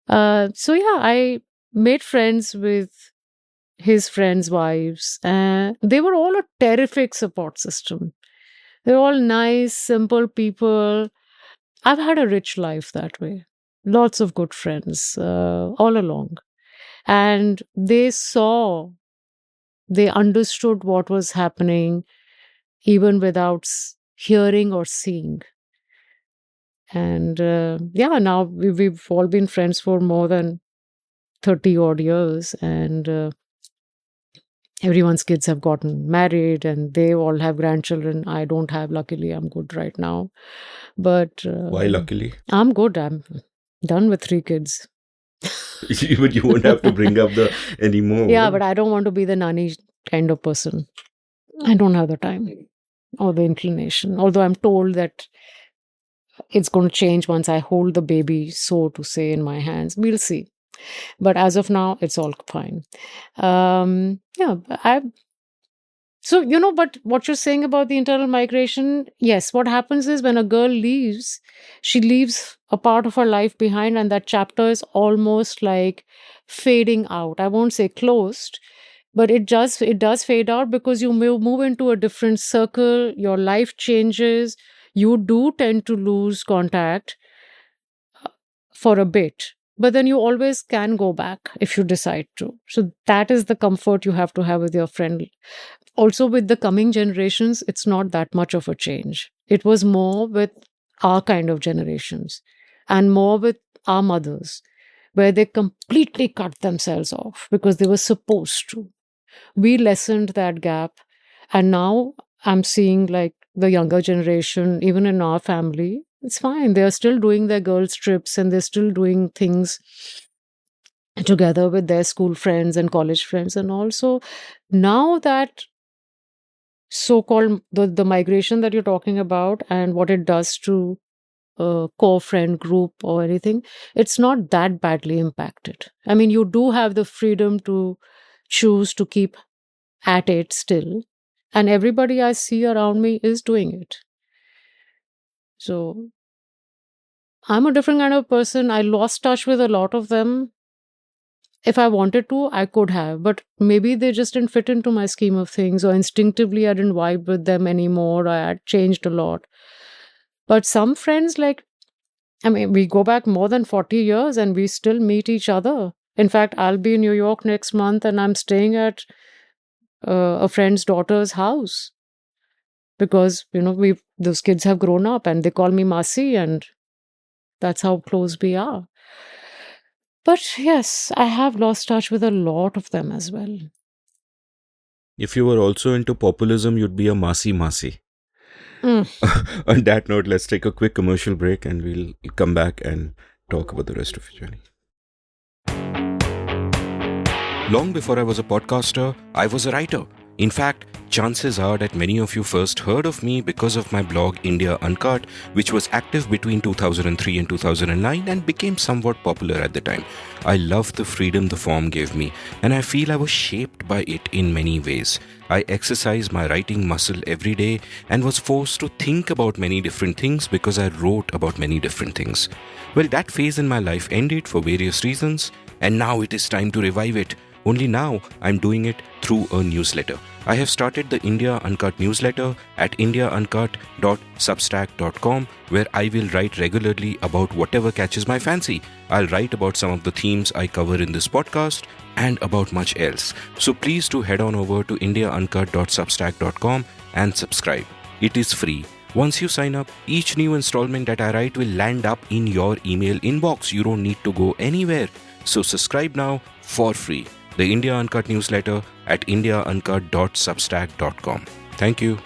C: So yeah, I made friends with his friends' wives. They were all a terrific support system. They're all nice, simple people. I've had a rich life that way. Lots of good friends all along. And they understood what was happening even without hearing or seeing. And yeah, now we've all been friends for more than 30 odd years. And everyone's kids have gotten married and they all have grandchildren. I don't have, luckily. I'm good right now. But
A: Why luckily?
C: I'm good. I'm done with 3 kids.
A: But you won't have to bring up the anymore.
C: Yeah, but I don't want to be the nanny kind of person. I don't have the time or the inclination. Although I'm told that it's going to change once I hold the baby, so to say, in my hands. We'll see. But as of now, it's all fine. Yeah, so, but what you're saying about the internal migration, yes, what happens is when a girl leaves, she leaves a part of her life behind, and that chapter is almost like fading out. I won't say closed, but it does fade out because you move into a different circle, your life changes, you do tend to lose contact for a bit. But then you always can go back if you decide to. So that is the comfort you have to have with your friend. Also, with the coming generations, it's not that much of a change. It was more with our kind of generations and more with our mothers, where they completely cut themselves off because they were supposed to. We lessened that gap. And now I'm seeing like the younger generation, even in our family, it's fine. They're still doing their girls' trips and they're still doing things together with their school friends and college friends. And also now that so-called the migration that you're talking about and what it does to a core friend group or anything, it's not that badly impacted. I mean, you do have the freedom to choose to keep at it still. And everybody I see around me is doing it. So I'm a different kind of person. I lost touch with a lot of them. If I wanted to, I could have, but maybe they just didn't fit into my scheme of things, or instinctively I didn't vibe with them anymore. I had changed a lot. But some friends, like, I mean, we go back more than 40 years and we still meet each other. In fact, I'll be in New York next month and I'm staying at a friend's daughter's house because, those kids have grown up and they call me Masi, and that's how close we are. But yes, I have lost touch with a lot of them as well.
A: If you were also into populism, you'd be a Masi. On that note, let's take a quick commercial break and we'll come back and talk about the rest of your journey. Long before I was a podcaster, I was a writer. In fact, chances are that many of you first heard of me because of my blog India Uncut, which was active between 2003 and 2009 and became somewhat popular at the time. I love the freedom the form gave me, and I feel I was shaped by it in many ways. I exercised my writing muscle every day and was forced to think about many different things because I wrote about many different things. Well, that phase in my life ended for various reasons, and now it is time to revive it. Only now I'm doing it through a newsletter. I have started the India Uncut newsletter at indiauncut.substack.com, where I will write regularly about whatever catches my fancy. I'll write about some of the themes I cover in this podcast and about much else. So please do head on over to indiauncut.substack.com and subscribe. It is free. Once you sign up, each new installment that I write will land up in your email inbox. You don't need to go anywhere. So subscribe now for free. The India Uncut newsletter at indiauncut.substack.com. Thank you.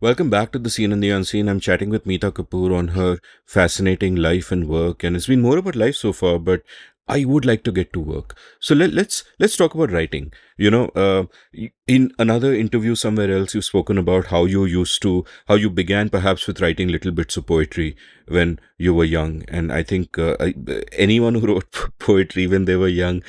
A: Welcome back to The Seen and the Unseen. I'm chatting with Meeta Kapoor on her fascinating life and work, and it's been more about life so far, but I would like to get to work. So let's talk about writing. In another interview somewhere else, you've spoken about how you began perhaps with writing little bits of poetry when you were young, and I think anyone who wrote poetry when they were young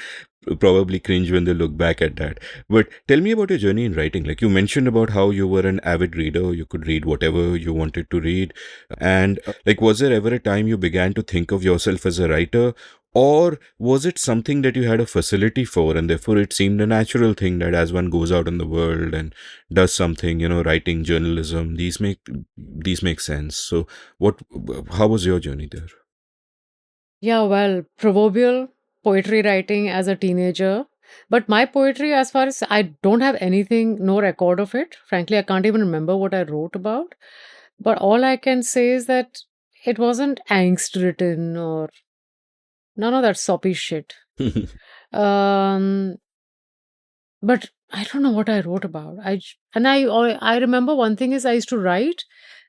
A: probably cringe when they look back at that. But tell me about your journey in writing. Like, you mentioned about how you were an avid reader, you could read whatever you wanted to read. And like, was there ever a time you began to think of yourself as a writer? Or was it something that you had a facility for, and therefore it seemed a natural thing that as one goes out in the world and does something, writing, journalism, these make sense. So how was your journey there?
C: Yeah, well, proverbial poetry writing as a teenager. But my poetry, as far as I don't have anything, no record of it. Frankly, I can't even remember what I wrote about. But all I can say is that it wasn't angst written or none of that soppy shit. Um, but I don't know what I wrote about. I remember one thing is I used to write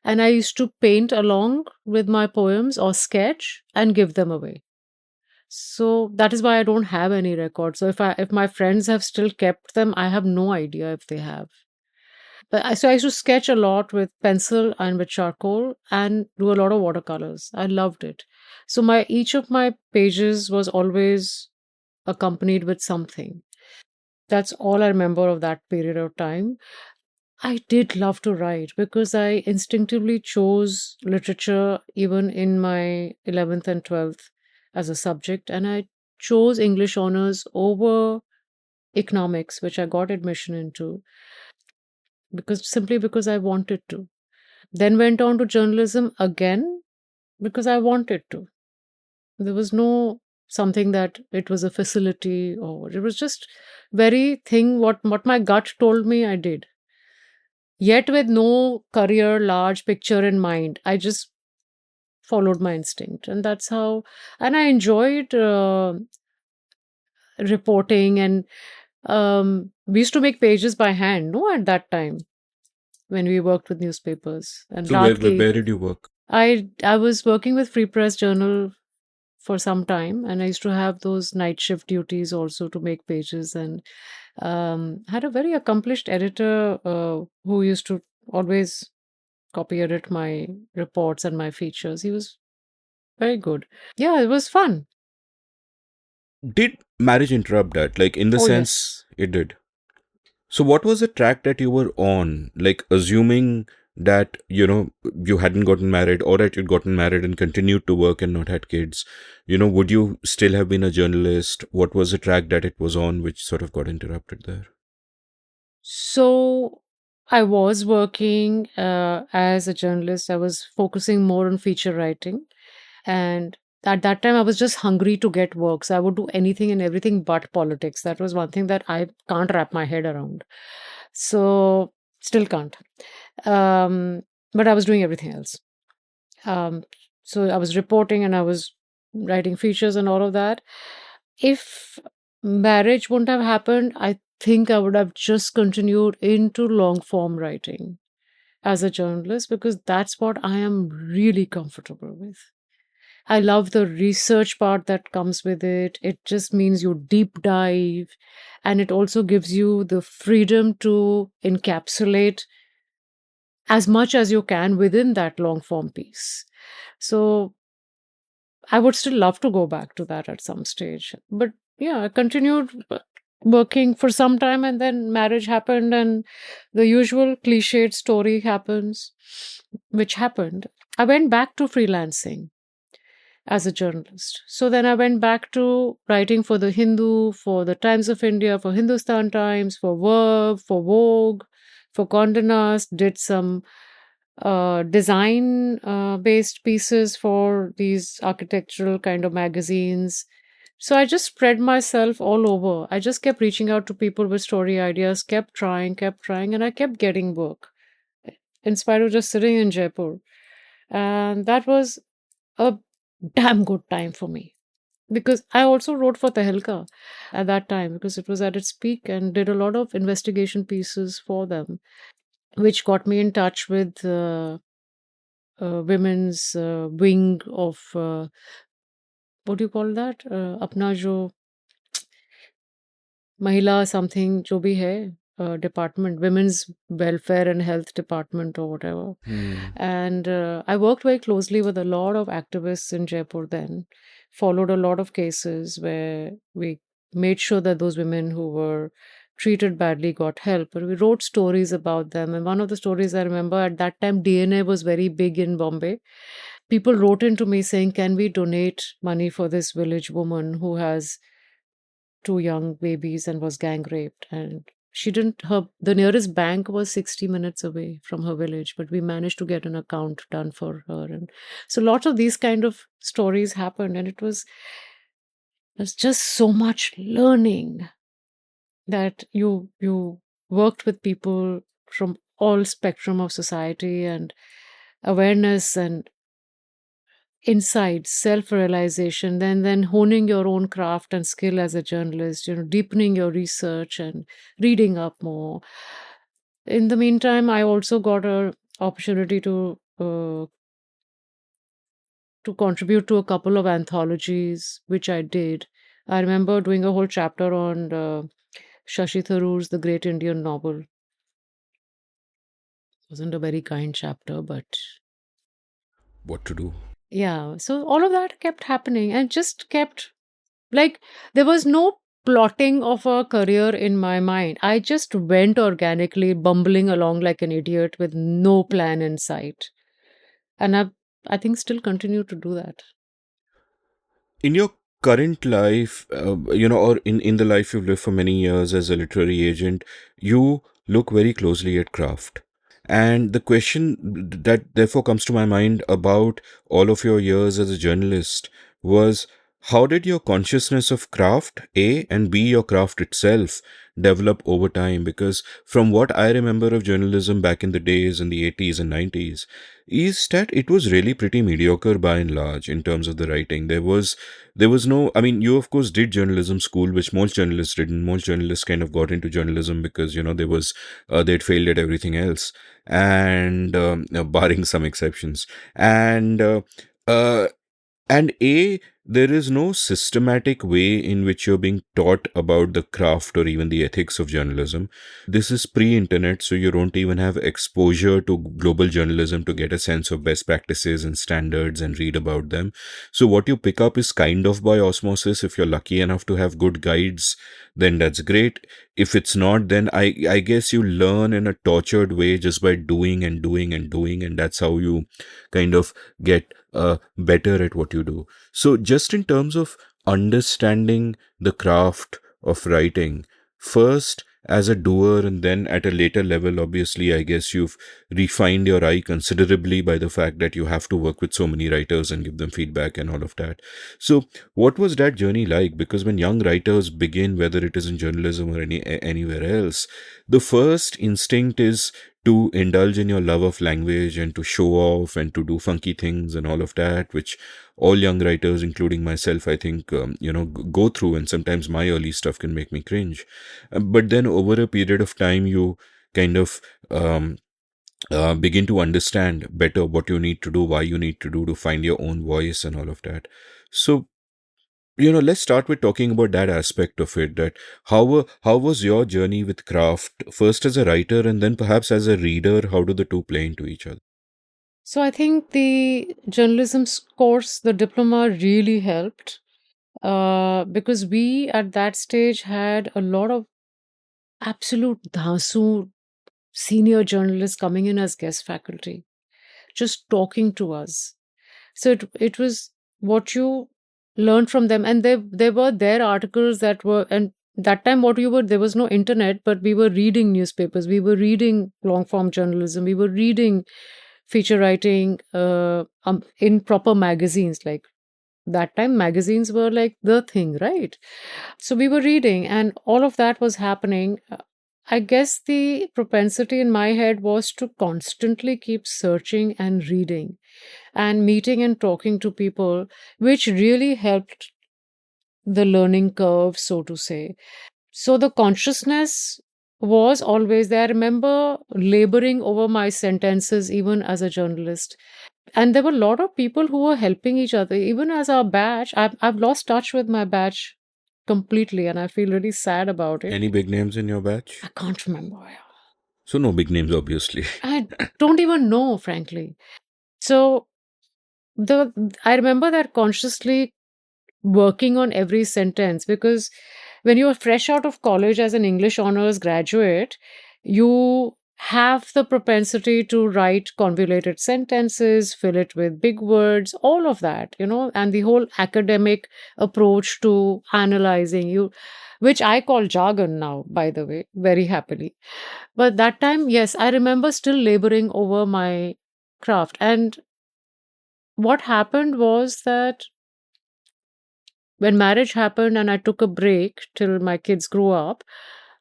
C: and I used to paint along with my poems or sketch and give them away. So that is why I don't have any records. So if my friends have still kept them, I have no idea if they have. So I used to sketch a lot with pencil and with charcoal and do a lot of watercolors. I loved it. So my each of my pages was always accompanied with something. That's all I remember of that period of time. I did love to write because I instinctively chose literature even in my 11th and 12th as a subject. And I chose English honors over economics, which I got admission into simply because I wanted to. Then went on to journalism again because I wanted to. There was no something that it was a facility or it was just very thing what my gut told me I did. Yet with no career large picture in mind. I just followed my instinct, and that's how. And I enjoyed reporting, and we used to make pages by hand. No, at that time when we worked with newspapers and
A: So where, where
C: Latke.
A: where did you work?
C: I was working with Free Press Journal for some time, and I used to have those night shift duties also to make pages, and had a very accomplished editor who used to always copy edit my reports and my features. He was very good. Yeah, it was fun.
A: Did marriage interrupt that? Like, in the
C: Oh, yes.
A: sense it did. So what was the track that you were on? Like, assuming that, you hadn't gotten married, or that you'd gotten married and continued to work and not had kids, would you still have been a journalist? What was the track that it was on which sort of got interrupted there?
C: So I was working as a journalist. I was focusing more on feature writing. And at that time, I was just hungry to get work. So I would do anything and everything but politics. That was one thing that I can't wrap my head around. So still can't. Um, but I was doing everything else. Um, so I was reporting and I was writing features and all of that. If marriage wouldn't have happened, I think I would have just continued into long form writing as a journalist because that's what I am really comfortable with. I love the research part that comes with it. It just means you deep dive, and it also gives you the freedom to encapsulate as much as you can within that long form piece. So I would still love to go back to that at some stage. But yeah, I continued working for some time, and then marriage happened, and the usual cliched story happens, which happened. I went back to freelancing. as a journalist. So then I went back to writing for the Hindu, for the Times of India, for Hindustan Times, for Verve, for Vogue, for Condé Nast, did some design based pieces for these architectural kind of magazines. So I just spread myself all over. I just kept reaching out to people with story ideas, kept trying, and I kept getting work in spite of just sitting in Jaipur. And that was a damn good time for me because I also wrote for Tehelka at that time because it was at its peak and did a lot of investigation pieces for them, which got me in touch with women's wing of what do you call that? अपना जो महिला something जो भी है department, women's welfare and health department or whatever. And I worked very closely with a lot of activists in Jaipur then, followed a lot of cases where we made sure that those women who were treated badly got help. But we wrote stories about them. And one of the stories I remember at that time, DNA was very big in Bombay. People wrote into me saying, can we donate money for this village woman who has two young babies and was gang raped? And she didn't, her, the nearest bank was 60 minutes away from her village, but we managed to get an account done for her. And so lots of these kind of stories happened. And there's just so much learning that you worked with people from all spectrum of society and awareness and insight, self-realization, then honing your own craft and skill as a journalist, deepening your research and reading up more. In the meantime, I also got a opportunity to contribute to a couple of anthologies, which I did. I remember doing a whole chapter on Shashi Tharoor's The Great Indian Novel. Wasn't a very kind chapter, but
A: What to do?
C: yeah. So all of that kept happening and just kept like there was no plotting of a career in my mind. I just went organically, bumbling along like an idiot with no plan in sight. And I think still continue to do that.
A: In your current life, or in the life you've lived for many years as a literary agent, you look very closely at craft. And the question that therefore comes to my mind about all of your years as a journalist was, how did your consciousness of craft, A, and B, your craft itself, develop over time? Because from what I remember of journalism back in the days in the 80s and 90s, is that it was really pretty mediocre by and large in terms of the writing. There was no, I mean, you of course did journalism school, which most journalists didn't. Most journalists kind of got into journalism because there was they'd failed at everything else, and barring some exceptions, and uh, and A, there is no systematic way in which you're being taught about the craft or even the ethics of journalism. This is pre-internet, so you don't even have exposure to global journalism to get a sense of best practices and standards and read about them. So what you pick up is kind of by osmosis. If you're lucky enough to have good guides, then that's great. If it's not, then I guess you learn in a tortured way just by doing and doing and doing, and that's how you kind of get better at what you do. So, just in terms of understanding the craft of writing, first as a doer, and then at a later level, obviously, I guess you've refined your eye considerably by the fact that you have to work with so many writers and give them feedback and all of that. So, what was that journey like? Because when young writers begin, whether it is in journalism or anywhere else, the first instinct is to indulge in your love of language and to show off and to do funky things and all of that, which all young writers, including myself, I think, go through. And sometimes my early stuff can make me cringe. But then over a period of time, you kind of begin to understand better what you need to do, why you need to do to find your own voice and all of that. So, let's start with talking about that aspect of it. That how was your journey with craft, first as a writer and then perhaps as a reader? How do the two play into each other?
C: So I think the journalism course, the diploma really helped because we at that stage had a lot of absolute dhasu senior journalists coming in as guest faculty, just talking to us. So it was what you learned from them. And there were their articles that were, and that time what you were, there was no internet, but we were reading newspapers, we were reading long form journalism, we were reading feature writing in proper magazines. Like that time magazines were like the thing, right? So we were reading, and all of that was happening. I guess the propensity in my head was to constantly keep searching and reading and meeting and talking to people, which really helped the learning curve, so to say. So the consciousness was always there. I remember laboring over my sentences even as a journalist. And there were a lot of people who were helping each other. Even as our batch, I've lost touch with my batch completely, and I feel really sad about it.
A: Any big names in your batch?
C: I can't remember.
A: So no big names, obviously.
C: I don't even know, frankly. So the I remember that consciously working on every sentence, because when you are fresh out of college as an English honors graduate, you have the propensity to write convoluted sentences, fill it with big words, all of that, and the whole academic approach to analyzing you, which I call jargon now, by the way, very happily. But that time, yes, I remember still laboring over my craft. And what happened was that when marriage happened and I took a break till my kids grew up,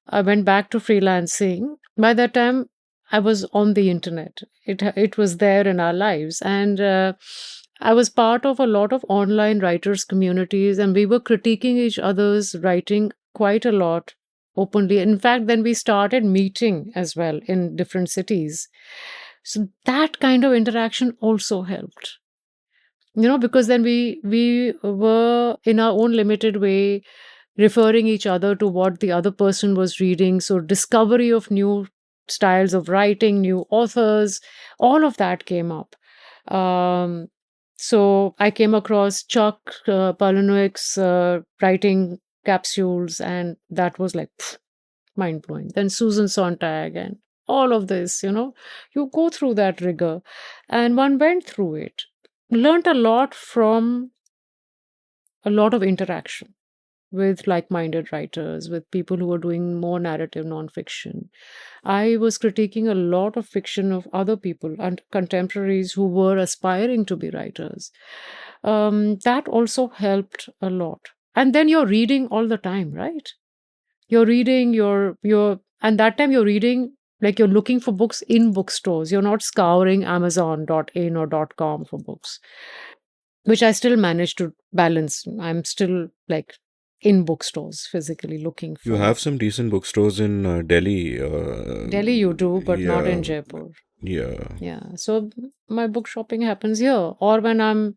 C: I went back to freelancing. By that time, I was on the internet. It was there in our lives, and I was part of a lot of online writers communities, and we were critiquing each other's writing quite a lot openly. In fact, then we started meeting as well in different cities. So that kind of interaction also helped, because then we were in our own limited way referring each other to what the other person was reading. So discovery of new styles of writing, new authors, all of that came up. So I came across Chuck Palahniuk's writing capsules, and that was like mind blowing. Then Susan Sontag and all of this, you go through that rigor, and one went through it, learned a lot from a lot of interaction with like-minded writers, with people who are doing more narrative nonfiction. I was critiquing a lot of fiction of other people and contemporaries who were aspiring to be writers. That also helped a lot. And then you're reading all the time, right? You're reading, and that time you're reading, like you're looking for books in bookstores. You're not scouring Amazon.in or .com for books, which I still manage to balance. I'm still like in bookstores physically looking for.
A: You have some decent bookstores in Delhi.
C: Delhi, you do, but not
A: yeah,
C: in Jaipur.
A: Yeah.
C: Yeah. So my book shopping happens here, or when I'm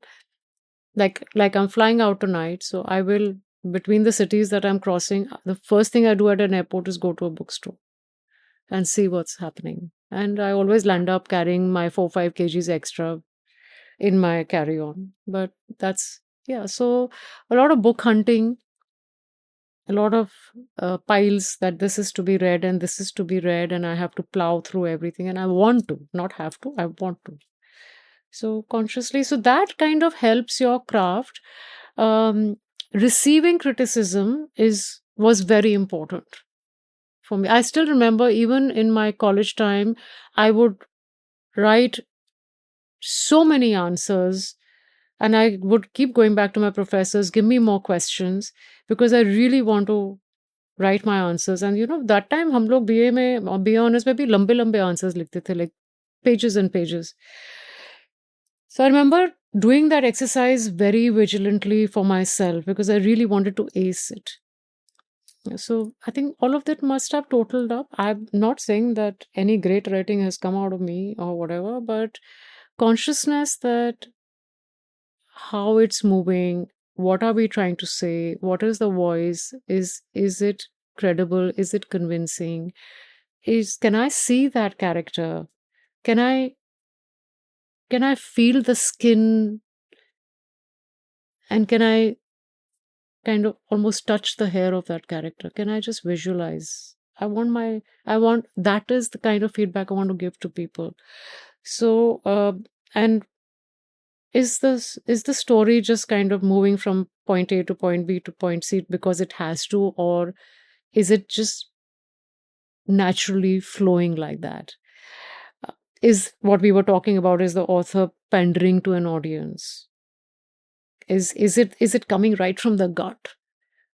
C: like I'm flying out tonight. So I will, between the cities that I'm crossing, the first thing I do at an airport is go to a bookstore and see what's happening. And I always land up carrying my 4-5 kgs extra in my carry on. But that's, yeah. So a lot of book hunting, a lot of piles that this is to be read and this is to be read, and I have to plow through everything. And I want to, not have to, I want to. So consciously, so that kind of helps your craft. Receiving criticism was very important for me. I still remember, even in my college time, I would write so many answers, and I would keep going back to my professors, give me more questions, because I really want to write my answers. And that time हम लोग BA में, BA honors में भी लंबे लंबे answers लिखते थे, like pages and pages. So I remember doing that exercise very vigilantly for myself, because I really wanted to ace it. So I think all of that must have totaled up. I'm not saying that any great writing has come out of me or whatever, but consciousness that how it's moving, what are we trying to say, what is the voice, is it credible, is it convincing, can I see that character, can I feel the skin, and can I kind of almost touch the hair of that character, can I just visualize? That is the kind of feedback I want to give to people. So and is the story just kind of moving from point A to point B to point C because it has to, or is it just naturally flowing like that? Uh, Is what we were talking about, is the author pandering to an audience? Is it coming right from the gut?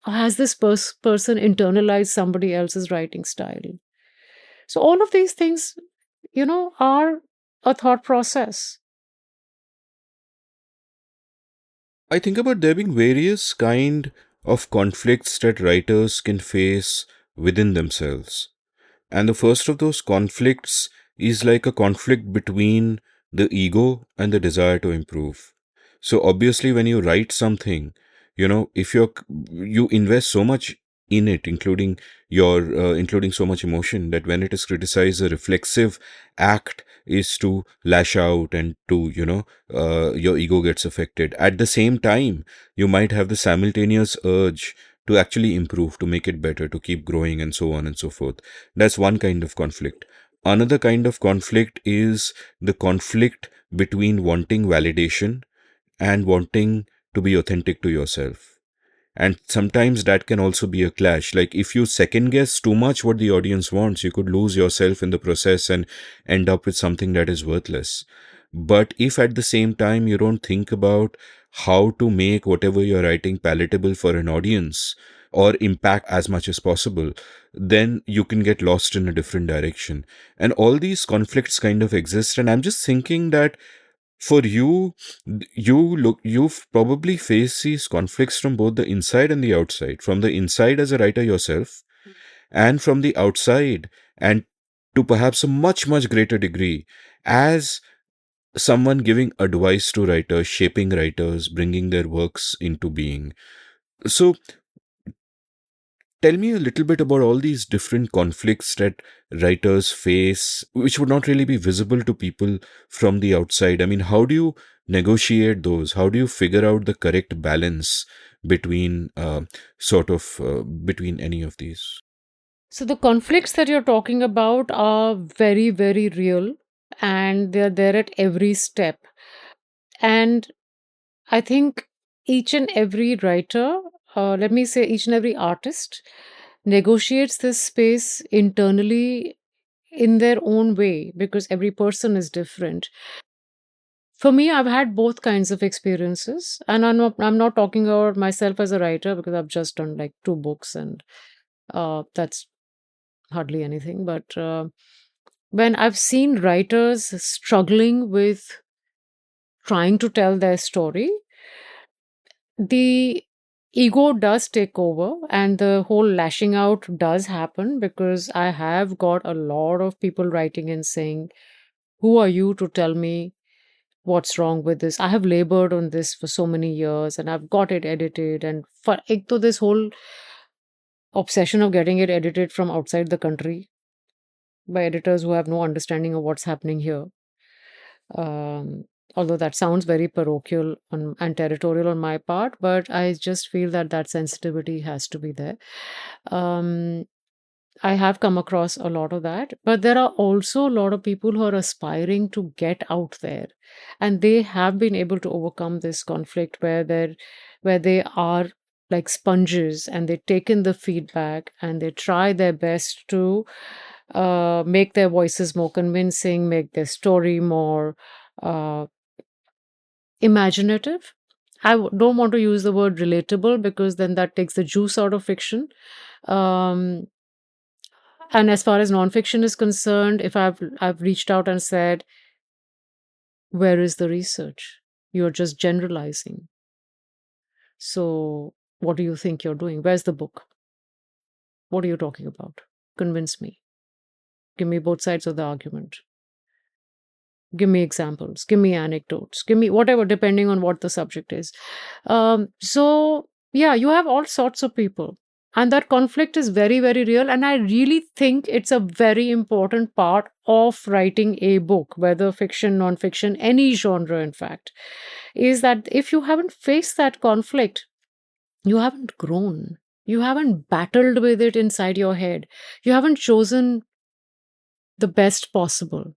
C: Or has this person internalized somebody else's writing style? So all of these things, are a thought process.
A: I think about there being various kind of conflicts that writers can face within themselves. And the first of those conflicts is like a conflict between the ego and the desire to improve. So obviously, when you write something, if you invest so much in it, including so much emotion, that when it is criticized, the reflexive act is to lash out and to your ego gets affected. At the same time, you might have the simultaneous urge to actually improve, to make it better, to keep growing, and so on and so forth. That's one kind of conflict. Another kind of conflict is the conflict between wanting validation and wanting to be authentic to yourself. And sometimes that can also be a clash. Like if you second guess too much what the audience wants, you could lose yourself in the process and end up with something that is worthless. But if at the same time you don't think about how to make whatever you're writing palatable for an audience or impact as much as possible, then you can get lost in a different direction. And all these conflicts kind of exist. And I'm just thinking that for you, you've probably faced these conflicts from both the inside and the outside. From the inside as a writer yourself, and from the outside, and to perhaps a much, much greater degree, as someone giving advice to writers, shaping writers, bringing their works into being. So, tell me a little bit about all these different conflicts that writers face, which would not really be visible to people from the outside. I mean, how do you negotiate those? How do you figure out the correct balance between between any of these?
C: So the conflicts that you're talking about are very, very real, and they're there at every step. And I think each and every writer, let me say each and every artist, negotiates this space internally in their own way because every person is different. For me, I've had both kinds of experiences, and I'm not talking about myself as a writer because I've just done like 2 books, and that's hardly anything. But when I've seen writers struggling with trying to tell their story, the ego does take over and the whole lashing out does happen, because I have got a lot of people writing and saying, who are you to tell me what's wrong with this? I have labored on this for so many years and I've got it edited. And for this whole obsession of getting it edited from outside the country by editors who have no understanding of what's happening here. Um, Although that sounds very parochial and territorial on my part, but I just feel that that sensitivity has to be there. Um, I have come across a lot of that, but there are also a lot of people who are aspiring to get out there, and they have been able to overcome this conflict where they are like sponges, and they take in the feedback and they try their best to make their voices more convincing, make their story more uh, imaginative. Don't want to use the word relatable because then that takes the juice out of fiction. Um, and as far as nonfiction is concerned, if I've reached out and said, where is the research? You're just generalizing. So what do you think you're doing? Where's the book? What are you talking about? Convince me. Give me both sides of the argument. Give me examples, give me anecdotes, give me whatever, depending on what the subject is. So yeah, you have all sorts of people, and that conflict is very, very real, and I really think it's a very important part of writing a book, whether fiction, non-fiction, any genre, in fact, is that if you haven't faced that conflict, you haven't grown, you haven't battled with it inside your head, you haven't chosen the best possible,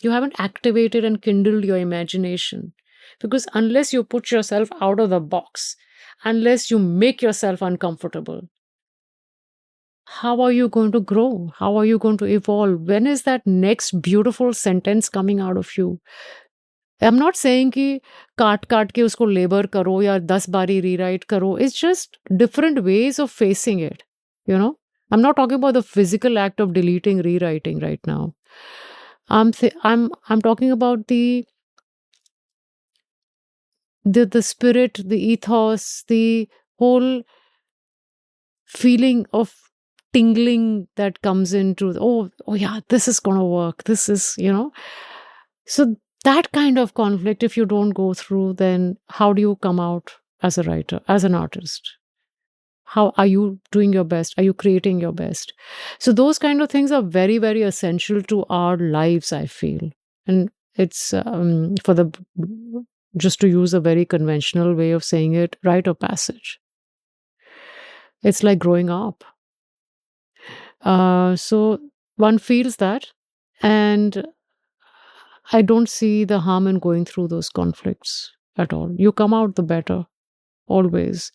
C: you haven't activated and kindled your imagination. Because unless you put yourself out of the box, unless you make yourself uncomfortable, how are you going to grow? How are you going to evolve? When is that next beautiful sentence coming out of you? I'm not saying कि काट काट के उसको labour करो या 10 बारी rewrite करो. It's just different ways of facing it. You know, I'm not talking about the physical act of deleting, rewriting right now. I'm talking about the spirit, the ethos, the whole feeling of tingling that comes into, oh yeah, this is gonna work. This is, so that kind of conflict, if you don't go through, then how do you come out as a writer, as an artist? How are you doing your best? Are you creating your best? So those kind of things are very, very essential to our lives, I feel. And it's for the, just to use a very conventional way of saying it, rite of passage. It's like growing up. So one feels that, and I don't see the harm in going through those conflicts at all. You come out the better, always.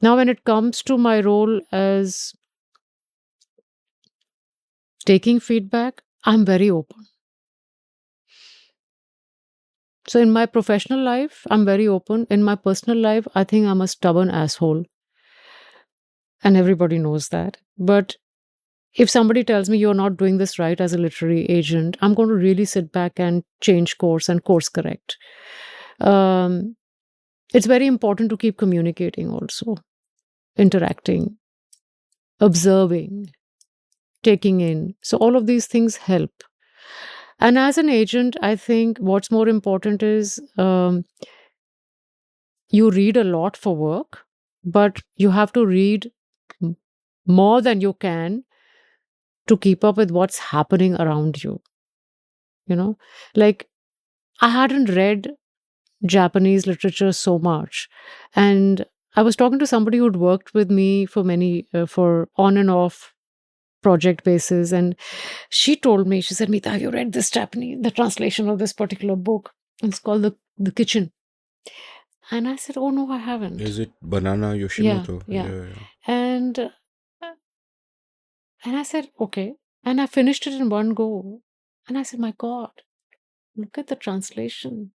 C: Now, when it comes to my role as taking feedback, I'm very open. So, in my professional life, I'm very open. In my personal life, I think I'm a stubborn asshole. And everybody knows that. But if somebody tells me you're not doing this right as a literary agent, I'm going to really sit back and change course and course correct. It's very important to keep communicating also, interacting, observing, taking in. So all of these things help. And as an agent, I think what's more important is you read a lot for work, but you have to read more than you can to keep up with what's happening around you. Like I hadn't read Japanese literature so much. And I was talking to somebody who'd worked with me for for on and off project basis. And she told me, she said, Meeta, have you read this Japanese, the translation of this particular book? It's called The Kitchen. And I said, oh no, I haven't.
A: Is it Banana Yoshimoto?
C: Yeah. And I said, okay. And I finished it in one go. And I said, my God, look at the translation.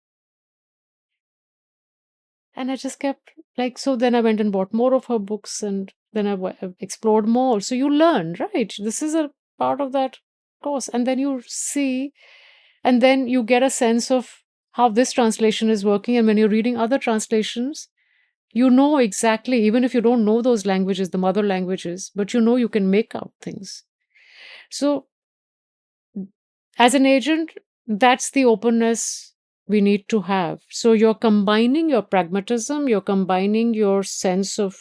C: And I just kept so then I went and bought more of her books, and then I explored more. So you learn, right? This is a part of that course. And then you see, and then you get a sense of how this translation is working. And when you're reading other translations, you know exactly, even if you don't know those languages, the mother languages, but you can make out things. So as an agent, that's the openness we need to have. So you're combining your pragmatism, you're combining your sense of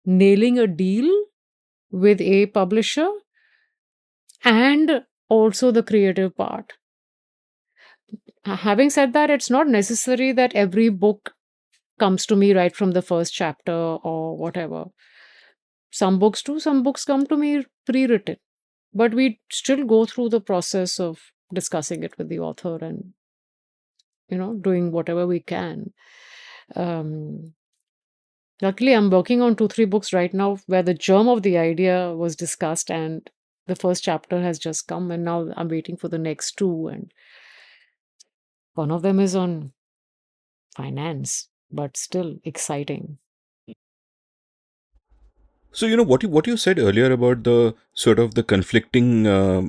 C: nailing a deal with a publisher, and also the creative part. Having said that, it's not necessary that every book comes to me right from the first chapter or whatever. Some books do, some books come to me pre-written. But we still go through the process of discussing it with the author and, doing whatever we can. Luckily, I'm working on 2-3 books right now where the germ of the idea was discussed and the first chapter has just come, and now I'm waiting for the next 2. And one of them is on finance, but still exciting.
A: So, what you said earlier about the sort of the conflicting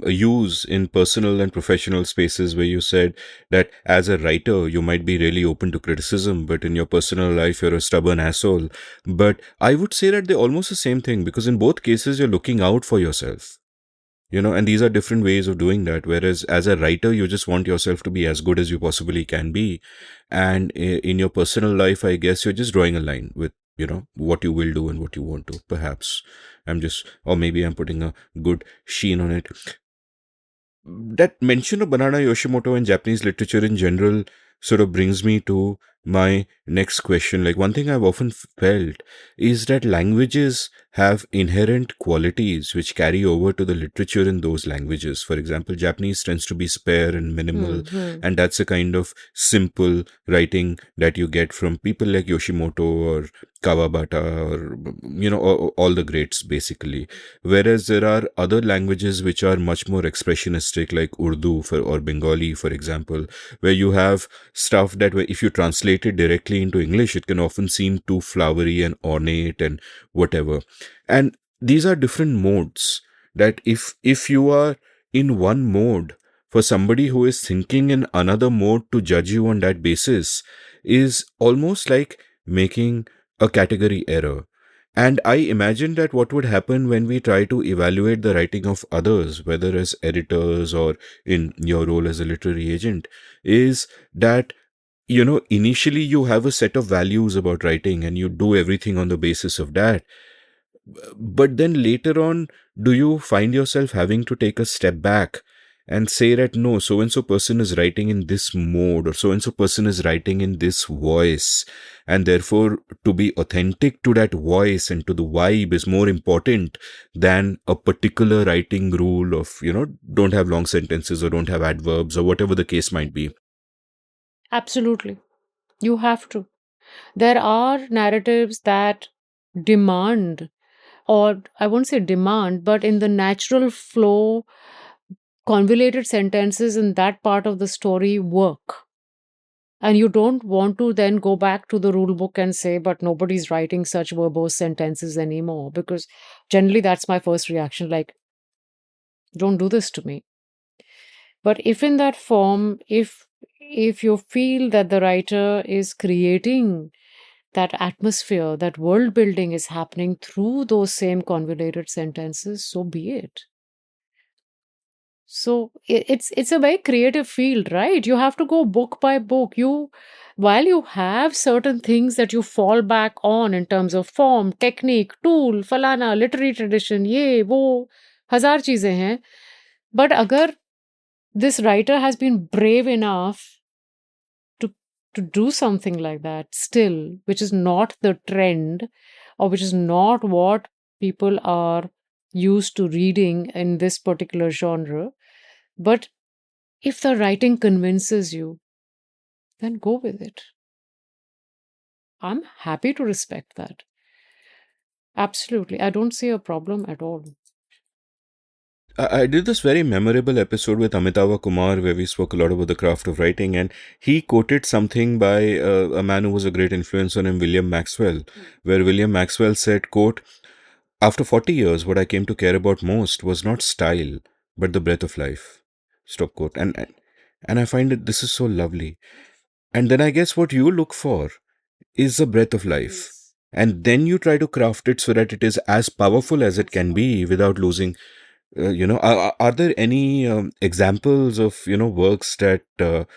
A: use in personal and professional spaces, where you said that as a writer, you might be really open to criticism, but in your personal life, you're a stubborn asshole. But I would say that they're almost the same thing, because in both cases, you're looking out for yourself. And these are different ways of doing that. Whereas as a writer, you just want yourself to be as good as you possibly can be. And in your personal life, I guess you're just drawing a line with, what you will do and what you want to. Perhaps or maybe I'm putting a good sheen on it. That mention of Banana Yoshimoto and Japanese literature in general sort of brings me to my next question. Like, one thing I've often felt is that languages have inherent qualities which carry over to the literature in those languages. For example, Japanese tends to be spare and minimal,
C: Hmm.
A: and that's a kind of simple writing that you get from people like Yoshimoto or Kawabata, or all the greats basically. Whereas there are other languages which are much more expressionistic, like Urdu or Bengali, for example, where you have stuff that if you translate it directly into English, it can often seem too flowery and ornate and whatever. And these are different modes that if you are in one mode, for somebody who is thinking in another mode to judge you on that basis is almost like making a category error. And I imagine that what would happen when we try to evaluate the writing of others, whether as editors or in your role as a literary agent, is that initially you have a set of values about writing and you do everything on the basis of that. But then later on, do you find yourself having to take a step back and say that no, so and so person is writing in this mode, or so and so person is writing in this voice, and therefore to be authentic to that voice and to the vibe is more important than a particular writing rule of, don't have long sentences or don't have adverbs or whatever the case might be?
C: Absolutely. You have to. There are narratives that demand, or I won't say demand, but in the natural flow, convoluted sentences in that part of the story work. And you don't want to then go back to the rule book and say, but nobody's writing such verbose sentences anymore. Because generally that's my first reaction, like, don't do this to me. But if in that form, if you feel that the writer is creating that atmosphere, that world building is happening through those same convoluted sentences, so be it. So it's a very creative field, right? You have to go book by book. While you have certain things that you fall back on in terms of form, technique, tool, falana, literary tradition, ये वो हजार चीजें हैं. But अगर this writer has been brave enough to to do something like that still, which is not the trend, or which is not what people are used to reading in this particular genre, but if the writing convinces you, then go with it. I'm happy to respect that. Absolutely. I don't see a problem at all.
A: I did this very memorable episode with Amitava Kumar where we spoke a lot about the craft of writing, and he quoted something by a man who was a great influence on him, William Maxwell, where William Maxwell said, quote, "After 40 years, what I came to care about most was not style, but the breath of life." Stop quote. And I find that this is so lovely. And then I guess what you look for is the breath of life.
C: Yes.
A: And then you try to craft it so that it is as powerful as it can be without losing. Are there any examples of works that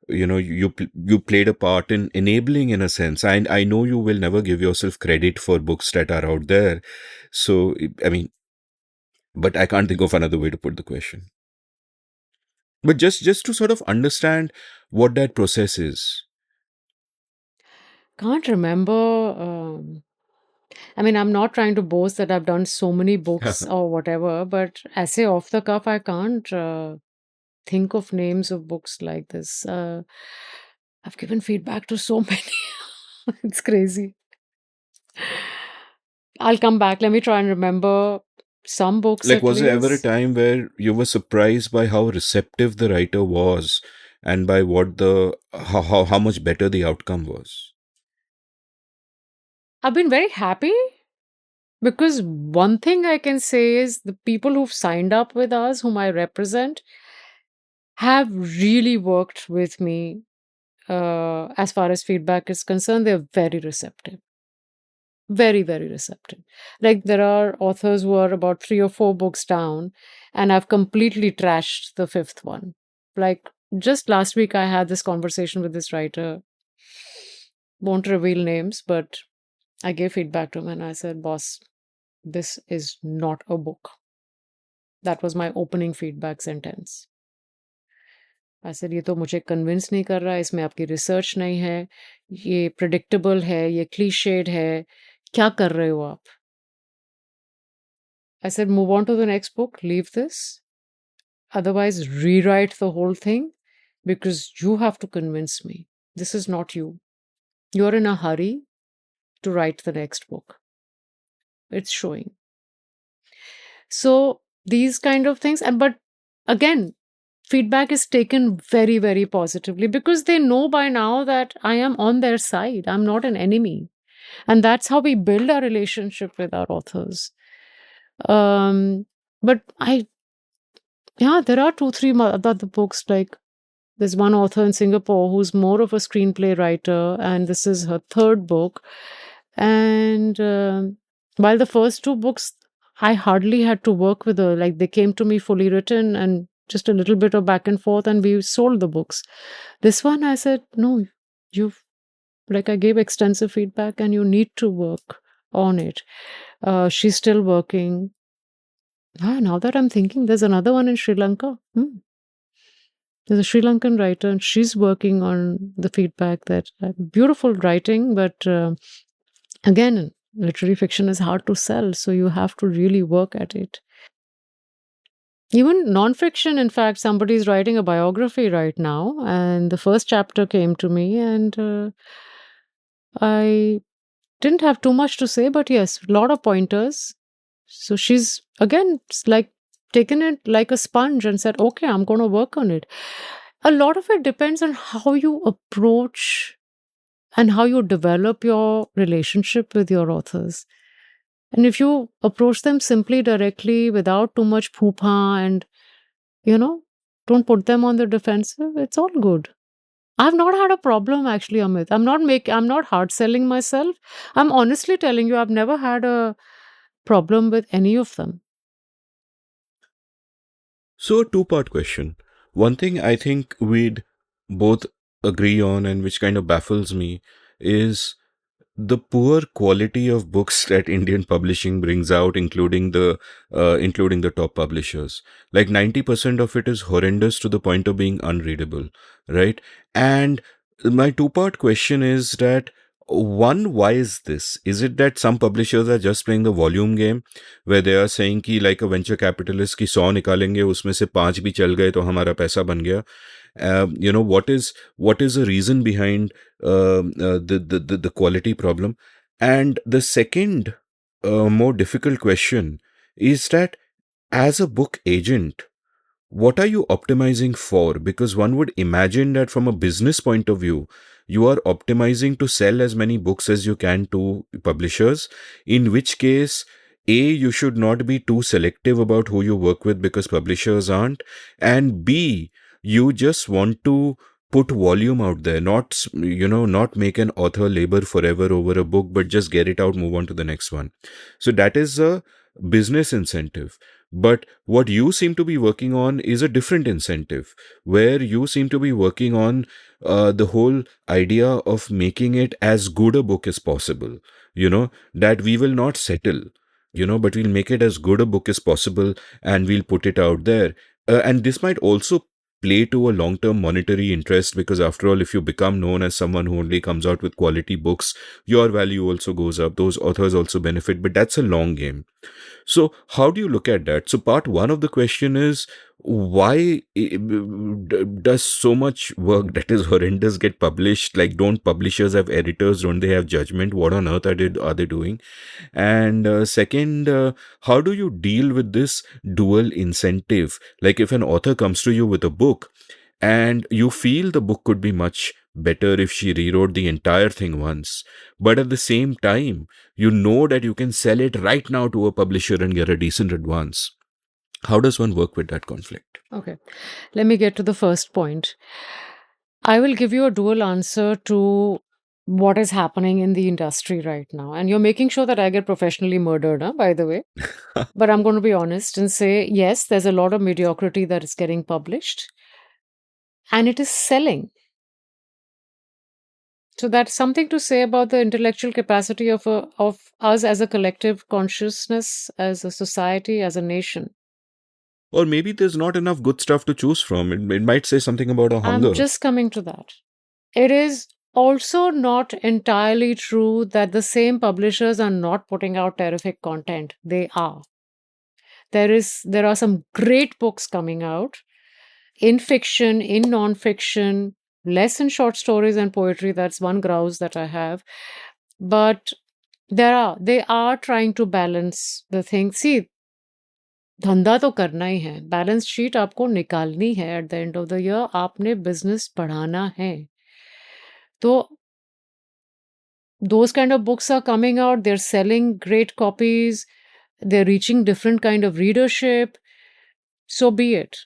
A: you played a part in enabling, in a sense? I know you will never give yourself credit for books that are out there, so I mean, but I can't think of another way to put the question. But just to sort of understand what that process is.
C: Can't remember. I mean, I'm not trying to boast that I've done so many books or whatever, but as a off the cuff, I can't think of names of books like this. I've given feedback to so many. It's crazy. I'll come back. Let me try and remember some books
A: Like,
C: at
A: was there ever a
C: least.
A: time where you were surprised by how receptive the writer was, and by what the how much better the outcome was?
C: I've been very happy because one thing I can say is the people who've signed up with us, whom I represent, have really worked with me as far as feedback is concerned. They're very receptive. Very, very receptive. Like there are authors who are about 3 or 4 books down, and I've completely trashed the fifth one. Like just last week, I had this conversation with this writer. Won't reveal names, but I gave feedback to him and I said, boss, this is not a book. That was my opening feedback sentence. I said, ये तो मुझे convince नहीं कर रहा है, इसमें आपकी research नहीं है, ये predictable है, ये cliched है, क्या कर रहे हो आप? I said, move on to the next book, leave this. Otherwise, rewrite the whole thing because you have to convince me. This is not you. You're in a hurry to write the next book. It's showing. So these kind of things, but again, feedback is taken very, very positively because they know by now that I am on their side. I'm not an enemy. And that's how we build our relationship with our authors. But there are 2, 3 other books. Like there's one author in Singapore who's more of a screenplay writer, and this is her third book. And while the first 2 books, I hardly had to work with her. Like they came to me fully written and just a little bit of back and forth, and we sold the books. This one, I said, no, I gave extensive feedback, and you need to work on it. She's still working. Now that I'm thinking, there's another one in Sri Lanka. There's a Sri Lankan writer, and she's working on the feedback that beautiful writing, but again, literary fiction is hard to sell, so you have to really work at it. Even non-fiction, in fact, somebody's writing a biography right now, and the first chapter came to me, and I didn't have too much to say, but yes, a lot of pointers. So she's again taken it like a sponge and said, okay, I'm going to work on it. A lot of it depends on how you approach and how you develop your relationship with your authors. And if you approach them simply, directly, without too much poo-pah and, don't put them on the defensive, it's all good. I've not had a problem actually, Amit. I'm not hard selling myself. I'm honestly telling you, I've never had a problem with any of them.
A: So, a two-part question. One thing I think we'd both agree on, and which kind of baffles me, is the poor quality of books that Indian publishing brings out, including the top publishers. Like 90% of it is horrendous to the point of being unreadable, right? And my two-part question is that one, why is this? Is it that some publishers are just playing the volume game, where they are saying कि like a venture capitalist की 100 निकालेंगे, उसमें से 5 भी चल गए तो हमारा पैसा बन गया? What is the reason behind the quality problem? And the second more difficult question is that as a book agent, what are you optimizing for? Because one would imagine that from a business point of view, you are optimizing to sell as many books as you can to publishers, in which case, A, you should not be too selective about who you work with because publishers aren't, and B, you just want to put volume out there, not make an author labor forever over a book, but just get it out, move on to the next one. So that is a business incentive. But what you seem to be working on is a different incentive, where you seem to be working on the whole idea of making it as good a book as possible, that we will not settle, but we'll make it as good a book as possible and we'll put it out there. And this might also play to a long-term monetary interest, because after all, if you become known as someone who only comes out with quality books, your value also goes up, those authors also benefit, but that's a long game. So how do you look at that? So part one of the question is, why does so much work that is horrendous get published? Like, don't publishers have editors? Don't they have judgment? What on earth are they doing? And second, how do you deal with this dual incentive? Like, if an author comes to you with a book and you feel the book could be much better if she rewrote the entire thing once, but at the same time, you know that you can sell it right now to a publisher and get a decent advance. How does one work with that conflict?
C: Okay, let me get to the first point. I will give you a dual answer to what is happening in the industry right now. And you're making sure that I get professionally murdered, by the way. But I'm going to be honest and say, yes, there's a lot of mediocrity that is getting published. And it is selling. So that's something to say about the intellectual capacity of us as a collective consciousness, as a society, as a nation.
A: Or maybe there's not enough good stuff to choose from. It might say something about our hunger.
C: I'm just coming to that. It is also not entirely true that the same publishers are not putting out terrific content. They are. There are some great books coming out in fiction, in non-fiction, less in short stories and poetry. That's one grouse that I have. But they are trying to balance the thing. See, धंधा तो करना ही है, balance sheet आपको निकालनी है at the end of the year, आपने business बढ़ाना है. तो those kind of books are coming out, they're selling great copies, they're reaching different kind of readership. So be it.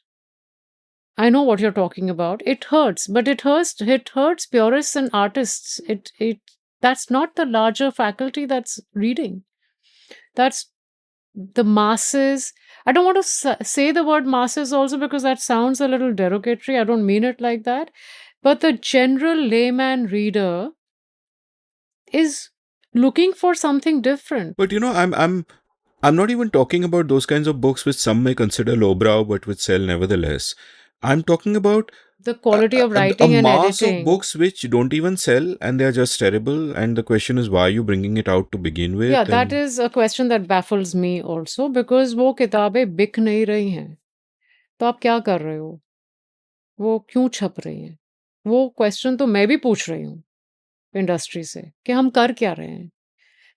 C: I know what you're talking about. It hurts, but it hurts purists and artists. It That's not the larger faculty that's reading. That's the masses. I don't want to say the word masses also because that sounds a little derogatory. I don't mean it like that. But the general layman reader is looking for something different.
A: But I'm not even talking about those kinds of books which some may consider lowbrow but which sell nevertheless. I'm talking about
C: The quality of
A: a
C: writing and
A: mass of
C: editing.
A: books which don't even sell and they're just terrible. And the question is, why are you bringing it out to begin with?
C: Yeah, that
A: And
C: is a question that baffles me also because वो किताबें बिक नहीं रही हैं. तो आप क्या कर रहे हो? वो क्यों छप रही हैं? वो क्वेश्चन तो मैं भी पूछ रही हूँ इंडस्ट्री से कि हम कर क्या रहे हैं?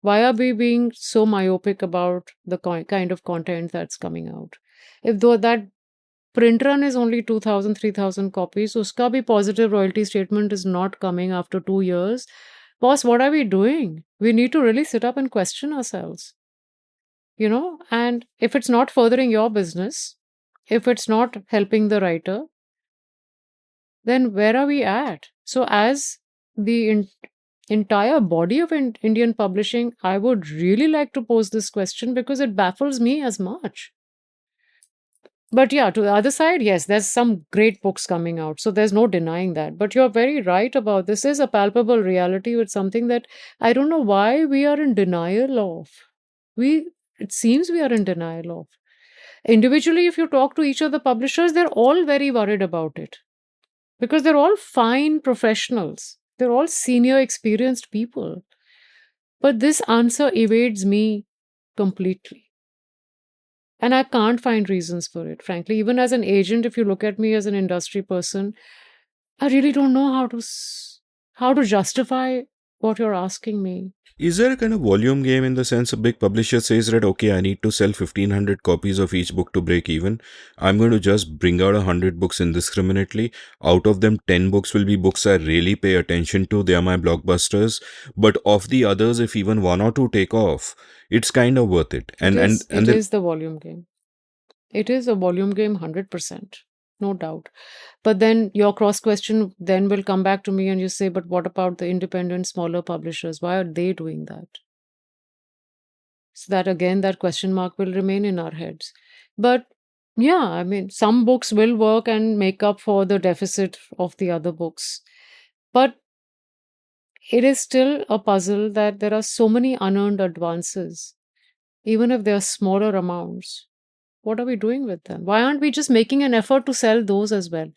C: Why are we being so myopic about the kind of content that's coming out? If though that print run is only 2,000, 3,000 copies, uska bhi positive royalty statement is not coming after 2 years. Boss, what are we doing? We need to really sit up and question ourselves. And if it's not furthering your business, if it's not helping the writer, then where are we at? So, as the entire body of Indian publishing, I would really like to pose this question because it baffles me as much. But yeah, to the other side, yes, there's some great books coming out. So there's no denying that. But you're very right about this is a palpable reality with something that I don't know why we are in denial of. It seems we are in denial of. Individually, if you talk to each of the publishers, they're all very worried about it. Because they're all fine professionals. They're all senior experienced people. But this answer evades me completely. And I can't find reasons for it, frankly. Even as an agent, if you look at me as an industry person, I really don't know how to justify what you're asking me.
A: is there a kind of volume game in the sense a big publisher says that, okay, I need to sell 1,500 copies of each book to break even. I'm going to just bring out 100 books indiscriminately. Out of them, 10 books will be books I really pay attention to. They are my blockbusters. But of the others, if even one or two take off, it's kind of worth it.
C: It is the volume game. It is a volume game 100%. No doubt. But then your cross question then will come back to me and you say, but what about the independent smaller publishers? Why are they doing that? So that again, that question mark will remain in our heads. But yeah, I mean, some books will work and make up for the deficit of the other books. But it is still a puzzle that there are so many unearned advances, even if they are smaller amounts. What are we doing with them? Why aren't we just making an effort to sell those as well?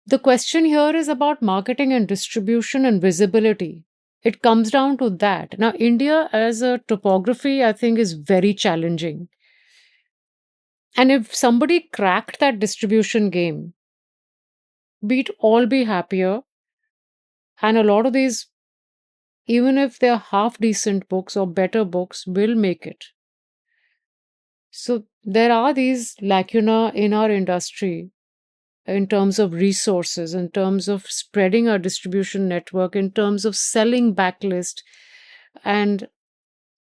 C: The question here is about marketing and distribution and visibility. It comes down to that. Now, India as a topography, I think, is very challenging. And if somebody cracked that distribution game, we'd all be happier. And a lot of these, even if they're half decent books or better books, will make it. So there are these lacuna in our industry in terms of resources, in terms of spreading our distribution network, in terms of selling backlist and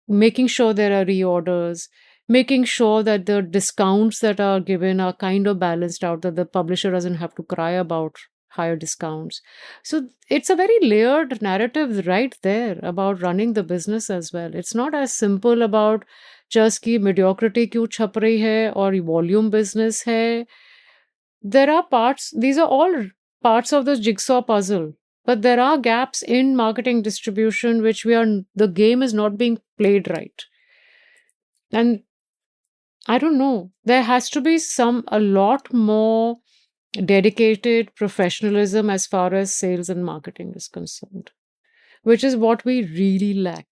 C: making sure there are reorders, making sure that the discounts that are given are kind of balanced out, that the publisher doesn't have to cry about higher discounts. So it's a very layered narrative right there about running the business as well. It's not as simple about just ki mediocrity kyun chhap rahi hai or volume business hai. There are parts, these are all parts of the jigsaw puzzle, but there are gaps in marketing distribution which the game is not being played right. And I don't know, there has to be a lot more dedicated professionalism as far as sales and marketing is concerned, which is what we really lack.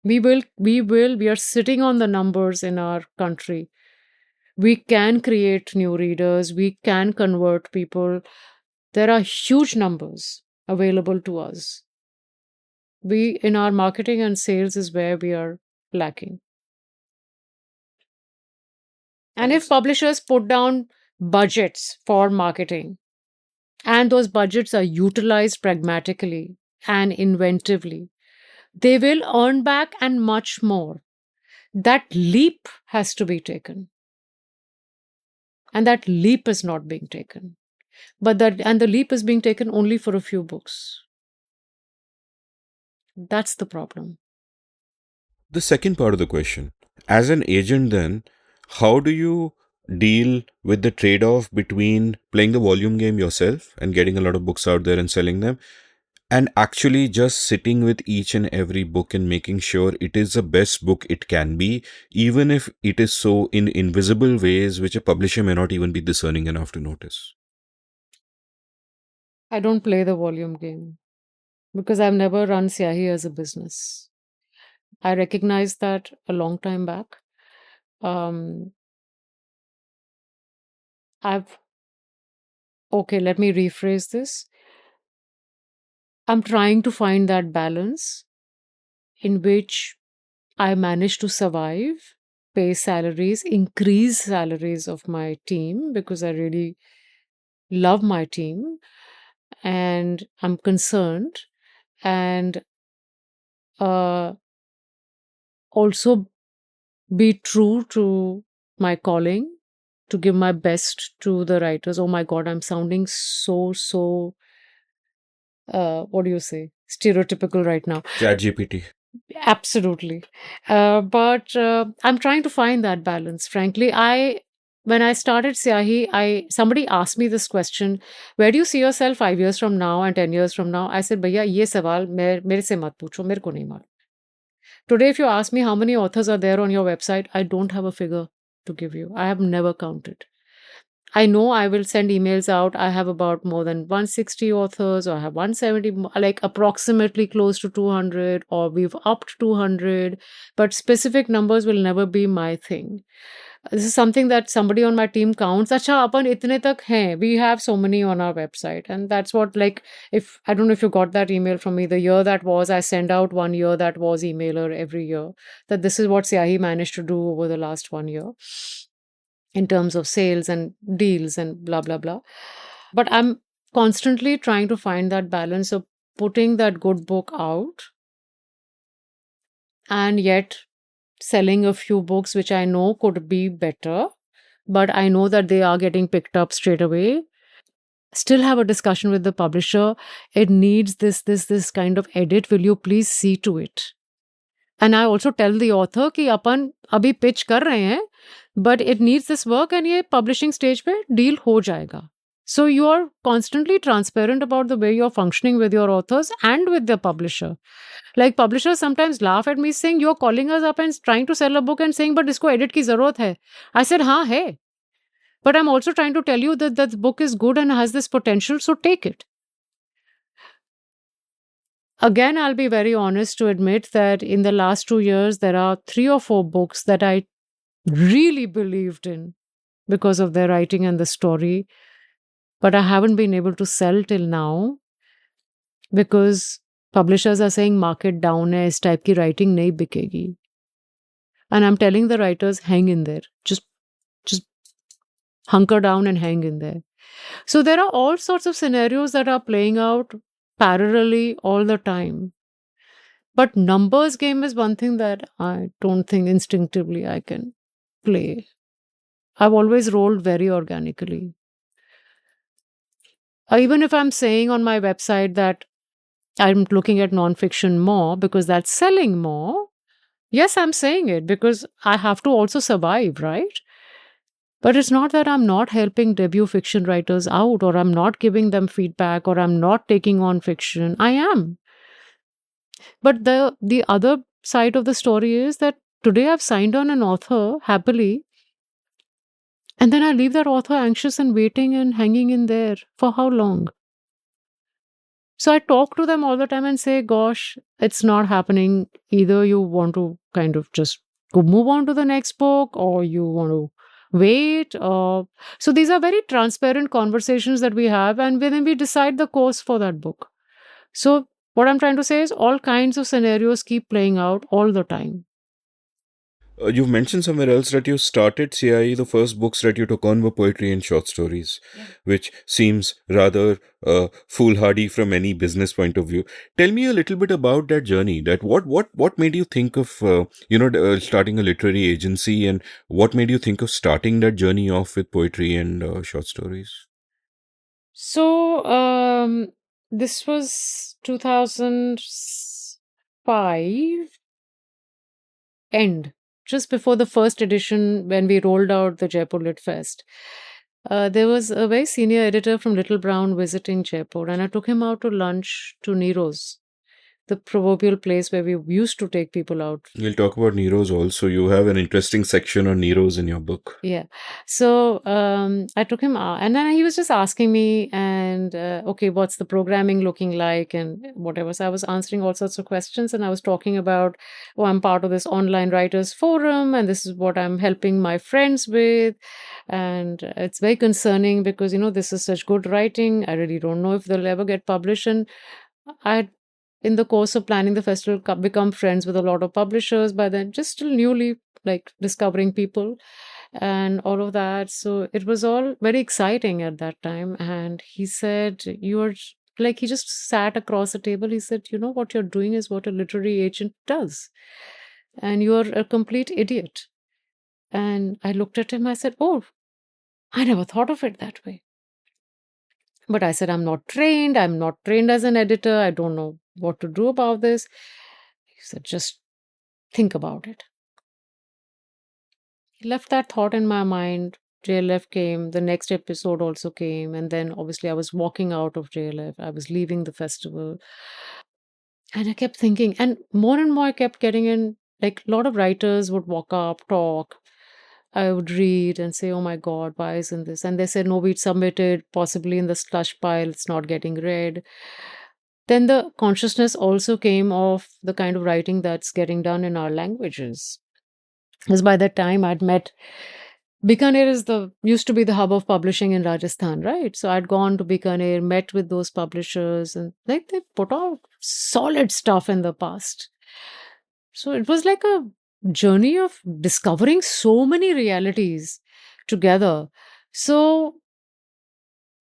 C: We are sitting on the numbers in our country. We can create new readers, we can convert people. There are huge numbers available to us. We, in our marketing and sales, is where we are lacking. And if publishers put down budgets for marketing, and those budgets are utilized pragmatically and inventively, they will earn back and much more. That leap has to be taken. And that leap is not being taken. And the leap is being taken only for a few books. That's the problem.
A: The second part of the question, as an agent, then, how do you deal with the trade off between playing the volume game yourself and getting a lot of books out there and selling them, and actually just sitting with each and every book and making sure it is the best book it can be, even if it is so in invisible ways which a publisher may not even be discerning enough to notice?
C: I don't play the volume game because I've never run Syahi as a business. I recognized that a long time back. Um, let me rephrase this. I'm trying to find that balance in which I manage to survive, pay salaries, increase salaries of my team because I really love my team and I'm concerned, and also be true to my calling, to give my best to the writers. Oh my God, I'm sounding so, what do you say? Stereotypical right now.
A: ChatGPT.
C: Absolutely. But I'm trying to find that balance. Frankly, when I started Syahi, somebody asked me this question: where do you see yourself 5 years from now and 10 years from now? I said, "Bhaiya, ye sawal mere se mat pucho, mere ko nahi malum." Today, if you ask me how many authors are there on your website, I don't have a figure to give you. I have never counted. I know I will send emails out. I have about more than 160 authors, or I have 170, like approximately close to 200, or we've upped 200, but specific numbers will never be my thing. This is something that somebody on my team counts. Acha, apan itne tak hai. We have so many on our website. And that's what, like, if I don't know if you got that email from me, the year that was, I send out 1 year that was emailer every year, that this is what Syahi managed to do over the last 1 year in terms of sales and deals and blah, blah, blah. But I'm constantly trying to find that balance of putting that good book out and yet selling a few books which I know could be better, but I know that they are getting picked up straight away. Still have a discussion with the publisher. It needs this kind of edit. Will you please see to it? And I also tell the author कि अपन अभी pitch कर रहे हैं, but it needs this work and ये publishing stage पे deal हो जाएगा. So you are constantly transparent about the way you're functioning with your authors and with the publisher. Like publishers sometimes laugh at me saying, you're calling us up and trying to sell a book and saying, but इसको edit की ज़रूरत है. I said, हाँ है. But I'm also trying to tell you that the book is good and has this potential, so take it. Again, I'll be very honest to admit that in the last 2 years, there are 3 or 4 books that I really believed in because of their writing and the story. But I haven't been able to sell till now because publishers are saying market down hai, is type ki writing nahi bikegi. And I'm telling the writers, hang in there. Just hunker down and hang in there. So there are all sorts of scenarios that are playing out parallelly all the time. But numbers game is one thing that I don't think instinctively I can play. I've always rolled very organically. Even if I'm saying on my website that I'm looking at nonfiction more because that's selling more, yes, I'm saying it because I have to also survive, right? But it's not that I'm not helping debut fiction writers out, or I'm not giving them feedback, or I'm not taking on fiction. I am. But the other side of the story is that today I've signed on an author happily, And then I leave that author anxious and waiting and hanging in there for how long? So I talk to them all the time and say, gosh, it's not happening. Either you want to kind of just go move on to the next book, or you want to wait. So these are very transparent conversations that we have. And then we decide the course for that book. So what I'm trying to say is all kinds of scenarios keep playing out all the time.
A: You've mentioned somewhere else that you started CIE, the first books that you took on were poetry and short stories, which seems rather foolhardy from any business point of view. Tell me a little bit about that journey. That what made you think of starting a literary agency, and what made you think of starting that journey off with poetry and short stories?
C: So this was 2005 end, just before the first edition when we rolled out the Jaipur Lit Fest. There was a very senior editor from Little Brown visiting Jaipur, and I took him out to lunch to Nero's, the proverbial place where we used to take people out.
A: We'll talk about Neros also. You have an interesting section on Neros in your book.
C: Yeah. So I took him out, and then he was just asking me, and okay, what's the programming looking like, and whatever. So I was answering all sorts of questions, and I was talking about, oh, I'm part of this online writers forum, and this is what I'm helping my friends with. And it's very concerning because, this is such good writing. I really don't know if they'll ever get published. And I, in the course of planning the festival, become friends with a lot of publishers by then, just still newly like discovering people and all of that. So it was all very exciting at that time. And he said, you're like, he just sat across the table. He said, what you're doing is what a literary agent does. And you're a complete idiot. And I looked at him. I said, oh, I never thought of it that way. But I said, I'm not trained. I'm not trained as an editor. I don't know what to do about this. He said, just think about it. He left that thought in my mind. JLF came, the next episode also came, and then obviously I was walking out of JLF. I was leaving the festival. And I kept thinking, and more I kept getting in, like a lot of writers would walk up, talk. I would read and say, oh my God, why isn't this? And they said, no, we submitted, possibly in the slush pile, it's not getting read. Then the consciousness also came of the kind of writing that's getting done in our languages. Because by that time I'd met Bikaner used to be the hub of publishing in Rajasthan, right? So I'd gone to Bikaner, met with those publishers, and like they put out solid stuff in the past. So it was like a journey of discovering so many realities together. So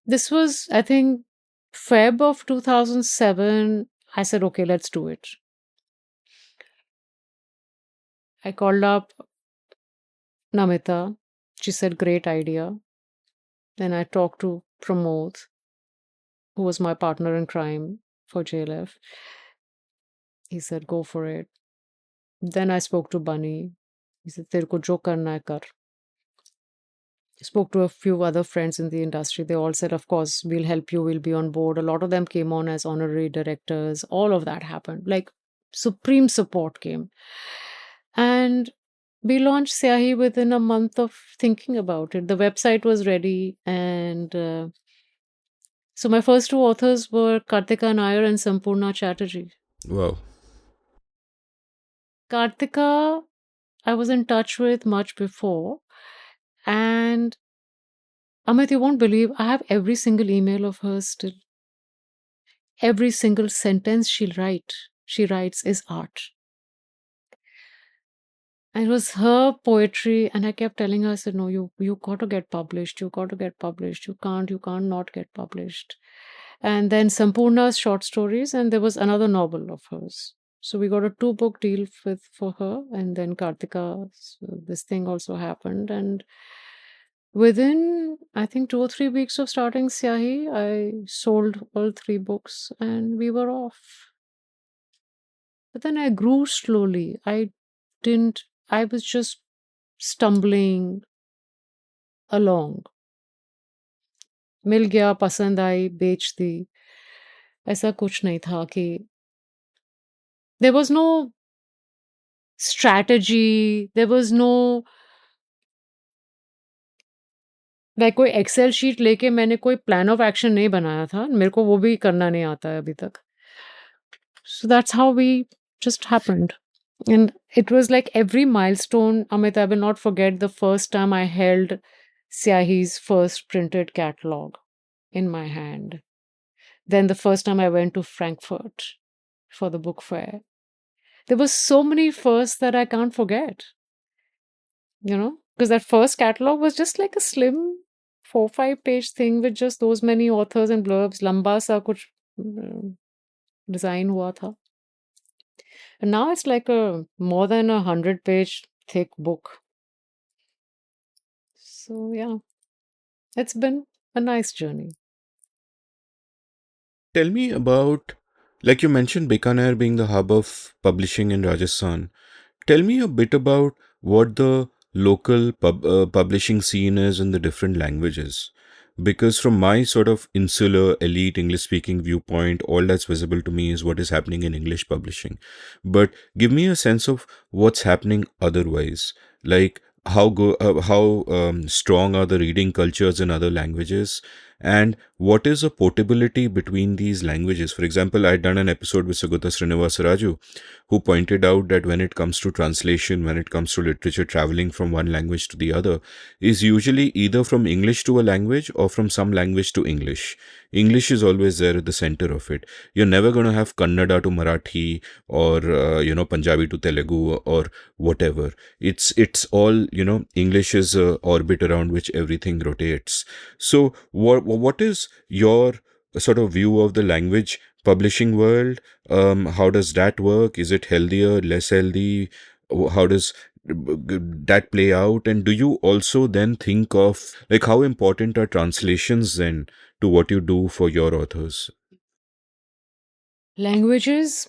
C: this was, I think, Feb of 2007. I said, okay, let's do it. I called up Namita. She said, great idea. Then I talked to Pramod, who was my partner in crime for JLF. He said, go for it. Then I spoke to Bunny. He said, Tere ko jo karna hai kar. Spoke to a few other friends in the industry. They all said, of course, we'll help you, we'll be on board. A lot of them came on as honorary directors. All of that happened. Like, supreme support came. And we launched Syahi within a month of thinking about it. The website was ready, and so my first two authors were Kartika Nair and Sampurna Chatterjee.
A: Wow.
C: Kartika, I was in touch with much before. And Amit, you won't believe, I have every single email of hers still. Every single sentence she writes is art. And it was her poetry, and I kept telling her, I said, no, you got to get published. You got to get published. You can't not get published. And then Sampurna's short stories, and there was another novel of hers. So we got a 2-book deal for her, and then Kartika, so this thing also happened. And within, I think, 2 or 3 weeks of starting Syahi, I sold all 3 books, and we were off. But then I grew slowly. I was just stumbling along. मिल गया, पसंद आई, बेच दी. ऐसा कुछ नहीं था कि there was no strategy, there was no like कोई Excel sheet लेके मैंने कोई प्लान ऑफ एक्शन नहीं बनाया था, मेरे को वो भी करना नहीं आता है अभी तक. So that's how we just happened. And it was like every milestone. Amit, I will not forget the first time I held Syahi's first printed catalog in my hand. Then the first time I went to Frankfurt for the book fair. There were so many firsts that I can't forget, because that first catalog was just like a slim 4-5 page thing with just those many authors and blurbs. Lamba sa kuch design hua tha. And now it's like a more than 100-page thick book. So yeah, it's been a nice journey.
A: Tell me about, like you mentioned, Bikaner being the hub of publishing in Rajasthan. Tell me a bit about what the local publishing scene is in the different languages. Because from my sort of insular, elite English speaking viewpoint, all that's visible to me is what is happening in English publishing. But give me a sense of what's happening otherwise. Like how strong are the reading cultures in other languages, and what is the portability between these languages? For example, I'd done an episode with Sugata Srinivasaraju, who pointed out that when it comes to translation, when it comes to literature traveling from one language to the other, is usually either from English to a language or from some language to English. English is always there at the center of it. You're never going to have Kannada to Marathi or Punjabi to Telugu or whatever. It's all, English is a orbit around which everything rotates. So what is your sort of view of the language publishing world? How does that work? Is it healthier, less healthy? How does that play out? And do you also then think of, like, how important are translations then to what you do for your authors?
C: Languages,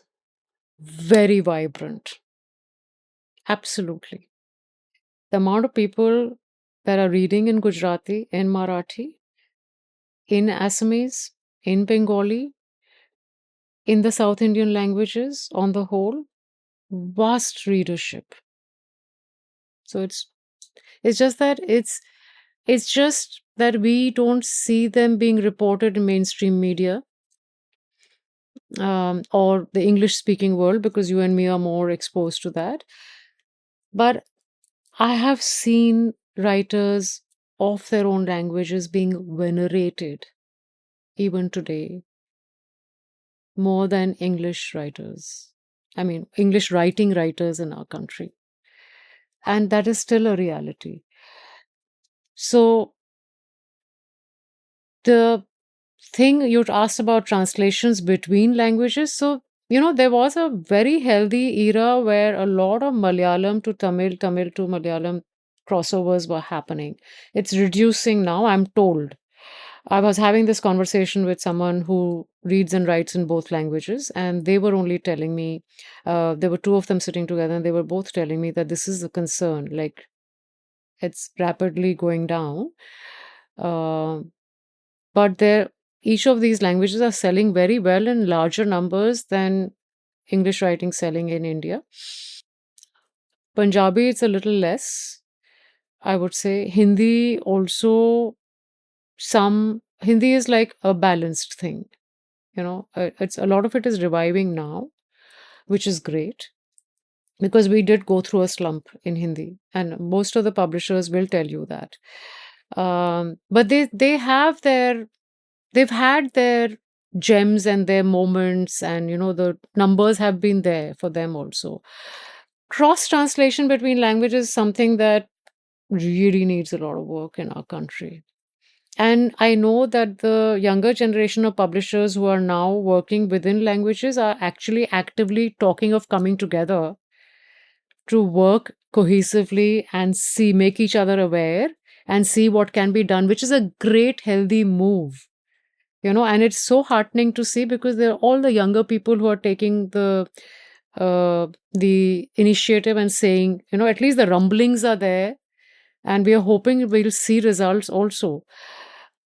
C: very vibrant. Absolutely. The amount of people that are reading in Gujarati, in Marathi, in Assamese, in Bengali, in the South Indian languages on the whole, vast readership. So it's just that it's just that we don't see them being reported in mainstream media, or the English speaking world, because you and me are more exposed to that. But I have seen writers of their own languages being venerated even today more than English writers. I mean, English writing writers in our country. And that is still a reality. So, the thing you asked about translations between languages. So, there was a very healthy era where a lot of Malayalam to Tamil, Tamil to Malayalam crossovers were happening. It's reducing now, I'm told. I was having this conversation with someone who reads and writes in both languages, and they were only telling me, there were two of them sitting together, and they were both telling me that this is a concern. Like, it's rapidly going down. But each of these languages are selling very well in larger numbers than English writing selling in India. Punjabi, it's a little less, I would say. Hindi also, Hindi is like a balanced thing. It's a lot of it is reviving now, which is great, because we did go through a slump in Hindi, and most of the publishers will tell you that. But they've had their gems and their moments, and the numbers have been there for them also. Cross translation between languages is something that really needs a lot of work in our country. And I know that the younger generation of publishers who are now working within languages are actually actively talking of coming together to work cohesively and make each other aware and see what can be done, which is a great, healthy move. And it's so heartening to see, because they're all the younger people who are taking the initiative and saying, at least the rumblings are there, and we are hoping we'll see results also.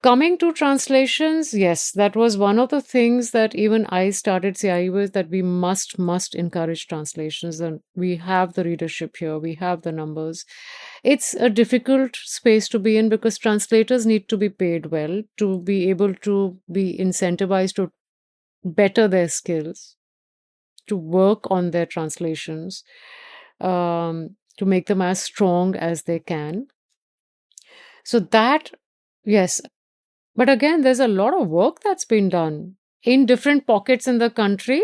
C: Coming to translations, yes, that was one of the things that even I started CI with, that we must encourage translations, and we have the readership here, we have the numbers. It's a difficult space to be in because translators need to be paid well to be able to be incentivized to better their skills, to work on their translations, to make them as strong as they can. So that, yes. But again, there's a lot of work that's been done in different pockets in the country.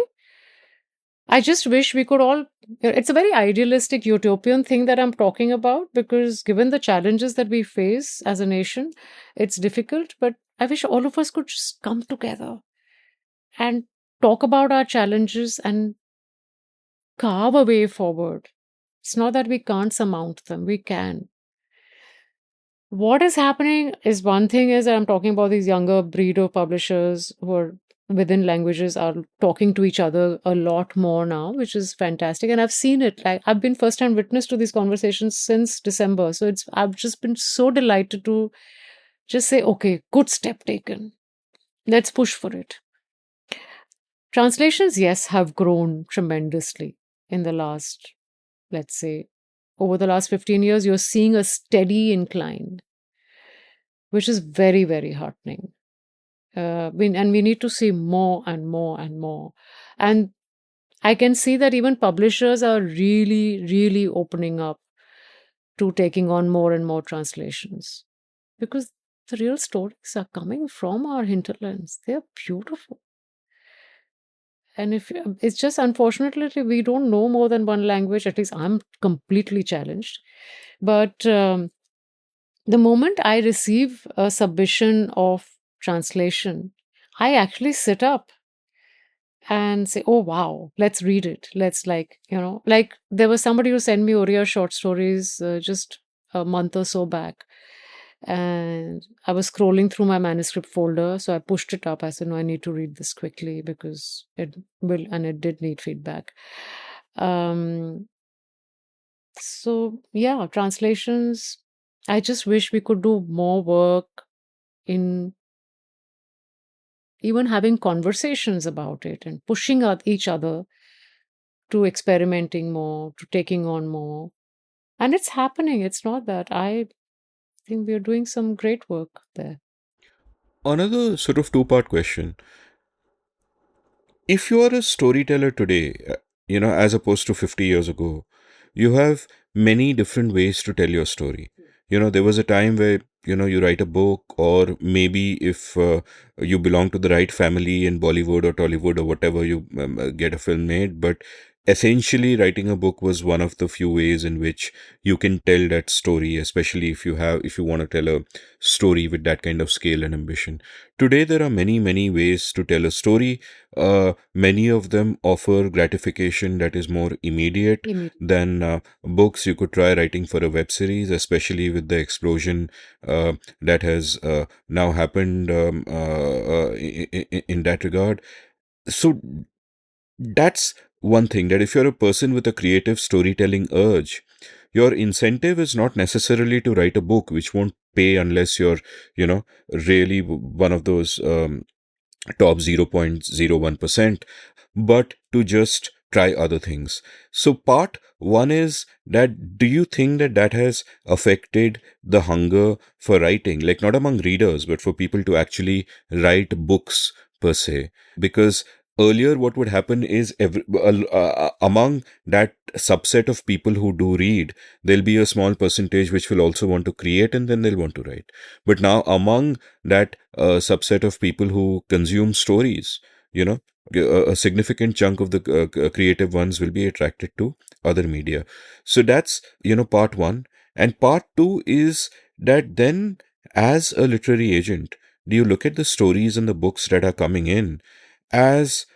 C: I just wish we could all. It's a very idealistic, utopian thing that I'm talking about because given the challenges that we face as a nation, it's difficult. But I wish all of us could just come together and talk about our challenges and carve a way forward. It's not that we can't surmount them, we can. What is happening is, one thing is that I'm talking about these younger breed of publishers who are within languages are talking to each other a lot more now, which is fantastic. And I've seen it. Like, I've been first hand witness to these conversations since December. So I've just been so delighted to just say, okay, good step taken. Let's push for it. Translations, yes, have grown tremendously in the last, let's say, over the last 15 years. You're seeing a steady incline, which is very, very heartening. And we need to see more and more and more. And I can see that even publishers are really, really opening up to taking on more and more translations because the real stories are coming from our hinterlands. They're beautiful. And if it's just, unfortunately, we don't know more than one language. At least I'm completely challenged. But the moment I receive a submission of translation, I actually sit up and say, oh, wow, let's read it. Let's, like, like there was somebody who sent me Oriya short stories just a month or so back. And I was scrolling through my manuscript folder. So I pushed it up. I said, no, I need to read this quickly because it will, and it did need feedback. So yeah, translations. I just wish we could do more work in even having conversations about it and pushing each other to experimenting more, to taking on more. And it's happening. It's not that. I think we're doing some great work there.
A: Another sort of two-part question. If you are a storyteller today, as opposed to 50 years ago, you have many different ways to tell your story. There was a time where, you write a book, or maybe if you belong to the right family in Bollywood or Tollywood or whatever, you get a film made. But essentially, writing a book was one of the few ways in which you can tell that story, especially if you want to tell a story with that kind of scale and ambition. Today, there are many, many ways to tell a story. Many of them offer gratification that is more immediate than books. You could try writing for a web series, especially with the explosion that has now happened in that regard. So that's one thing, that if you're a person with a creative storytelling urge, your incentive is not necessarily to write a book, which won't pay unless you're, really one of those top 0.01%, but to just try other things. So part one is that, do you think that that has affected the hunger for writing, like not among readers, but for people to actually write books per se? Because earlier what would happen is among that subset of people who do read, there'll be a small percentage which will also want to create, and then they'll want to write. But now among that subset of people who consume stories, a significant chunk of the creative ones will be attracted to other media. So that's, part one. And part two is that then, as a literary agent, do you look at the stories and the books that are coming in as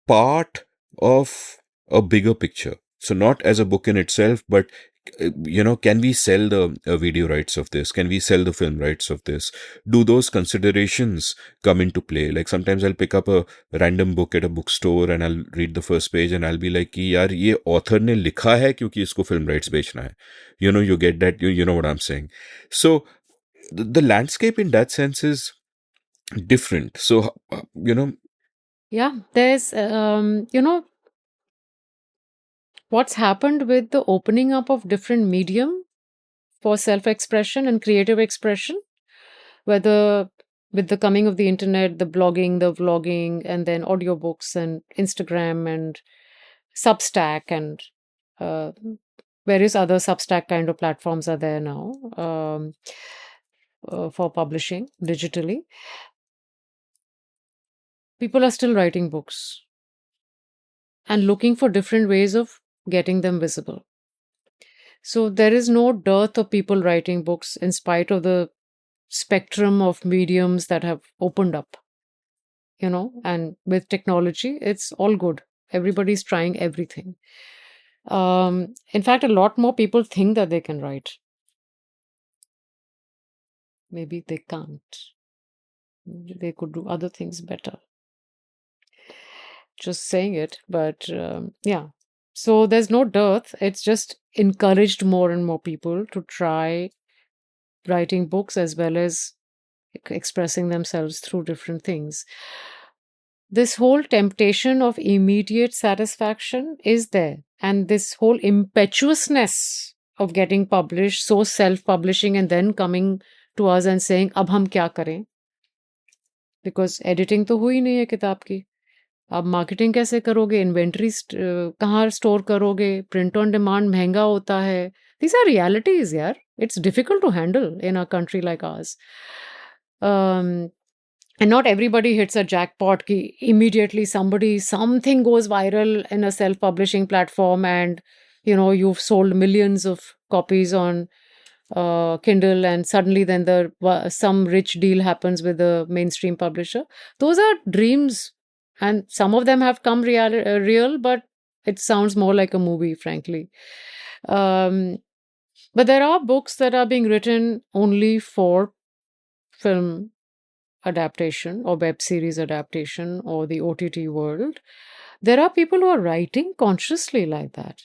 A: part of a bigger picture? So not as a book in itself, but can we sell the video rights of this? Can we sell the film rights of this? Do those considerations come into play? Like sometimes I'll pick up a random book at a bookstore and I'll read the first page and I'll be like, कि यार ये author ने लिखा है क्योंकि इसको film rights बेचना है. You get that, you know what I'm saying. So the landscape in that sense is different. So,
C: Yeah, there's, what's happened with the opening up of different medium for self-expression and creative expression, whether with the coming of the internet, the blogging, the vlogging, and then audiobooks and Instagram and Substack and uh, various other Substack kind of platforms are there now for publishing digitally. People are still writing books and looking for different ways of getting them visible. So there is no dearth of people writing books in spite of the spectrum of mediums that have opened up, and with technology, it's all good. Everybody's trying everything. In fact, a lot more people think that they can write. Maybe they can't. Maybe they could do other things better. Just saying it, but yeah. So there's no dearth. It's just encouraged more and more people to try writing books as well as expressing themselves through different things. This whole temptation of immediate satisfaction is there, and this whole impetuousness of getting published, so self-publishing, and then coming to us and saying, "Ab hum kya kare?" Because editing तो हुई नहीं है किताब की. अब marketing कैसे करोगे? Inventory कहाँ स्टोर करोगे? प्रिंट ऑन डिमांड महंगा होता है. These are realities, यार. It's difficult to handle in a country like ours. And not everybody hits a jackpot ki immediately something goes viral in a self-publishing platform, and you've sold millions of copies on Kindle, and suddenly then some rich deal happens with the mainstream publisher. Those are dreams, and some of them have come real, but it sounds more like a movie, frankly. But there are books that are being written only for film adaptation or web series adaptation or the OTT world. There are people who are writing consciously like that.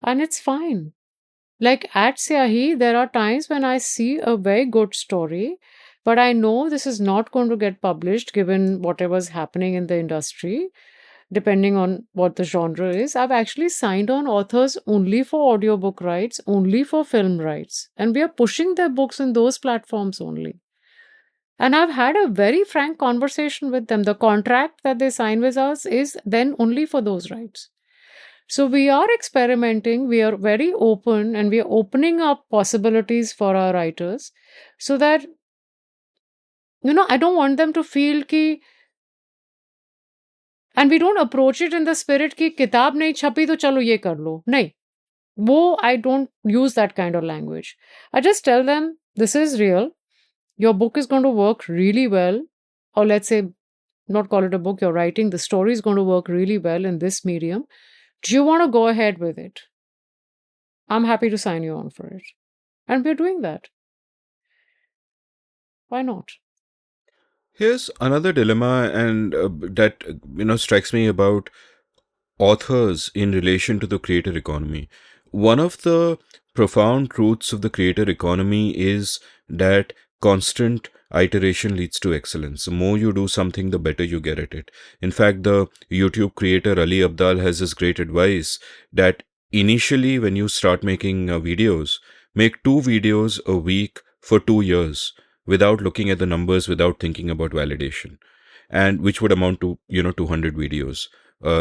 C: And it's fine. Like at Syahi, there are times when I see a very good story, but I know this is not going to get published given whatever's happening in the industry, depending on what the genre is. I've actually signed on authors only for audiobook rights, only for film rights, and we are pushing their books in those platforms only. And I've had a very frank conversation with them. The contract that they sign with us is then only for those rights. So we are experimenting, we are very open, and we are opening up possibilities for our writers so that, I don't want them to feel ki, and we don't approach it in the spirit ki kitab nahi chhapi to chalo ye kar lo. Nahi. I don't use that kind of language. I just tell them, this is real. Your book is going to work really well, or let's say, not call it a book, you're writing, the story is going to work really well in this medium. Do you want to go ahead with it? I'm happy to sign you on for it. And we're doing that. Why not?
A: here's another dilemma, and that strikes me about authors in relation to the creator economy. One of the profound truths of the creator economy is that constant iteration leads to excellence. The more you do something, the better you get at it. In fact, the YouTube creator Ali Abdal has this great advice that initially, when you start making videos, make 2 videos a week for 2 years without looking at the numbers, without thinking about validation, and which would amount to 200 videos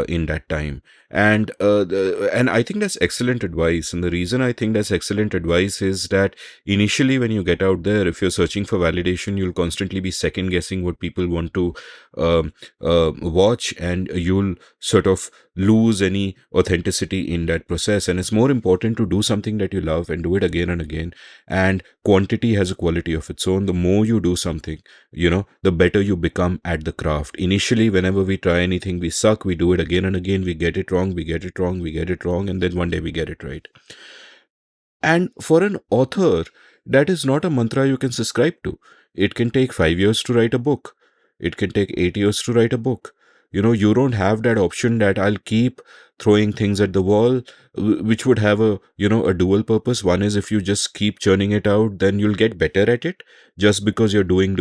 A: in that time. And I think that's excellent advice. And the reason I think that's excellent advice is that initially, when you get out there, if you're searching for validation, you'll constantly be second guessing what people want to watch, and you'll sort of lose any authenticity in that process. And it's more important to do something that you love and do it again and again. And quantity has a quality of its own. The more you do something, the better you become at the craft. Initially, whenever we try anything, we suck, we do it again and again, we get it wrong, we get it wrong, we get it wrong, and then one day we get it right. And for an author, that is not a mantra you can subscribe to. It can take 5 years to write a book. It can take 8 years to write a book. You don't have that option that I'll keep throwing things at the wall, which would have a dual purpose. One is, if you just keep churning it out, then you'll get better at it, just because you're doing,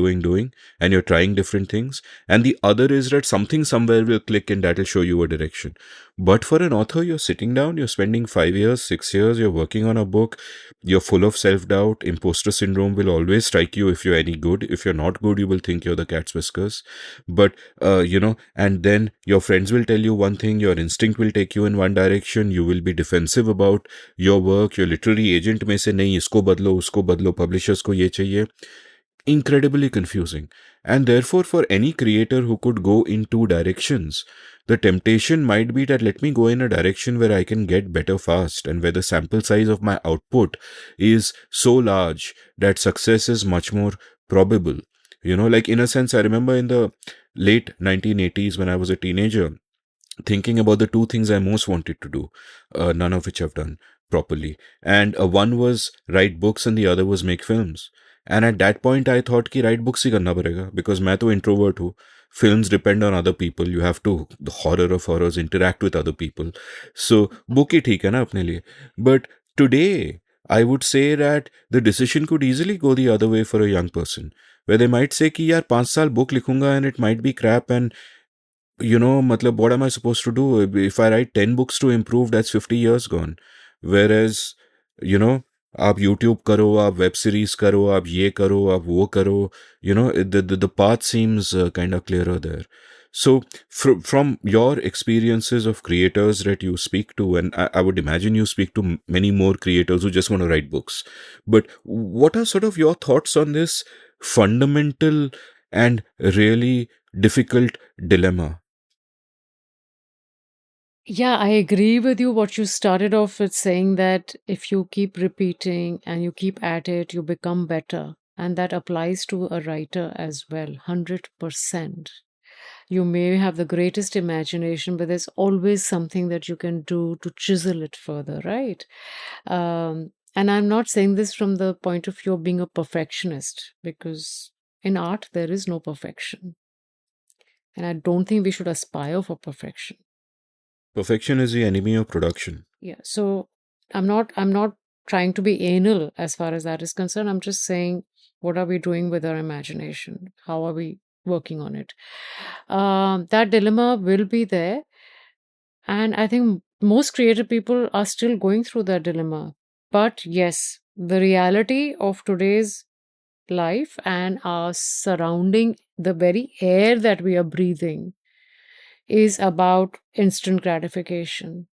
A: and you're trying different things. And the other is that something somewhere will click, and that'll show you a direction. But for an author, you're sitting down, you're spending 5 years, 6 years, you're working on a book, you're full of self-doubt. Imposter syndrome will always strike you if you're any good. If you're not good, you will think you're the cat's whiskers. But and then your friends will tell you one thing, your instinct will take you in one direction, you will be defensive about your work, your literary agent may say, nahi, isko badlo, usko badlo, publishers ko ye chahiye. Incredibly confusing. And therefore, for any creator who could go in two directions, the temptation might be that, let me go in a direction where I can get better fast, and where the sample size of my output is so large that success is much more probable. Like, in a sense, I remember in the late 1980s, when I was a teenager, thinking about the two things I most wanted to do, none of which I've done properly. And one was write books, and the other was make films. And at that point, I thought कि write books ही करना पड़ेगा, because मैं तो introvert हूँ. Films depend on other people. You have to, the horror of horrors, interact with other people. So book ही ठीक है ना अपने लिए. But today, I would say that the decision could easily go the other way for a young person, where they might say कि यार 5 साल book लिखूंगा and it might be crap, and matlab, what am I supposed to do? If I write 10 books to improve, that's 50 years gone. Whereas, आप YouTube करो, आप web series करो, आप ये करो, आप वो करो, the path seems kind of clearer there. So, from your experiences of creators that you speak to, and I would imagine you speak to many more creators who just want to write books, but what are sort of your thoughts on this fundamental and really difficult dilemma?
C: Yeah, I agree with you. What you started off with saying, that if you keep repeating and you keep at it, you become better. And that applies to a writer as well, 100%. You may have the greatest imagination, but there's always something that you can do to chisel it further, right? And I'm not saying this from the point of view of being a perfectionist, because in art, there is no perfection. And I don't think we should aspire for perfection.
A: Perfection is the enemy of production.
C: Yeah. So I'm not trying to be anal as far as that is concerned. I'm just saying, what are we doing with our imagination? How are we working on it? That dilemma will be there. And I think most creative people are still going through that dilemma. But yes, the reality of today's life and our surrounding, the very air that we are breathing, is about instant gratification.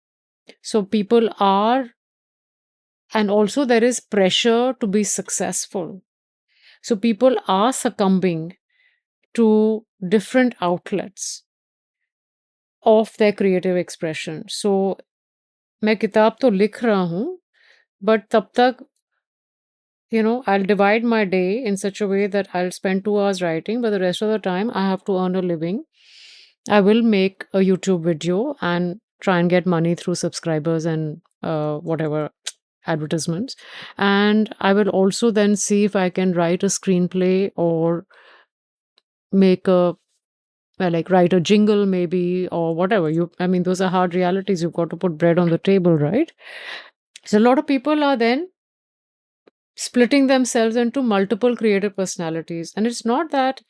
C: So people are, and also there is pressure to be successful. So people are succumbing to different outlets of their creative expression. So मैं किताब तो लिख रहा हूँ, but तब तक, I'll divide my day in such a way that I'll spend 2 hours writing, but the rest of the time I have to earn a living. I will make a YouTube video and try and get money through subscribers and whatever advertisements. And I will also then see if I can write a screenplay or make write a jingle maybe, or whatever. Those are hard realities. You've got to put bread on the table, right? So a lot of people are then splitting themselves into multiple creative personalities. And it's not that,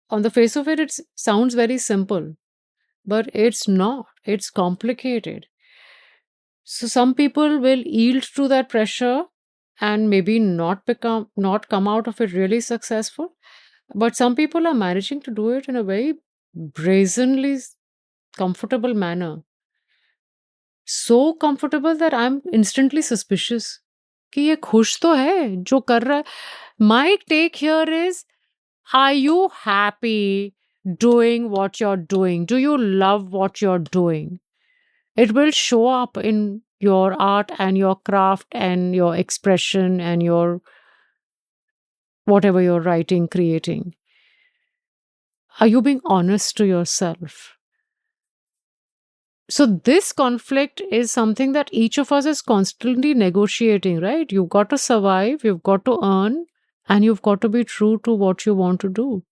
C: on the face of it, it sounds very simple, but it's not. It's complicated. So some people will yield to that pressure and maybe not come out of it really successful. But some people are managing to do it in a very brazenly comfortable manner. So comfortable that I'm instantly suspicious. कि ये खुश तो है जो कर रहा है. My take here is, are you happy doing what you're doing? Do you love what you're doing? It will show up in your art and your craft and your expression and your whatever you're writing, creating. Are you being honest to yourself? So this conflict is something that each of us is constantly negotiating, right? You've got to survive, you've got to earn, and you've got to be true to what you want to do.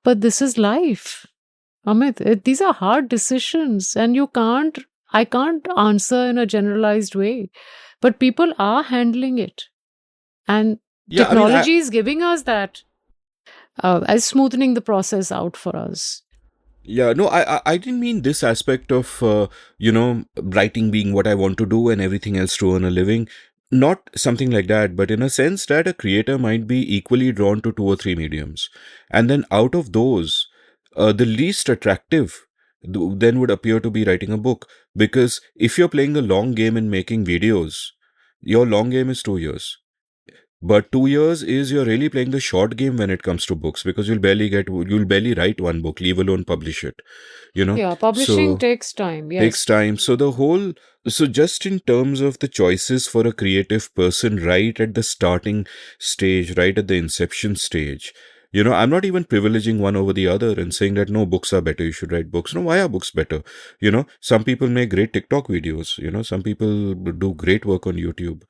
C: But this is life. Amit, these are hard decisions, and I can't answer in a generalized way, but people are handling it, and
A: Yeah, I mean,
C: technology is giving us that, as smoothing the process out for us.
A: yeah, no, I didn't mean this aspect of, writing being what I want to do and everything else to earn a living. Not something like that, but in a sense that a creator might be equally drawn to two or three mediums. And then out of those, the least attractive then would appear to be writing a book. Because if you're playing the long game and making videos, your long game is 2 years. But 2 years is you're really playing the short game when it comes to books, because you'll barely write one book, leave alone publish it, you know.
C: Yeah, publishing
A: So
C: takes time.
A: takes
C: Yes.
A: time. So just in terms of the choices for a creative person, right at the starting stage, right at the inception stage, I'm not even privileging one over the other and saying that no, books are better, you should write books. No, why are books better? Some people make great TikTok videos, some people do great work on YouTube.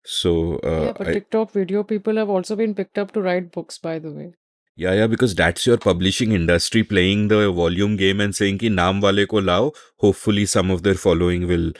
A: So
C: Yeah, but TikTok video people have also been picked up to write books, by the way.
A: yeah, because that's your publishing industry playing the volume game and saying ki naam wale ko lao. Hopefully, some of their following will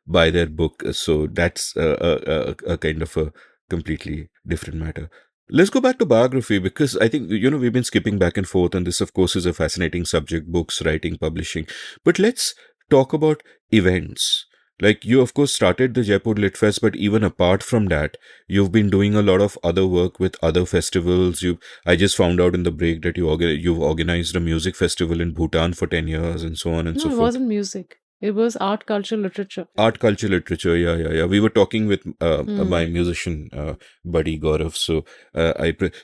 A: buy their book. So that's a kind of a completely different matter. Let's go back to biography, because I think, we've been skipping back and forth, and this, of course, is a fascinating subject: books, writing, publishing. But let's talk about events. Like, you, of course, started the Jaipur Lit Fest, but even apart from that, you've been doing a lot of other work with other festivals. I just found out in the break that you've organized a music festival in Bhutan for 10 years, and so on and
C: No,
A: so
C: it
A: forth.
C: wasn't music. It was art, culture, literature.
A: Art, culture, literature. Yeah. We were talking with
C: Hmm.
A: my musician buddy Gaurav. So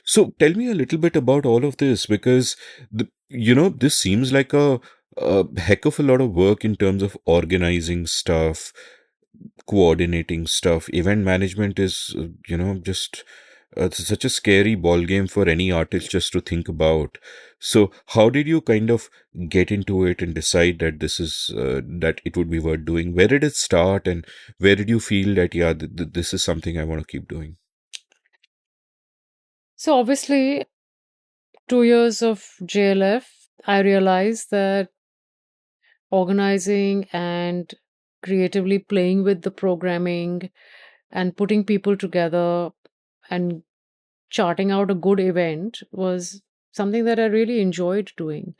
A: so tell me a little bit about all of this, because this seems like a heck of a lot of work in terms of organizing stuff, coordinating stuff. Event management is, just such a scary ball game for any artist just to think about. So how did you kind of get into it and decide that that it would be worth doing? Where did it start, and where did you feel that, yeah, this is something I want to keep doing?
C: So obviously, 2 years of JLF, I realized that organizing and creatively playing with the programming and putting people together and charting out a good event was something that I really enjoyed doing.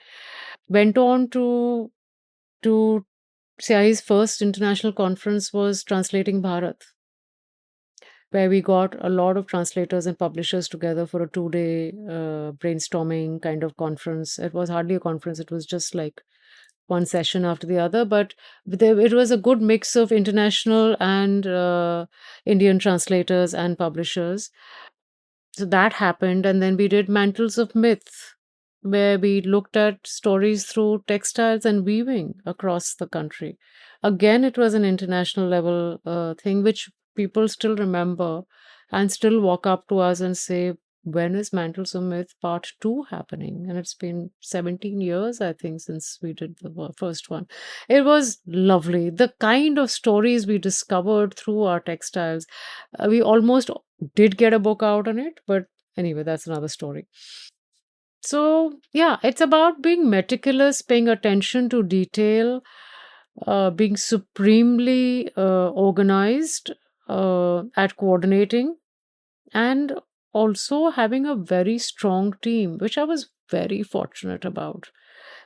C: Went on to CI's first international conference was Translating Bharat, where we got a lot of translators and publishers together for a 2 day brainstorming kind of conference. It was hardly a conference, it was just like one session after the other, but it was a good mix of international and Indian translators and publishers. So that happened, and then we did Mantles of Myth, where we looked at stories through textiles and weaving across the country. Again, it was an international level thing, which people still remember and still walk up to us and say, when is Mantles of Myth Part 2 happening? And it's been 17 years, I think, since we did the first one. It was lovely. The kind of stories we discovered through our textiles. We almost did get a book out on it, but anyway, that's another story. So, yeah, it's about being meticulous, paying attention to detail, being supremely organized at coordinating, and also having a very strong team, which I was very fortunate about.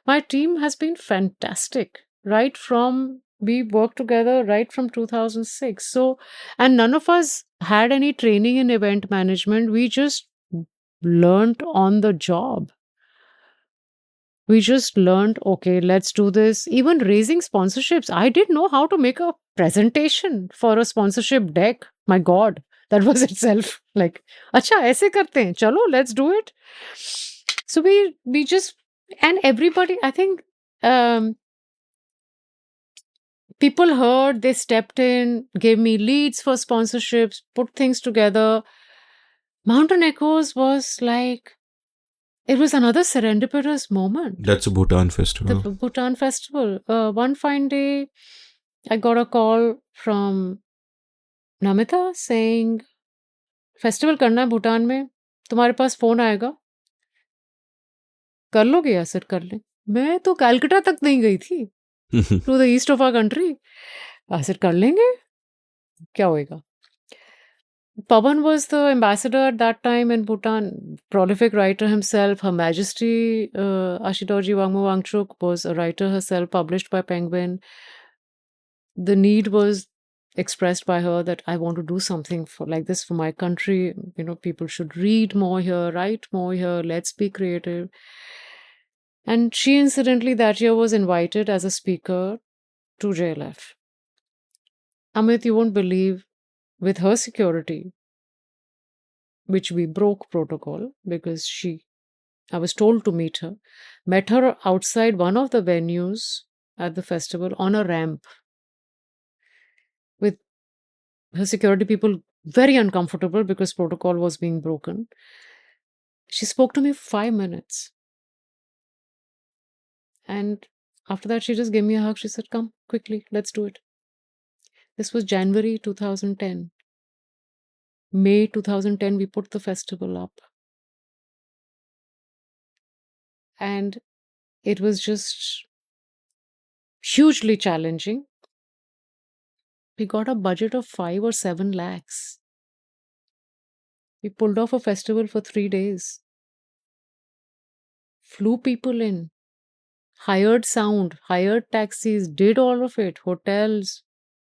C: My team has been fantastic, right from we worked together right from 2006. So, and none of us had any training in event management. We just learned on the job. We just learned, okay, let's do this. Even raising sponsorships, I didn't know how to make a presentation for a sponsorship deck. My God, that was itself like, acha, aise karte hain. Chalo, let's do it. So we just, and everybody, I think, um, people heard, they stepped in, gave me leads for sponsorships, put things together. Mountain Echoes was like, it was another serendipitous moment.
A: That's a Bhutan
C: The
A: festival.
C: Bhutan festival. One fine day, I got a call from Namita saying, festival करना है भूटान में, तुम्हारे पास phone आएगा, कर लोगे? या sir कर लें. मैं तो कलकत्ता तक नहीं गई थी, to the east of our country. ऐसे कर लेंगे, क्या होएगा? Pawan was the ambassador at that time in Bhutan, prolific writer himself. Her Majesty Ashutoshi Wangmu Wangchuk was a writer herself, published by Penguin. The need was expressed by her that I want to do something for like this for my country. You know, people should read more here, write more here. Let's be creative. And she, incidentally, that year was invited as a speaker to JLF. Amit, you won't believe, with her security, which we broke protocol because I was told to meet her, met her outside one of the venues at the festival on a ramp with her security people very uncomfortable because protocol was being broken. She spoke to me 5 minutes. And after that, she just gave me a hug. She said, "Come quickly, let's do it." This was January 2010. May 2010, we put the festival up. And it was just hugely challenging. We got a budget of 5 or 7 lakhs. We pulled off a festival for 3 days, flew people in, hired sound, hired taxis, did all of it, hotels,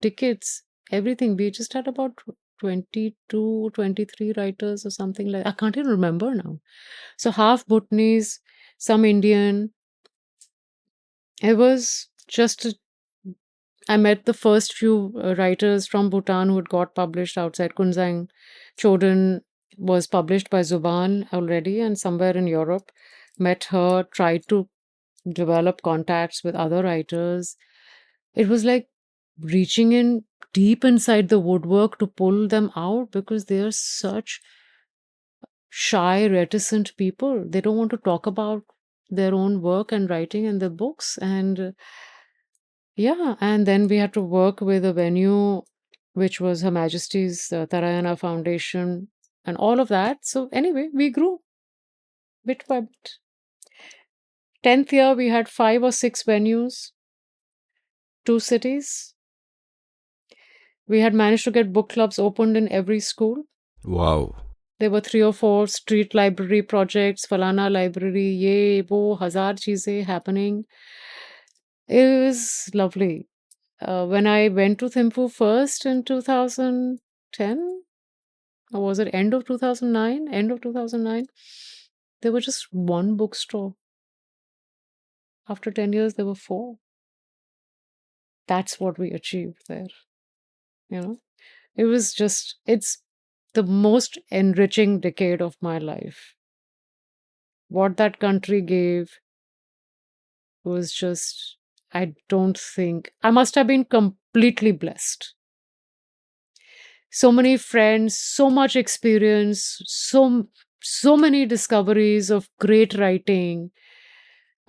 C: tickets, everything. We just had about 22, 23 writers or something like I can't even remember now. So half Bhutanese, some Indian. It was just I met the first few writers from Bhutan who had got published outside. Kunzang Chodan was published by Zuban already and somewhere in Europe. Met her, tried to develop contacts with other writers. It was like reaching in deep inside the woodwork to pull them out because they are such shy, reticent people. They don't want to talk about their own work and writing and their books. And yeah, and then we had to work with a venue which was Her Majesty's Tarayana Foundation and all of that. So anyway, we grew bit by bit. 10th year, we had 5 or 6 venues, 2 cities. We had managed to get book clubs opened in every school.
A: Wow.
C: There were 3 or 4 street library projects, Falana library, ye, wo, hazar cheeze happening. It was lovely. When I went to Thimphu first in 2010, or was it end of 2009? End of 2009, there was just one bookstore. After 10 years, there were 4. That's what we achieved there. You know, it was just, it's the most enriching decade of my life. What that country gave was just, I don't think, I must have been completely blessed. So many friends, so much experience, so many discoveries of great writing.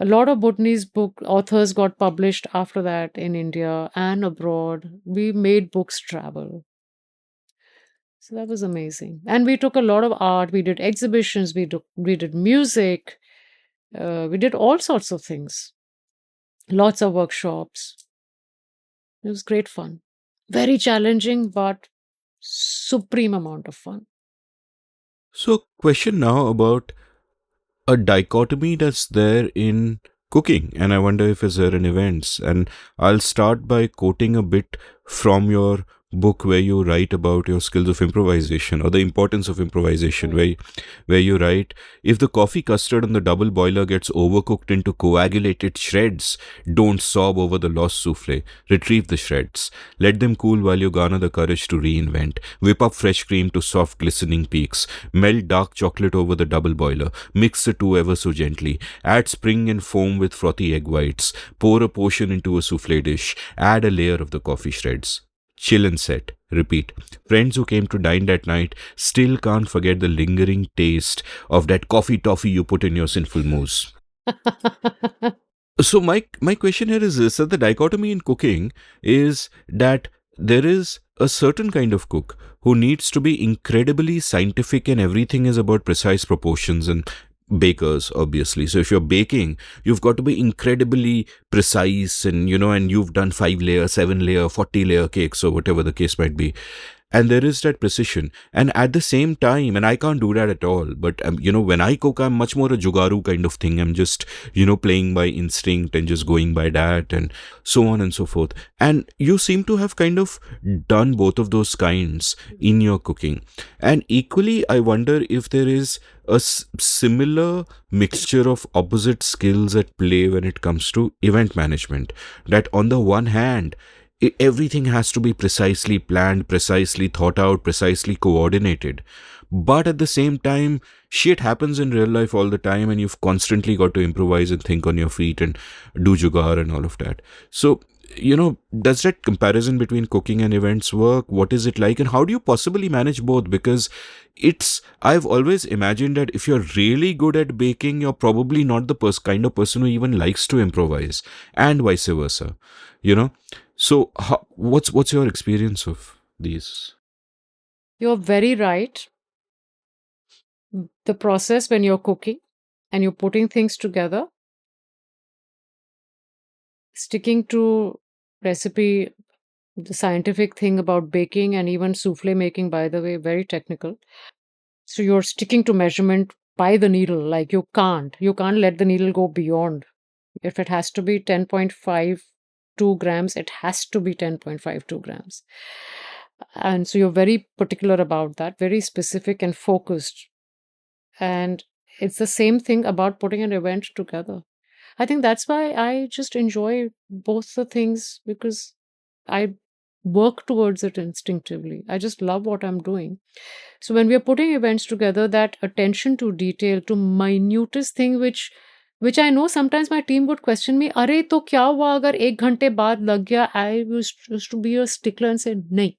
C: A lot of Bhutanese book authors got published after that in India and abroad. We made books travel. So that was amazing. And we took a lot of art. We did exhibitions. We did music. We did all sorts of things. Lots of workshops. It was great fun. Very challenging, but supreme amount of fun.
A: So, question now about a dichotomy that's there in cooking, and I wonder if is there in events. And I'll start by quoting a bit from your book where you write about your skills of improvisation or the importance of improvisation, where you write, if the coffee custard on the double boiler gets overcooked into coagulated shreds, don't sob over the lost souffle. Retrieve the shreds. Let them cool while you garner the courage to reinvent. Whip up fresh cream to soft glistening peaks. Melt dark chocolate over the double boiler. Mix the two ever so gently. Add spring and foam with frothy egg whites. Pour a portion into a souffle dish. Add a layer of the coffee shreds. Chill and set. Repeat. Friends who came to dine that night still can't forget the lingering taste of that coffee toffee you put in your sinful mousse. So my question here is this, that the dichotomy in cooking is that there is a certain kind of cook who needs to be incredibly scientific and everything is about precise proportions and bakers, obviously. So if you're baking, you've got to be incredibly precise, and and you've done 5 layer, 7 layer, 40 layer cakes, or whatever the case might be. And there is that precision, and at the same time, and I can't do that at all, but when I cook, I'm much more a jugaru kind of thing. I'm just playing by instinct and just going by that, and so on and so forth. And you seem to have kind of done both of those kinds in your cooking. And equally, I wonder if there is a similar mixture of opposite skills at play when it comes to event management. That on the one hand, everything has to be precisely planned, precisely thought out, precisely coordinated. But at the same time, shit happens in real life all the time, and you've constantly got to improvise and think on your feet and do jugaad and all of that. So, does that comparison between cooking and events work? What is it like? And how do you possibly manage both? Because I've always imagined that if you're really good at baking, you're probably not the kind of person who even likes to improvise, and vice versa, you know? So, what's your experience of these?
C: You're very right. The process when you're cooking and you're putting things together, sticking to recipe, the scientific thing about baking and even souffle making, by the way, very technical. So you're sticking to measurement by the needle. Like you can't let the needle go beyond. If it has to be 10.52 grams, it has to be 10.52 grams. And so you're very particular about that, very specific and focused. And it's the same thing about putting an event together. I think that's why I just enjoy both the things, because I work towards it instinctively. I just love what I'm doing. So when we are putting events together, that attention to detail, to minutest thing, which I know sometimes my team would question me, अरे तो क्या हुआ अगर 1 घंटे बाद लग गया? I used to be a stickler and say, नहीं.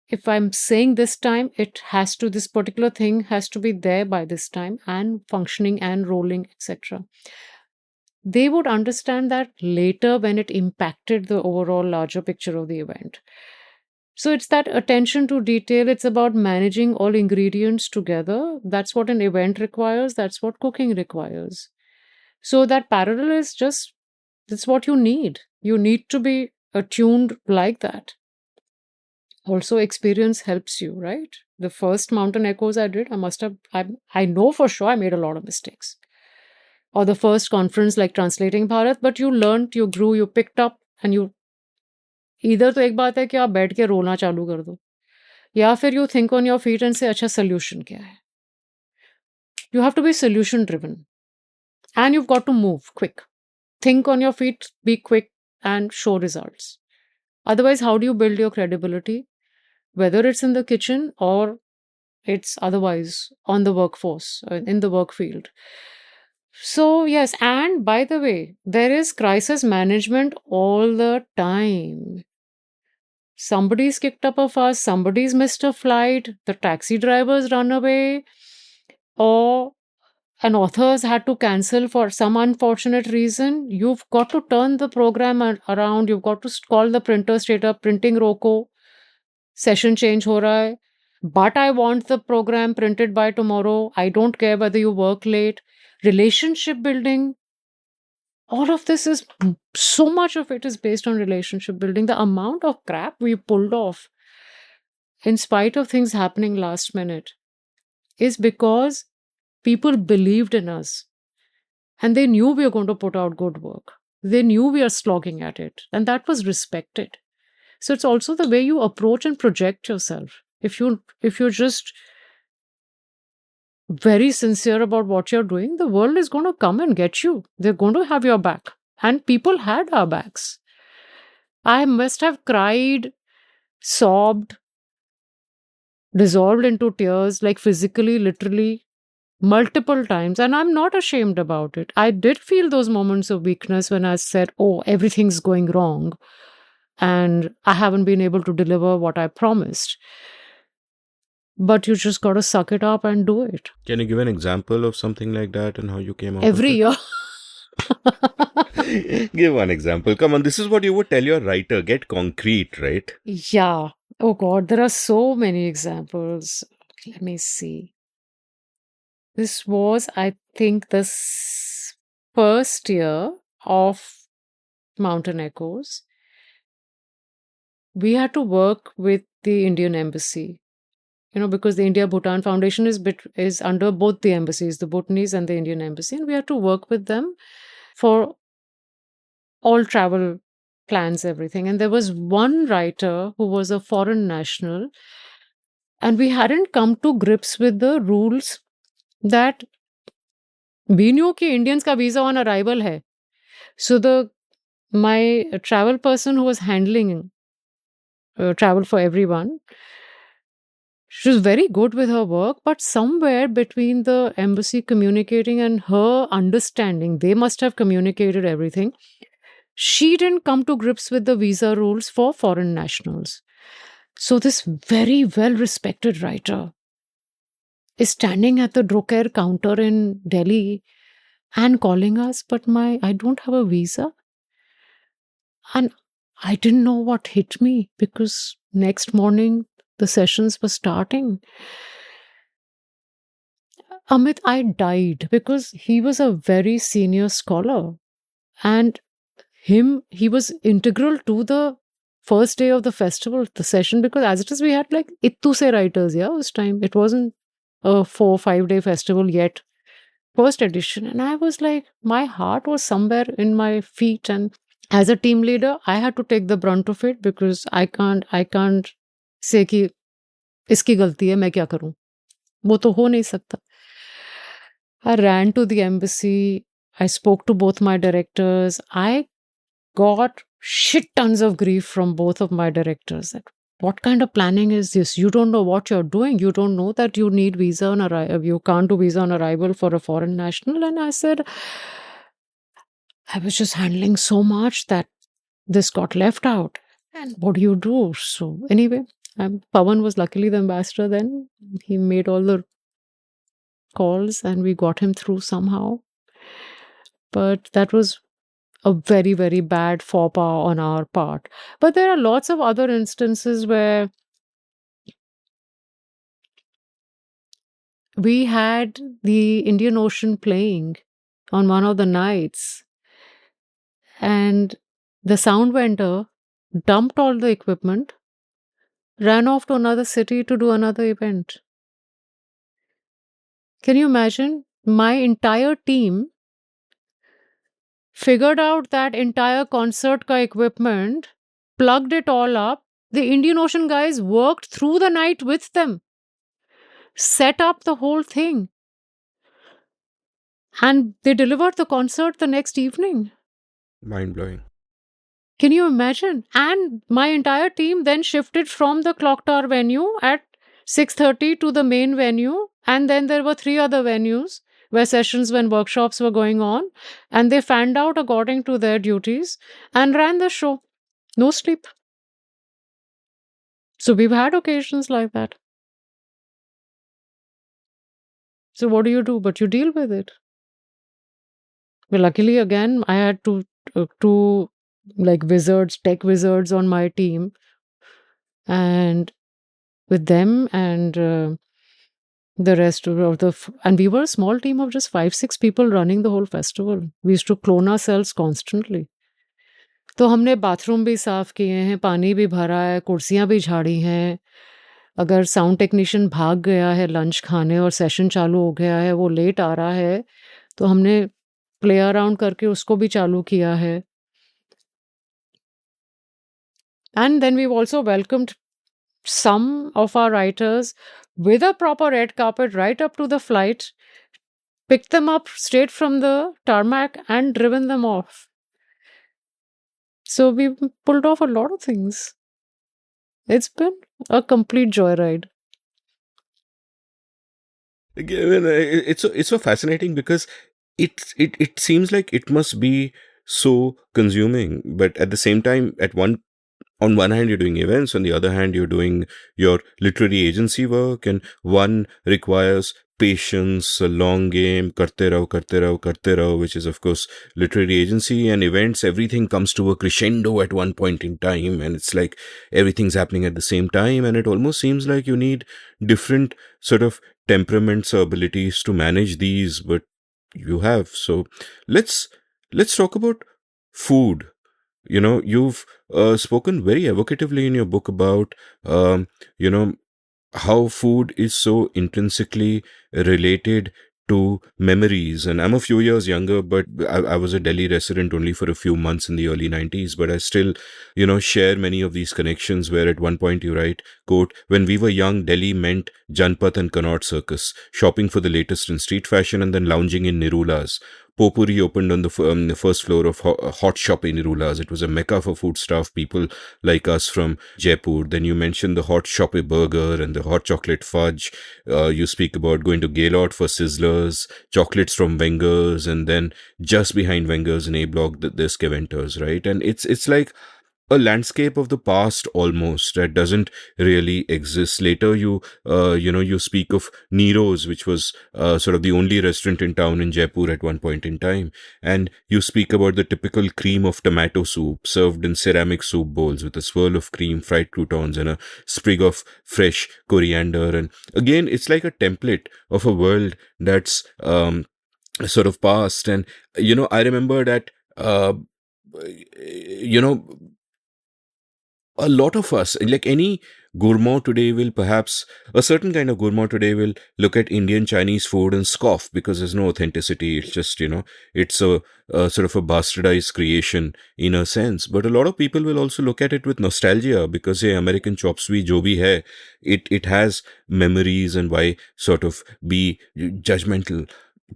C: If I'm saying this time, this particular thing has to be there by this time and functioning and rolling, etc. They would understand that later when it impacted the overall larger picture of the event. So it's that attention to detail. It's about managing all ingredients together. That's what an event requires. That's what cooking requires. So that parallel is that's what you need. You need to be attuned like that. Also, experience helps you, right? The first mountain echoes I did, I know for sure I made a lot of mistakes. Or the first conference like translating Bharat, but you learned, you grew, you picked up, and you either तो एक बात है कि आप बैठ के रोना चालू कर दो, या फिर you think on your feet and say अच्छा solution क्या है. You have to be solution driven, and you've got to move quick. Think on your feet, be quick, and show results. Otherwise, how do you build your credibility? Whether it's in the kitchen or it's otherwise on the workforce, in the work field. So, yes, and by the way, there is crisis management all the time. Somebody's kicked up a fuss, somebody's missed a flight, the taxi driver's run away, or an author's had to cancel for some unfortunate reason. You've got to turn the program around. You've got to call the printer straight up, printing roko, session change ho raha hai. But I want the program printed by tomorrow. I don't care whether you work late. Relationship building. All of this is, so much of it is based on relationship building. The amount of crap we pulled off in spite of things happening last minute is because people believed in us and they knew we were going to put out good work. They knew we are slogging at it, and that was respected. So it's also the way you approach and project yourself. If you're just very sincere about what you're doing, the world is going to come and get you. They're going to have your back. And people had our backs. I must have cried, sobbed, dissolved into tears, like physically, literally, multiple times. And I'm not ashamed about it. I did feel those moments of weakness when I said, oh, everything's going wrong, and I haven't been able to deliver what I promised. But you just got to suck it up and do it.
A: Can you give an example of something like that and how you came out
C: Every year.
A: Give one example. Come on, this is what you would tell your writer. Get concrete, right?
C: Yeah. Oh God, there are so many examples. Let me see. This was, I think, the first year of Mountain Echoes. We had to work with the Indian embassy, because the India Bhutan Foundation is under both the embassies, the Bhutanese and the Indian embassy, and we had to work with them for all travel plans, everything. And there was one writer who was a foreign national, and we hadn't come to grips with the rules that we knew कि Indians का visa on arrival है. So my travel person who was handling travel for everyone, she was very good with her work, but somewhere between the embassy communicating and her understanding, they must have communicated everything. She didn't come to grips with the visa rules for foreign nationals. So this very well-respected writer is standing at the Droker counter in Delhi and calling us, but I don't have a visa. And I didn't know what hit me, because next morning the sessions were starting. Amit, I died, because he was a very senior scholar, and he was integral to the first day of the festival, the session, because as it is, we had like ittu se writers, this time. It wasn't a 4-5 day festival yet. First edition. And I was like, my heart was somewhere in my feet. And as a team leader, I had to take the brunt of it, because I can't say कि इसकी गलती है, मैं क्या करूं, वो तो हो नहीं सकता. I ran to the embassy. I spoke to both my directors. I got shit tons of grief from both of my directors. That what kind of planning is this? You don't know what you're doing. You don't know that you need visa on arrival. You can't do visa on arrival for a foreign national. And I said, I was just handling so much that this got left out. And what do you do? So anyway, Pawan was luckily the ambassador then. He made all the calls and we got him through somehow. But that was a very, very bad faux pas on our part. But there are lots of other instances where we had the Indian Ocean playing on one of the nights, and the sound vendor dumped all the equipment, ran off to another city to do another event. Can you imagine? My entire team figured out that entire concert ka equipment, plugged it all up. The Indian Ocean guys worked through the night with them, set up the whole thing, and they delivered the concert the next evening.
A: Mind-blowing.
C: Can you imagine? And my entire team then shifted from the clock tower venue at 6:30 to the main venue, and then there were 3 other venues where sessions when workshops were going on, and they fanned out according to their duties and ran the show. No sleep. So we've had occasions like that. So what do you do? But you deal with it. Well, luckily, again, I had two like wizards, tech wizards on my team, and with them and the rest of and we were a small team of just 5-6 people running the whole festival. We used to clone ourselves constantly. तो हमने bathroom भी साफ किए हैं, पानी भी भरा है, कुर्सियां भी झाड़ी हैं. अगर साउंड टेक्नीशियन भाग गया है लंच खाने और सेशन चालू हो गया है, वो लेट आ रहा है, तो हमने प्ले अराउंड करके उसको भी चालू किया है. And then we've also welcomed some of our writers with a proper red carpet right up to the flight, picked them up straight from the tarmac and driven them off. So we pulled off a lot of things. It's been a complete joyride.
A: Again, it's so fascinating because it seems like it must be so consuming, but at the same time, on one hand you're doing events, on the other hand you're doing your literary agency work, and one requires patience, a long game, karte raho, which is, of course, literary agency and events. Everything comes to a crescendo at one point in time, and it's like everything's happening at the same time, and it almost seems like you need different sort of temperaments or abilities to manage these, but you have. So let's let's talk about food. You've spoken very evocatively in your book about um, you know how food is so intrinsically related to memories. And I'm a few years younger, but I was a Delhi resident only for a few months in the early 90s. But I still, share many of these connections where at one point you write, quote, when we were young, Delhi meant Janpat and Connaught Circus, shopping for the latest in street fashion and then lounging in Nirulas. Popuri opened on the first floor of Hot Shop in Nirulas. It was a mecca for food stuff, people like us from Jaipur. Then you mentioned the Hot Shop burger and the hot chocolate fudge. You speak about going to Gaylord for sizzlers, chocolates from Wenger's, and then just behind Wenger's in A Block, there's Keventer's, right? And it's like a landscape of the past almost that doesn't really exist. Later, you speak of Nero's, which was sort of the only restaurant in town in Jaipur at one point in time, and you speak about the typical cream of tomato soup served in ceramic soup bowls with a swirl of cream, fried croutons, and a sprig of fresh coriander. And again, it's like a template of a world that's sort of past. And I remember that. You know a lot of us, like any gourmand today, will perhaps a certain kind of gourmand today will look at Indian Chinese food and scoff because there's no authenticity. It's just, it's a sort of a bastardized creation in a sense. But a lot of people will also look at it with nostalgia because, hey, American chops bhi jo bhi hai, it has memories, and why sort of be judgmental.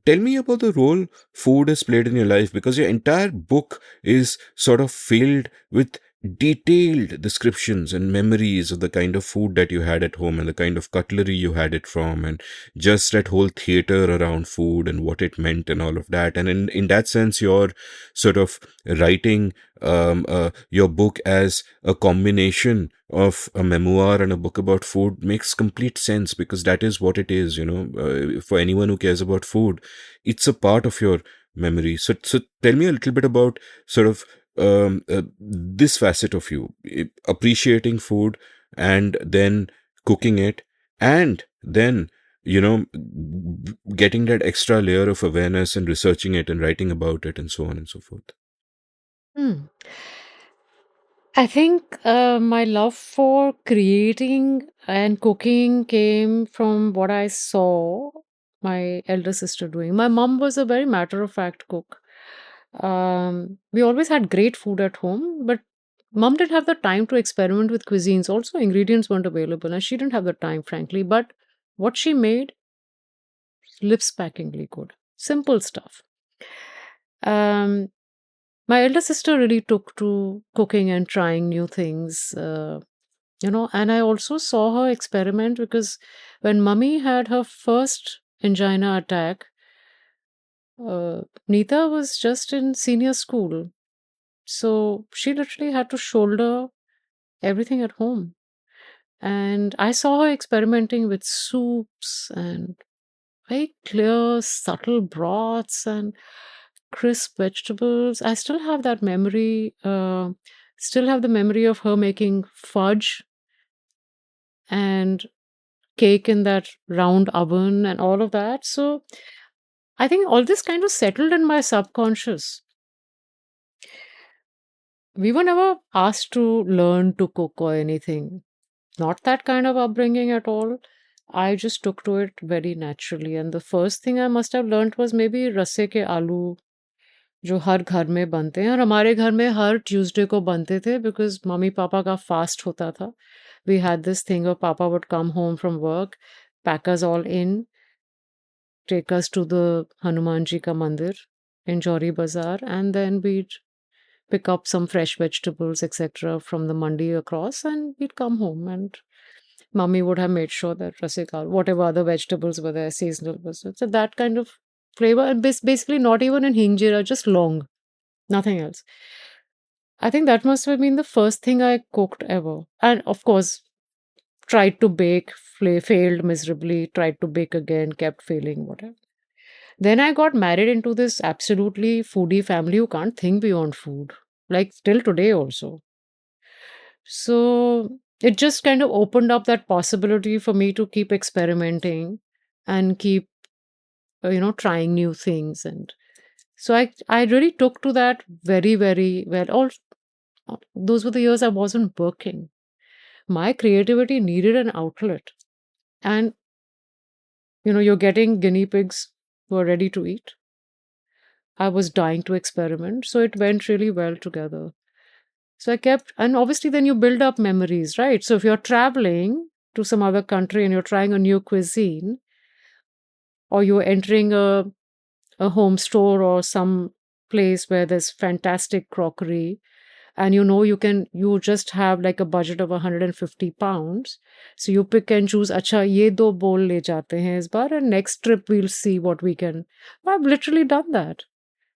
A: Tell me about the role food has played in your life, because your entire book is sort of filled with detailed descriptions and memories of the kind of food that you had at home and the kind of cutlery you had it from, and just that whole theater around food and what it meant and all of that. And in that sense, you're sort of writing your book as a combination of a memoir and a book about food makes complete sense, because that is what it is. For anyone who cares about food, it's a part of your memory. So tell me a little bit about sort of this facet of you, appreciating food and then cooking it, and then getting that extra layer of awareness and researching it and writing about it and so on and so forth.
C: Hmm. I think my love for creating and cooking came from what I saw my elder sister doing. My mom was a very matter of fact cook. We always had great food at home, but mom didn't have the time to experiment with cuisines. Also, ingredients weren't available, and she didn't have the time, frankly. But what she made, lips-packingly good. Simple stuff. Um, my elder sister really took to cooking and trying new things. And I also saw her experiment because when mummy had her first angina attack, Meeta was just in senior school. So she literally had to shoulder everything at home. And I saw her experimenting with soups and very clear, subtle broths and crisp vegetables. I still have that memory, still have the memory of her making fudge and cake in that round oven and all of that. So I think all this kind of settled in my subconscious. We were never asked to learn to cook or anything. Not that kind of upbringing at all. I just took to it very naturally. And the first thing I must have learned was maybe रसे के आलू जो हर घर में बनते हैं और हमारे घर में हर ट्यूसडे को बनते थे बिकॉज मम्मी पापा का फास्ट होता था. We had this thing of Papa would come home from work, pack us all in, take us to the Hanumanji ka mandir in Jori Bazaar, and then we'd pick up some fresh vegetables, etc., from the mandi across, and we'd come home. And mummy would have made sure that rasikal, whatever other vegetables were there, seasonal was so that kind of flavor, and basically not even in hinjira, just long, nothing else. I think that must have been the first thing I cooked ever, and of course tried to bake failed miserably, tried to bake again, kept failing, whatever. Then I got married into this absolutely foodie family who can't think beyond food, like till today also. So it just kind of opened up that possibility for me to keep experimenting and keep, trying new things. And so I really took to that very, very well. Those were the years I wasn't working. My creativity needed an outlet. And, you're getting guinea pigs who are ready to eat. I was dying to experiment. So it went really well together. So I kept, and obviously then you build up memories, right? So if you're traveling to some other country and you're trying a new cuisine, or you're entering a home store or some place where there's fantastic crockery, and you just have like a budget of 150 pounds. So you pick and choose, acha, ye do bowl le jate hain is baar, and next trip we'll see what we can. I've literally done that.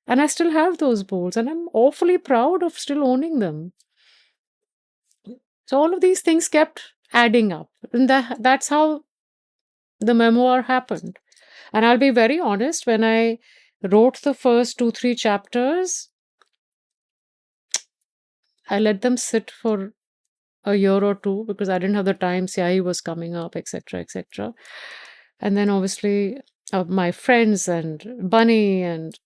C: And I still have those bowls, and I'm awfully proud of still owning them. So all of these things kept adding up. And that's how the memoir happened. And I'll be very honest, when I wrote the first 2-3 chapters, I let them sit for a year or two because I didn't have the time. CIE was coming up, etc., etc. And then obviously my friends and Bunny, and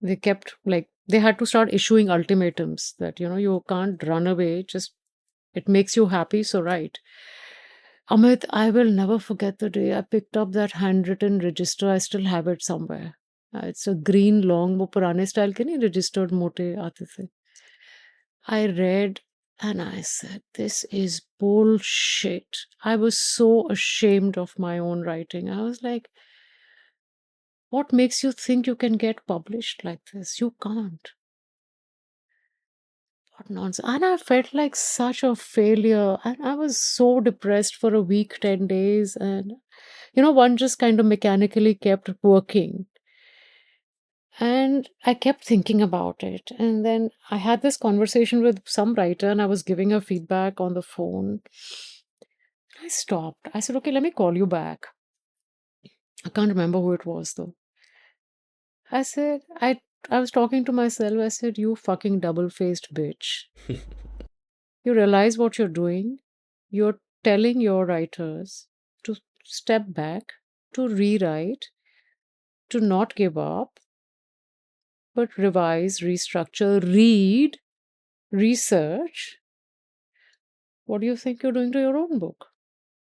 C: they kept they had to start issuing ultimatums that, you can't run away. Just, it makes you happy, so write. Amit, I will never forget the day I picked up that handwritten register. I still have it somewhere. It's a green long, wo purane style ke nahi registered mote aate the. I read and I said, this is bullshit. I was so ashamed of my own writing. I was like, what makes you think you can get published like this? You can't. What nonsense. And I felt like such a failure. And I was so depressed for a week, 10 days. And, one just kind of mechanically kept working. And I kept thinking about it. And then I had this conversation with some writer, and I was giving her feedback on the phone. I stopped. I said, okay, let me call you back. I can't remember who it was, though. I said, I was talking to myself. I said, you fucking double-faced bitch. You realize what you're doing? You're telling your writers to step back, to rewrite, to not give up, but revise, restructure, read, research. What do you think you're doing to your own book?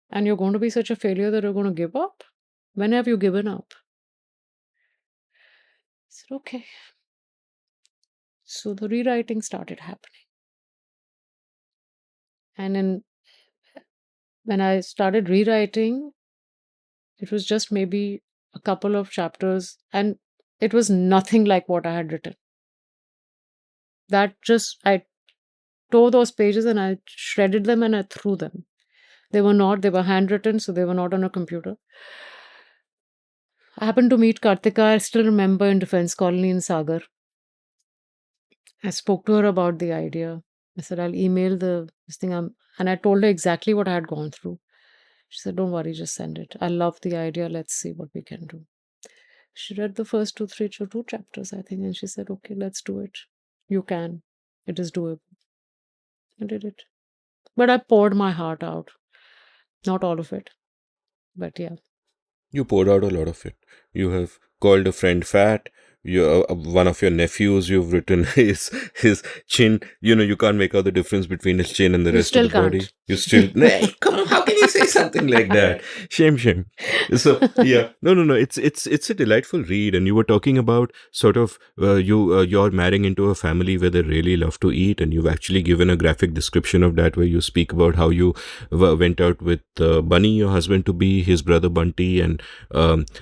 C: And you're going to be such a failure that you're going to give up? When have you given up? I said, okay. So the rewriting started happening. And when I started rewriting, it was just maybe a couple of chapters, and it was nothing like what I had written. I tore those pages and I shredded them and I threw them. They were handwritten, so they were not on a computer. I happened to meet Kartika, I still remember, in Defense Colony in Sagar. I spoke to her about the idea. I said, I'll email this thing. And I told her exactly what I had gone through. She said, don't worry, just send it. I love the idea. Let's see what we can do. She read the first 2 chapters, I think, and she said, okay, let's do it. You can. It is doable. I did it. But I poured my heart out. Not all of it. But yeah.
A: You poured out a lot of it. You have called a friend fat. One of your nephews, you've written his chin. You can't make out the difference between his chin and the rest of the body. You still come on. How can you say something like that? Shame. So yeah, no. It's a delightful read. And you were talking about sort of you're marrying into a family where they really love to eat, and you've actually given a graphic description of that, where you speak about how you went out with Bunny, your husband to be, his brother Bunty, and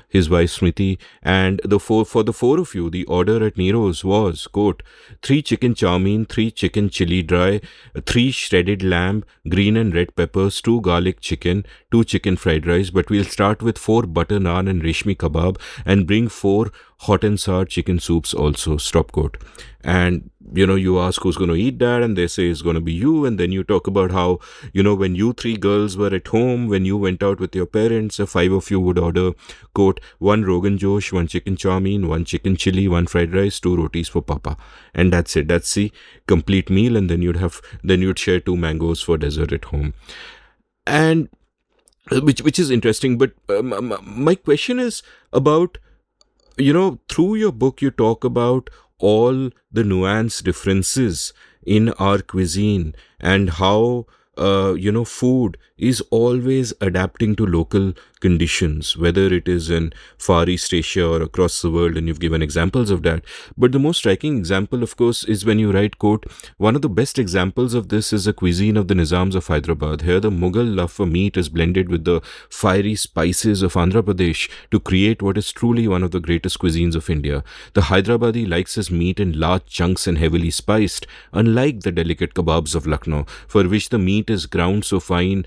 A: his wife Smriti, and for the 4 of you, the order at Nero's was, quote, 3 chicken chow mein, 3 chicken chili dry, 3 shredded lamb, green and red peppers, 2 garlic chicken, 2 chicken fried rice, but we'll start with 4 butter naan and reshmi kebab and bring 4 hot and sour chicken soups also, stop quote. And you ask who's going to eat that, and they say it's going to be you. And then you talk about how, when you 3 girls were at home, when you went out with your parents, 5 of you would order, quote, 1 Rogan Josh, 1 chicken chow mein, 1 chicken chili, 1 fried rice, 2 rotis for papa. And that's it. That's the complete meal. And then you'd share 2 mangoes for dessert at home. And which is interesting. But my question is about, through your book, you talk about all the nuance differences in our cuisine and how, food is always adapting to local conditions, whether it is in Far East Asia or across the world, and you've given examples of that. But the most striking example, of course, is when you write, quote, one of the best examples of this is the cuisine of the Nizams of Hyderabad. Here, the Mughal love for meat is blended with the fiery spices of Andhra Pradesh to create what is truly one of the greatest cuisines of India. The Hyderabadi likes his meat in large chunks and heavily spiced, unlike the delicate kebabs of Lucknow, for which the meat is ground so fine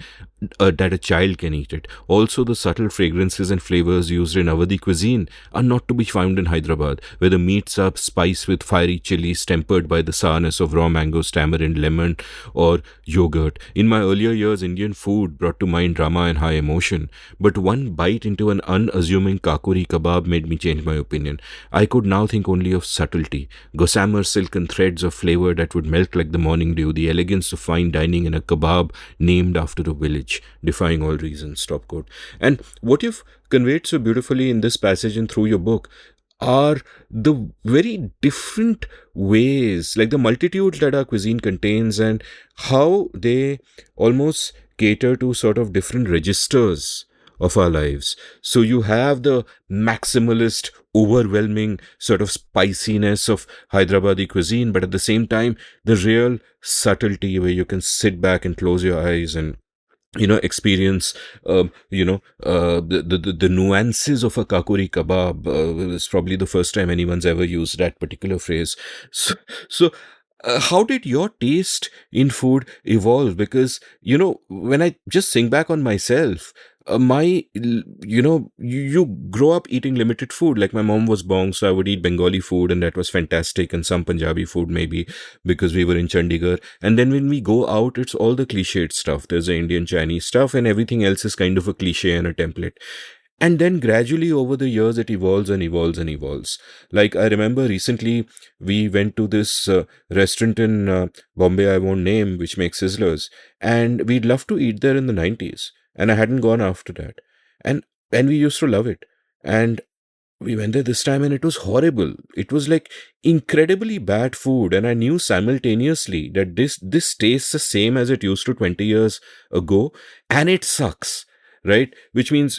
A: that a child can eat it. Also, the subtle fragrances and flavors used in Awadhi cuisine are not to be found in Hyderabad, where the meats are spiced with fiery chilies tempered by the sourness of raw mangoes, tamarind, lemon, or yogurt. In my earlier years, Indian food brought to mind drama and high emotion, but one bite into an unassuming kakuri kebab made me change my opinion. I could now think only of subtlety, gossamer silken threads of flavor that would melt like the morning dew, the elegance of fine dining in a kebab named after a village, defying all reason, stop quote. And what you've conveyed so beautifully in this passage and through your book are the very different ways, like the multitudes that our cuisine contains, and how they almost cater to sort of different registers of our lives. So you have the maximalist, overwhelming sort of spiciness of Hyderabadi cuisine, but at the same time, the real subtlety where you can sit back and close your eyes and experience the nuances of a kakuri kebab. It's probably the first time anyone's ever used that particular phrase. So how did your taste in food evolve? Because when I just think back on myself, you grow up eating limited food. Like my mom was Bong, so I would eat Bengali food, and that was fantastic, and some Punjabi food maybe because we were in Chandigarh. And then when we go out, it's all the cliched stuff. There's the Indian Chinese stuff, and everything else is kind of a cliche and a template. And then gradually over the years, it evolves and evolves and evolves. Like I remember recently, we went to this restaurant in Bombay, I won't name, which makes sizzlers. And we'd love to eat there in the 90s. And I hadn't gone after that. And we used to love it. And we went there this time and it was horrible. It was like incredibly bad food. And I knew simultaneously that this tastes the same as it used to 20 years ago. And it sucks, right? Which means,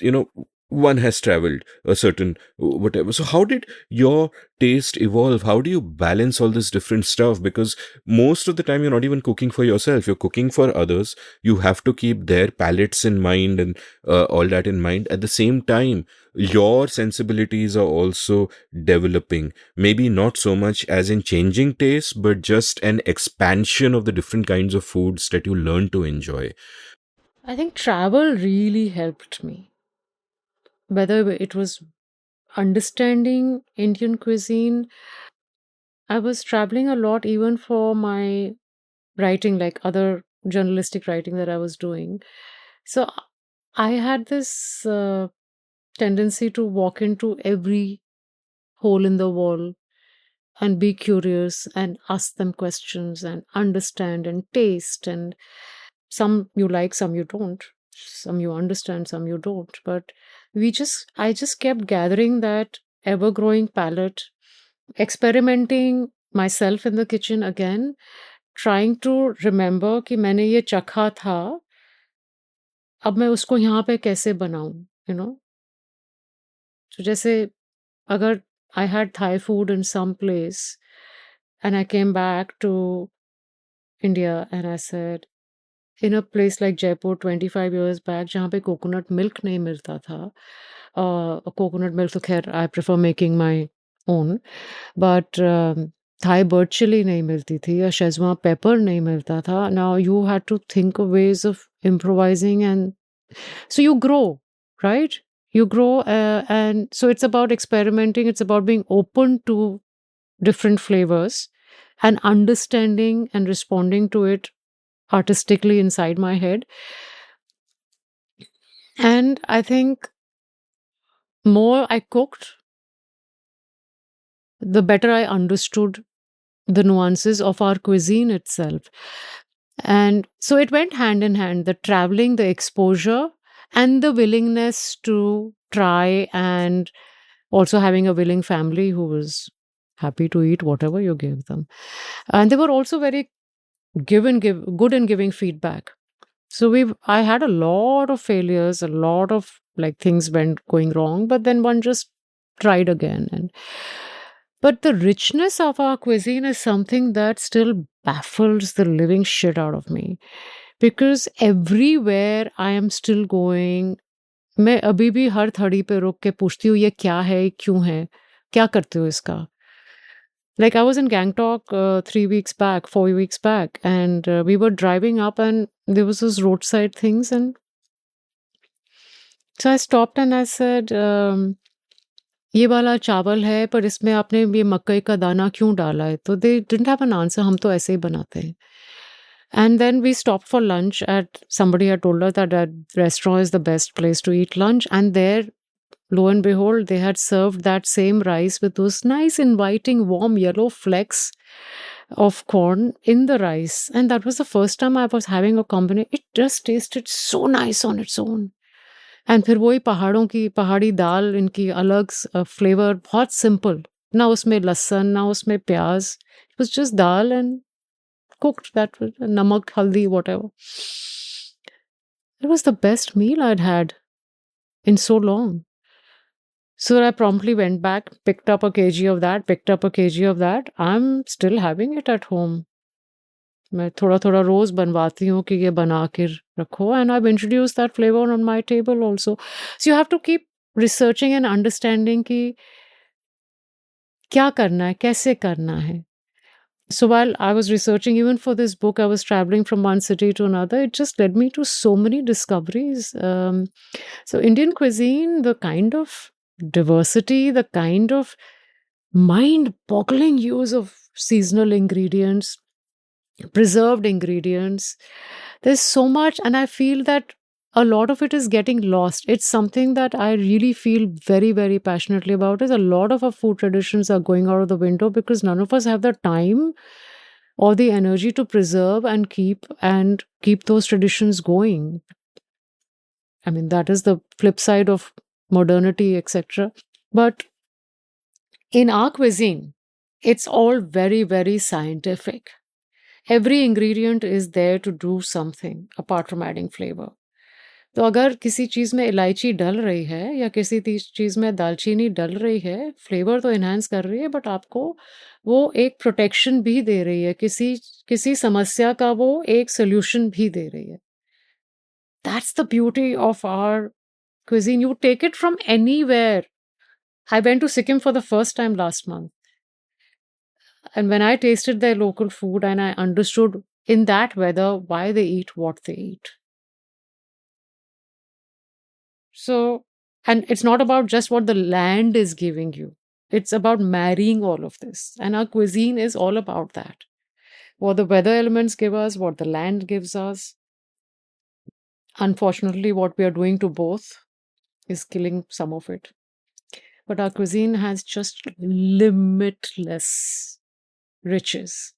A: one has traveled a certain whatever. So how did your taste evolve? How do you balance all this different stuff? Because most of the time you're not even cooking for yourself, you're cooking for others. You have to keep their palates in mind and all that in mind. At the same time, your sensibilities are also developing, maybe not so much as in changing tastes, but just an expansion of the different kinds of foods that you learn to enjoy.
C: I think travel really helped me. Whether it was understanding Indian cuisine, I was traveling a lot even for my writing, like other journalistic writing that I was doing. So I had this tendency to walk into every hole in the wall and be curious and ask them questions and understand and taste. And some you like, some you don't, some you understand, some you don't. But I just kept gathering that ever growing palate, experimenting myself in the kitchen again, trying to remember कि मैंने ये चखा था, अब मैं उसको यहाँ पे कैसे बनाऊं, you know. So जैसे अगर I had Thai food in some place and I came back to India and I said, in a place like Jaipur 25 years back, जहाँ पे coconut milk नहीं मिलता था, coconut milk तो खैर I prefer making my own, but Thai bird chili नहीं मिलती थी या Szechuan pepper नहीं मिलता था. Now you had to think of ways of improvising and So you grow, right? You grow, and so it's about experimenting. It's about being open to different flavors and understanding and responding to it artistically inside my head. And I think more I cooked, the better I understood the nuances of our cuisine itself. And so it went hand in hand, the traveling, the exposure, and the willingness to try, and also having a willing family who was happy to eat whatever you gave them. And they were also very good in giving feedback. So I had a lot of failures, a lot of like things went going wrong, but then one just tried again. And but the richness of our cuisine is something that still baffles the living shit out of me, because everywhere I am still going, मैं अभी भी हर थड़ी पे रुक के पूछती हूँ ये क्या है, क्यों है, क्या करते हो इसका. Like I was in Gangtok 3 weeks back, 4 weeks back, and we were driving up, and there was this roadside things, and so I stopped and I said, ये वाला चावल है पर इसमें आपने ये मकई का दाना क्यों डाला है? तो they didn't have an answer. हम तो ऐसे ही बनाते हैं. And then we stopped for lunch at, somebody had told us that that restaurant is the best place to eat lunch, and there, lo and behold, they had served that same rice with those nice, inviting, warm yellow flecks of corn in the rice. And that was the first time I was having a combination. It just tasted so nice on its own. And फिर वही पहाड़ों की पहाड़ी दाल, इनकी अलग flavour, बहुत simple, ना उसमें लहसुन, ना उसमें प्याज. It was just dal and cooked, that with namak, haldi, whatever. It was the best meal I'd had in so long. So I promptly went back, picked up a kg of that, picked up a kg of that. I'm still having it at home. मैं थोड़ा थोड़ा रोज बनवाती हूँ कि ये बना के रखो, and I've introduced that flavor on my table also. So you have to keep researching and understanding कि क्या करना है, कैसे करना है. So while I was researching, even for this book, I was traveling from one city to another. It just led me to so many discoveries. So Indian cuisine, the kind of diversity, the kind of mind-boggling use of seasonal ingredients, preserved ingredients. There's so much, and I feel that a lot of it is getting lost. It's something that I really feel very, very passionately about. Is a lot of our food traditions are going out of the window because none of us have the time or the energy to preserve and keep those traditions going. I mean, that is the flip side of modernity, etc. But in our cuisine, it's all very, very scientific. Every ingredient is there to do something apart from adding flavor. तो अगर किसी चीज़ में इलायची डल रही है या किसी चीज़ में दालचीनी डल रही है, फ्लेवर तो इन्हांस कर रही है, बट आपको वो एक प्रोटेक्शन भी दे रही है, किसी समस्या का वो एक सोल्यूशन भी दे रही है. That's the beauty of our cuisine. You take it from anywhere. I went to Sikkim for the first time last month. And when I tasted their local food and I understood in that weather why they eat what they eat. So, and it's not about just what the land is giving you. It's about marrying all of this. And our cuisine is all about that. What the weather elements give us, what the land gives us. Unfortunately, what we are doing to both is killing some of it. But our cuisine has just limitless riches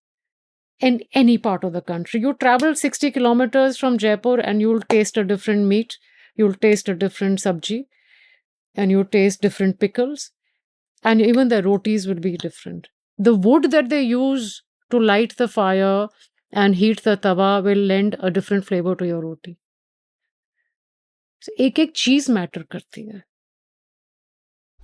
C: in any part of the country. You travel 60 kilometers from Jaipur and you'll taste a different meat, you'll taste a different sabji, and you'll taste different pickles, and even the rotis will be different. The wood that they use to light the fire and heat the tawa will lend a different flavor to your roti. So एक एक चीज matter करती है.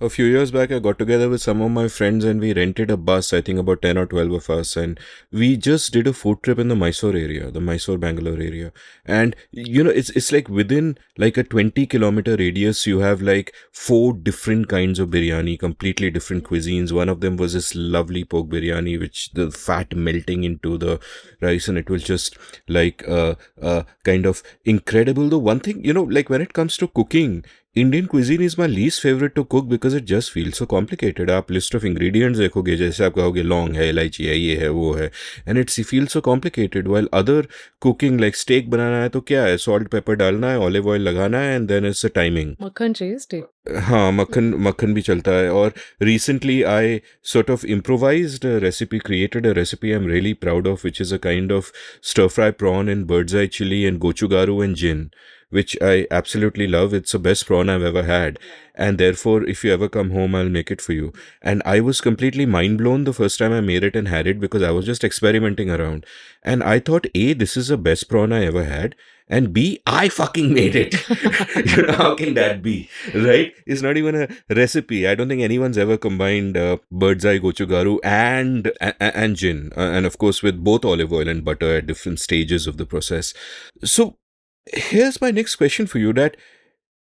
A: A few years back, I got together with some of my friends and we rented a bus, I think about 10 or 12 of us, and we just did a food trip in the Mysore area, the Mysore Bangalore area. And it's like within like a 20-kilometer radius, you have like four different kinds of biryani, completely different cuisines. One of them was this lovely pork biryani, which the fat melting into the rice, and it was just like kind of incredible. The one thing, like when it comes to cooking, Indian cuisine is my least favorite to cook because it just feels so complicated. आप list of ingredients देखोगे, जैसे आप कहोगे लौंग है, इलायची है, ये है, वो है, and it feels so complicated. While other cooking like steak बनाना है तो क्या है, salt pepper डालना है, olive oil लगाना है, and then it's the timing.
C: मक्खन चाहिए स्टेक.
A: हाँ, मक्खन मक्खन भी चलता है. और recently I sort of improvised a recipe, created a recipe I'm really proud of, which is a kind of stir fry prawn in bird's eye chili and gochugaru and gin, which I absolutely love. It's the best prawn I've ever had. And therefore, if you ever come home, I'll make it for you. And I was completely mind blown the first time I made it and had it because I was just experimenting around. And I thought, A, this is the best prawn I ever had. And B, I fucking made it. How can that be? Right? It's not even a recipe. I don't think anyone's ever combined bird's eye gochugaru and gin. And of course, with both olive oil and butter at different stages of the process. So, here's my next question for you, that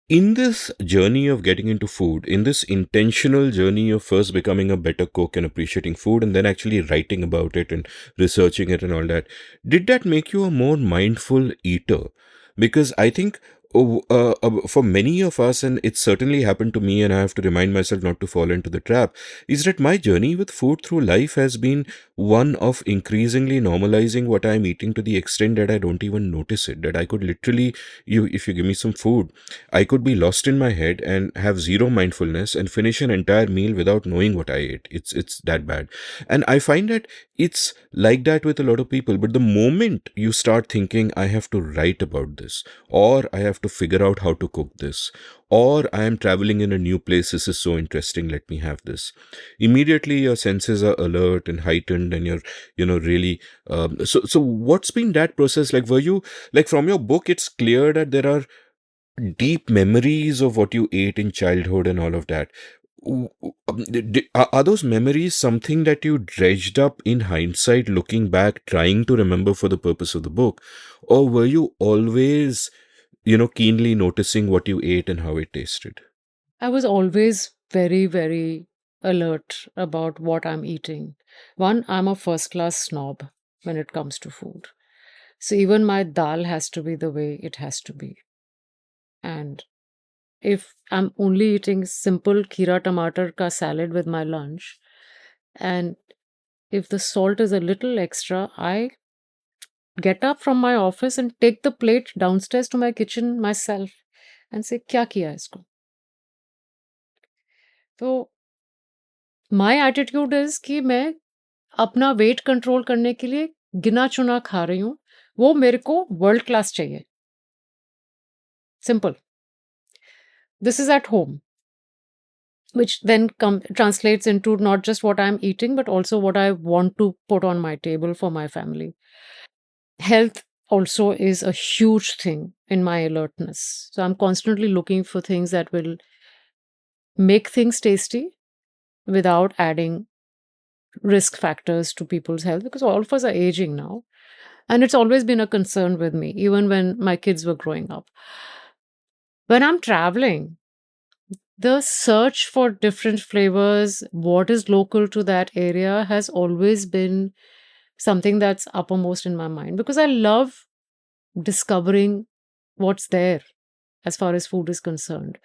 A: in this journey of getting into food, in this intentional journey of first becoming a better cook and appreciating food and then actually writing about it and researching it and all that, did that make you a more mindful eater? Because I think for many of us, and it certainly happened to me, and I have to remind myself not to fall into the trap, is that my journey with food through life has been one of increasingly normalizing what I'm eating to the extent that I don't even notice it. That I could literally, if you give me some food, I could be lost in my head and have zero mindfulness and finish an entire meal without knowing what I ate. It's that bad. And I find that it's like that with a lot of people. But the moment you start thinking, I have to write about this, or I have to figure out how to cook this, or I am traveling in a new place, this is so interesting, let me have this. Immediately your senses are alert and heightened, and you're, really. So what's been that process like? Were you, like, from your book, it's clear that there are deep memories of what you ate in childhood and all of that. Are those memories something that you dredged up in hindsight, looking back, trying to remember for the purpose of the book? Or were you always, keenly noticing what you ate and how it tasted?
C: I was always very, very alert about what I'm eating. One, I'm a first class snob when it comes to food. So even my dal has to be the way it has to be. And if I'm only eating simple kheera tomato ka salad with my lunch, and if the salt is a little extra, I get up from my office and take the plate downstairs to my kitchen myself and say, kya kiya isko? So my attitude is कि मैं अपना weight control करने के लिए गिना चुना खा रही हूँ, वो मेरे को वर्ल्ड क्लास चाहिए. Simple. This is at home, which then translates into not just what I'm eating, but also what I want to put on my table for my family. Health also is a huge thing in my alertness. So I'm constantly looking for things that will make things tasty without adding risk factors to people's health, because all of us are aging now. And it's always been a concern with me, even when my kids were growing up. When I'm traveling, the search for different flavors, what is local to that area, has always been something that's uppermost in my mind, because I love discovering what's there as far as food is concerned.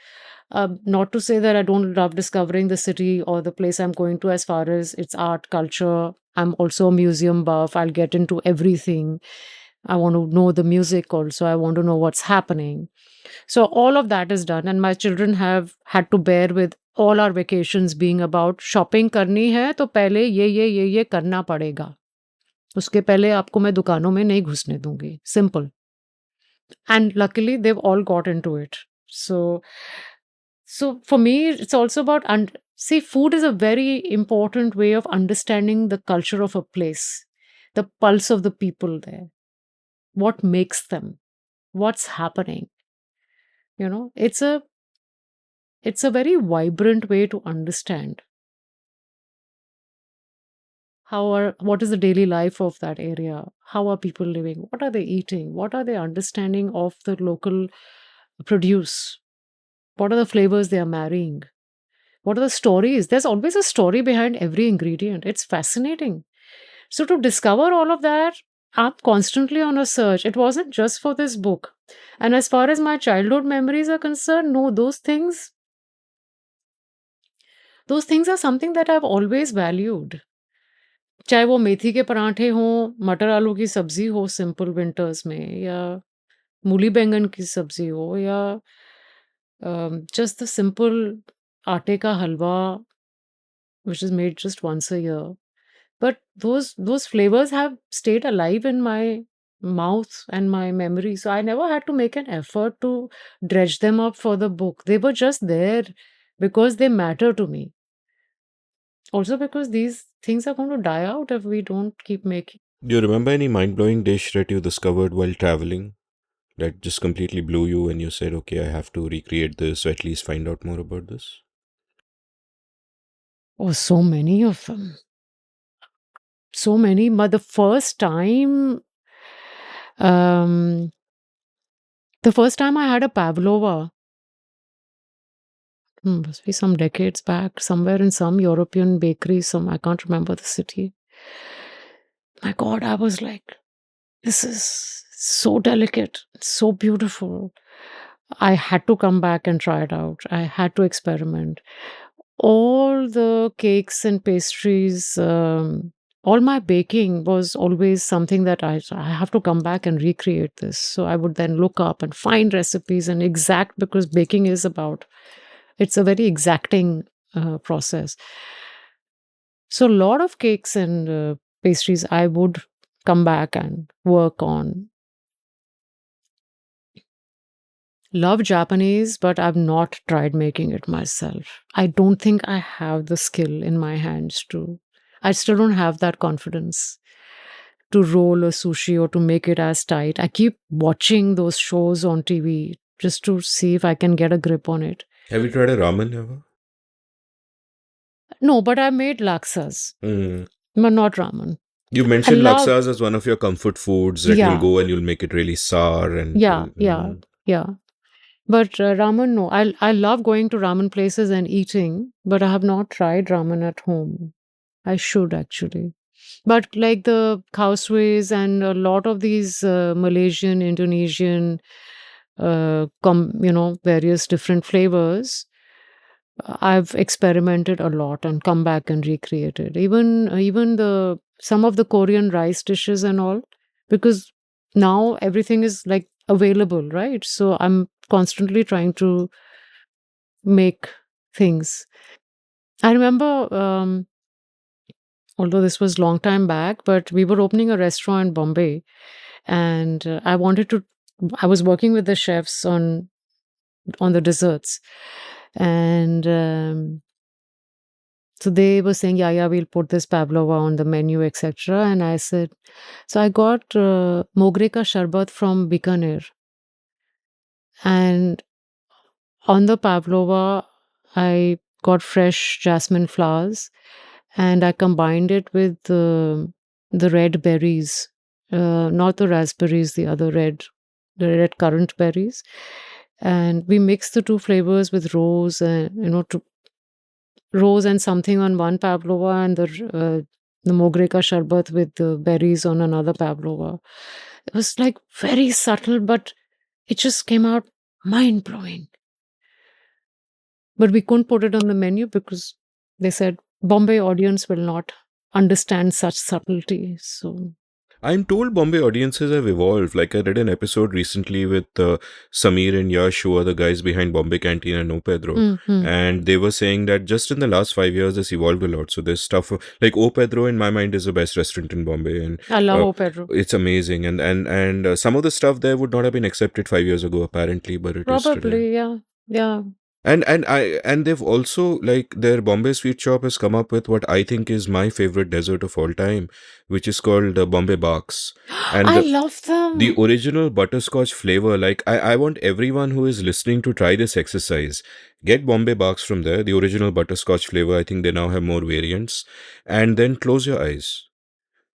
C: Not to say that I don't love discovering the city or the place I'm going to as far as its art, culture. I'm also a museum buff. I'll get into everything. I want to know the music also. I want to know what's happening. So all of that is done. And my children have had to bear with all our vacations being about shopping करनी है तो पहले ये करना पड़ेगा. उसके पहले आपको मैं दुकानों में नहीं घुसने दूंगी. Simple. And luckily they've all got into it. So for me, it's also about see, food is a very important way of understanding the culture of a place, the pulse of the people there, what makes them, what's happening. It's a it's a very vibrant way to understand what is the daily life of that area, how are people living, what are they eating, what are they understanding of the local produce, what are the flavors they are marrying, what are the stories. There's always a story behind every ingredient. It's fascinating. So to discover all of that, I'm constantly on a search. It wasn't just for this book. And as far as my childhood memories are concerned, no, those things are something that I've always valued. चाहे वो मेथी के पराठे हों, मटर आलू की सब्जी हो सिंपल विंटर्स में, या मूली बैंगन की सब्जी हो, या जस्ट द सिंपल आटे का हलवा which is made just once a year. But those flavors have stayed alive in my mouth and my memory. So I never had to make an effort to dredge them up for the book. They were just there because they matter to me. Also because these things are going to die out if we don't keep making.
A: Do you remember any mind blowing dish that you discovered while traveling that just completely blew you and you said, okay, I have to recreate this or at least find out more about this?
C: Oh, so many of them. So many. But um, the first time I had a pavlova, must be some decades back, somewhere in some European bakery, I can't remember the city. My God, I was like, this is so delicate, so beautiful. I had to come back and try it out. I had to experiment. All the cakes and pastries, all my baking was always something that I have to come back and recreate this. So I would then look up and find recipes and exact, because baking is it's a very exacting process. So a lot of cakes and pastries I would come back and work on. Love Japanese, but I've not tried making it myself. I don't think I have the skill in my hands to. I still don't have that confidence to roll a sushi or to make it as tight. I keep watching those shows on TV just to see if I can get a grip on it.
A: Have you tried a ramen ever?
C: No, but I made laksas, but not ramen.
A: You mentioned laksas as one of your comfort foods that you'll go and you'll make it really sour and
C: yeah. But ramen, no. I love going to ramen places and eating, but I have not tried ramen at home. I should actually. But like the khao and a lot of these Malaysian, Indonesian, various different flavors, I've experimented a lot and come back and recreated. Even some of the Korean rice dishes and all, because now everything is like available, right? So I'm constantly trying to make things. I remember, although this was long time back, but we were opening a restaurant in Bombay, and I was working with the chefs on the desserts, and so they were saying, yeah, we'll put this pavlova on the menu, etc. And I said, so I got mogre ka sharbat from Bikaner, and on the pavlova, I got fresh jasmine flowers, and I combined it with the red berries, not the raspberries, the red currant berries, and we mixed the two flavors with rose and rose and something on one pavlova, and the mogre ka sharbat with the berries on another pavlova. It was like very subtle, but it just came out mind blowing. But we couldn't put it on the menu because they said Bombay audience will not understand such subtlety. So
A: I'm told Bombay audiences have evolved. Like I read an episode recently with Sameer and Yash, who are the guys behind Bombay Canteen and No Pedro. And they were saying that just in the last 5 years, this evolved a lot. So there's stuff like O Pedro, in my mind, is the best restaurant in Bombay. And
C: I love O Pedro.
A: It's amazing. And some of the stuff there would not have been accepted 5 years ago, apparently. But it
C: probably,
A: is today.
C: yeah.
A: And they've also, like, their Bombay sweet shop has come up with what I think is my favorite dessert of all time, which is called Bombay Barks. And
C: I love
A: the
C: them.
A: original butterscotch flavor, like, I want everyone who is listening to try this exercise. Get Bombay Barks from there, the original butterscotch flavor. I think they now have more variants. And then close your eyes.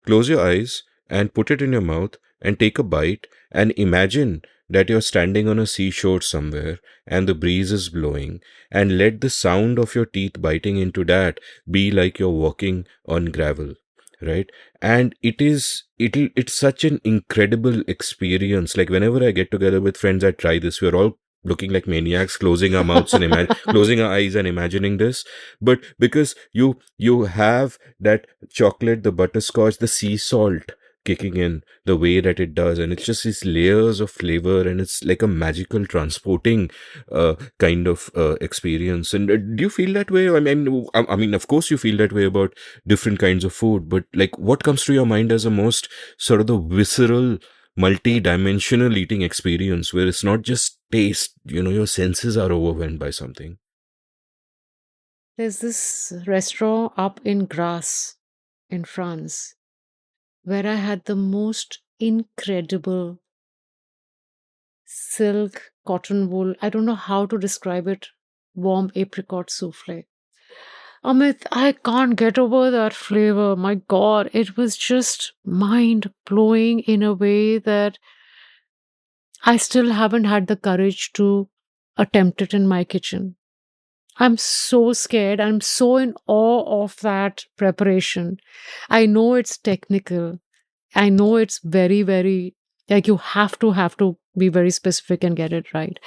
A: Close your eyes and put it in your mouth and take a bite and imagine that you're standing on a seashore somewhere and the breeze is blowing, and let the sound of your teeth biting into that be like you're walking on gravel, right? And it's such an incredible experience. Like, whenever I get together with friends, I try this. We're all looking like maniacs, closing our mouths and closing our eyes and imagining this. But because you have that chocolate, the butterscotch, the sea salt kicking in the way that it does, and it's just these layers of flavor, and it's like a magical transporting kind of experience. And do you feel that way? I mean, of course you feel that way about different kinds of food, but like, what comes to your mind as a most sort of the visceral, multi-dimensional eating experience, where it's not just taste, your senses are overwhelmed by something?
C: There's this restaurant up in Grasse in France where I had the most incredible silk, cotton wool, I don't know how to describe it, warm apricot souffle. Amit, I can't get over that flavor. My God, it was just mind blowing in a way that I still haven't had the courage to attempt it in my kitchen. I'm so scared. I'm so in awe of that preparation. I know it's technical. I know it's very, very, like, you have to be very specific and get it right.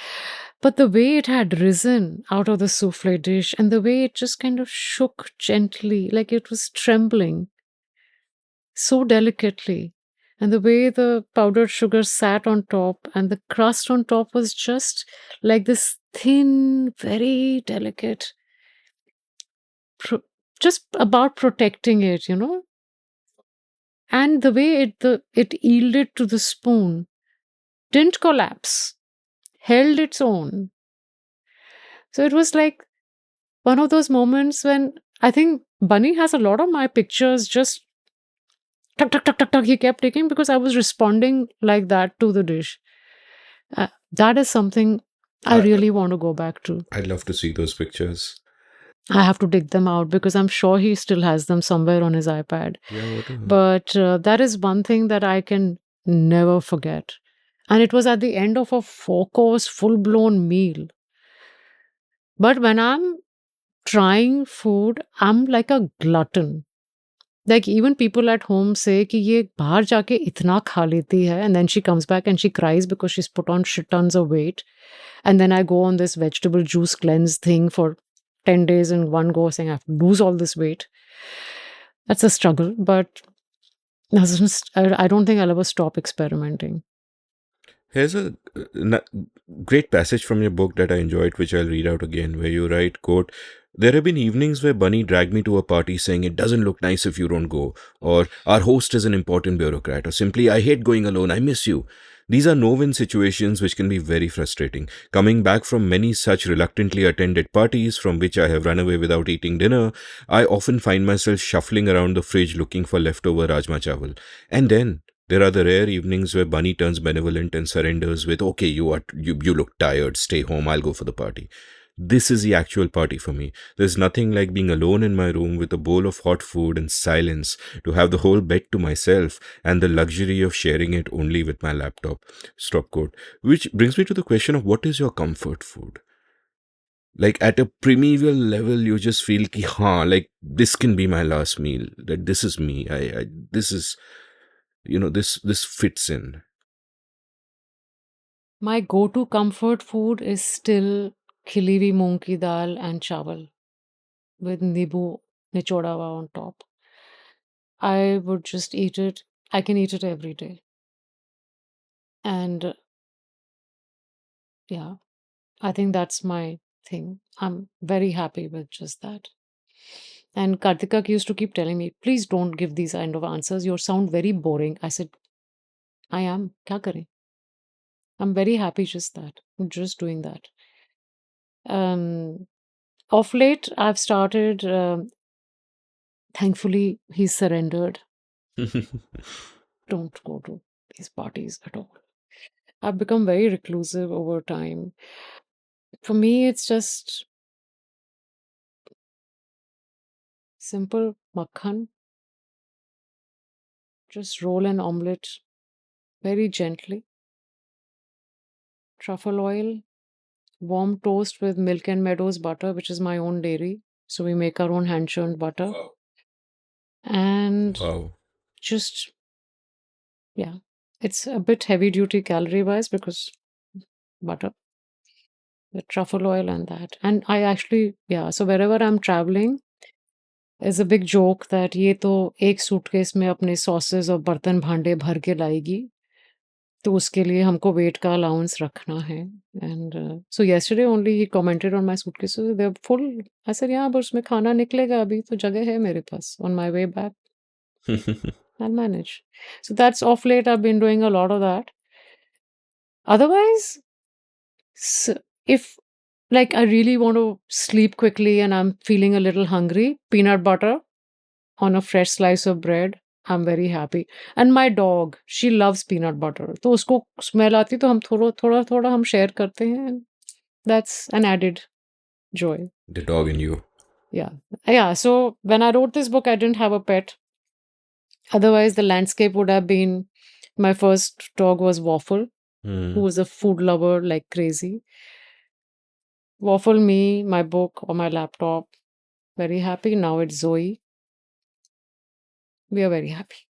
C: But the way it had risen out of the souffle dish and the way it just kind of shook gently, like it was trembling so delicately, and the way the powdered sugar sat on top and the crust on top was just like this thin, very delicate, pro- just about protecting it. And the way it yielded to the spoon, didn't collapse, held its own. So it was like one of those moments when I think Bunny has a lot of my pictures just tuck, tuck, tuck, tuck, tuck. He kept taking because I was responding like that to the dish. That is something I
A: I,
C: really want to go back to.
A: I'd love to see those pictures.
C: I have to dig them out because I'm sure he still has them somewhere on his iPad.
A: Yeah, whatever.
C: But that is one thing that I can never forget. And it was at the end of a 4 course, full blown meal. But when I'm trying food, I'm like a glutton. Like, even people at home say कि ये बाहर जाके इतना खा लेती है, and then she comes back and she cries because she's put on shit tons of weight. And then I go on this vegetable juice cleanse thing for 10 days in one go, saying I have to lose all this weight. That's a struggle, but I don't think I'll ever stop experimenting.
A: Here's a great passage from your book that I enjoyed, which I'll read out again, where you write, quote, "There have been evenings where Bunny dragged me to a party saying it doesn't look nice if you don't go, or our host is an important bureaucrat, or simply I hate going alone, I miss you." These are no-win situations which can be very frustrating. Coming back from many such reluctantly attended parties from which I have run away without eating dinner, I often find myself shuffling around the fridge looking for leftover rajma chawal. And then there are the rare evenings where Bunny turns benevolent and surrenders with, "Okay, you look tired, stay home, I'll go for the party." This is the actual party for me. There's nothing like being alone in my room with a bowl of hot food and silence, to have the whole bed to myself and the luxury of sharing it only with my laptop. Stop quote. Which brings me to the question of, what is your comfort food? Like, at a primeval level, you just feel ki, ha, like, this can be my last meal. That this is me. This is, this fits in.
C: My go to comfort food is still khili हुई मूंग की dal and chawal with nibu nichoda hua on top. I would just eat it. I can eat it every day. And yeah, I think that's my thing. I'm very happy with just that. And Kartika used to keep telling me, please don't give these kind of answers. You sound very boring. I said, I am. Kya kare? I'm very happy just that. Just doing that. Um, of late, I've started. Thankfully, he's surrendered. Don't go to these parties at all. I've become very reclusive over time. For me, it's just simple makhan. Just roll an omelette very gently. Truffle oil, warm toast with Milk and Meadows butter, which is my own dairy. So we make our own hand churned butter.
A: Wow.
C: And
A: Wow.
C: just, yeah, it's a bit heavy duty calorie wise because butter, the truffle oil, and that. And I actually, yeah, so wherever I'm traveling, is a big joke that ये तो एक suitcase में अपने sauces और बर्तन भांडे भर के लाएगी तो उसके लिए हमको वेट का अलाउंस रखना है and so yesterday only he commented on my suitcases they're full. I said yeah, but उसमें खाना निकलेगा अभी तो जगह है मेरे पास on my way back. I'll manage. So that's off late. I've been doing a lot of that. Otherwise, if like I really want to sleep quickly and I'm feeling a little hungry, peanut butter on a fresh slice of bread, I'm very happy. And my dog, she loves peanut butter. तो उसको smell आती तो हम थोड़ा थोड़ा थोड़ा हम share करते हैं. That's an added joy.
A: The dog in you.
C: Yeah. Yeah. So when I wrote this book, I didn't have a pet. Otherwise, the landscape would have been my first dog was Waffle, who was a food lover like crazy. Waffle, me, my book, or my laptop. Very happy. Now it's Zoe. We are very happy.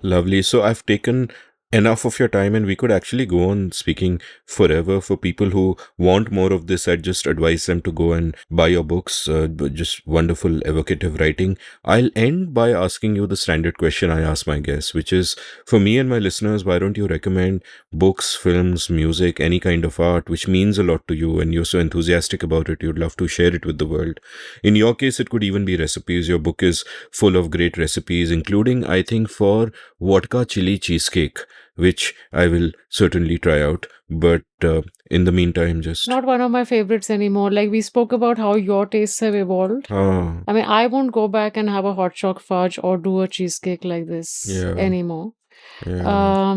A: Lovely. So I've taken enough of your time, and we could actually go on speaking forever. For people who want more of this, I'd just advise them to go and buy your books. Just wonderful evocative writing. I'll end by asking you the standard question I ask my guests, which is, for me and my listeners, why don't you recommend books, films, music, any kind of art which means a lot to you and you're so enthusiastic about it, you'd love to share it with the world? In your case, it could even be recipes. Your book is full of great recipes, including, I think, for vodka chili cheesecake, which I will certainly try out. But in the meantime, just.
C: Not one of my favorites anymore. Like we spoke about how your tastes have evolved.
A: Ah,
C: I mean, I won't go back and have a hot chocolate fudge or do a cheesecake like this
A: yeah,
C: anymore.
A: yeah.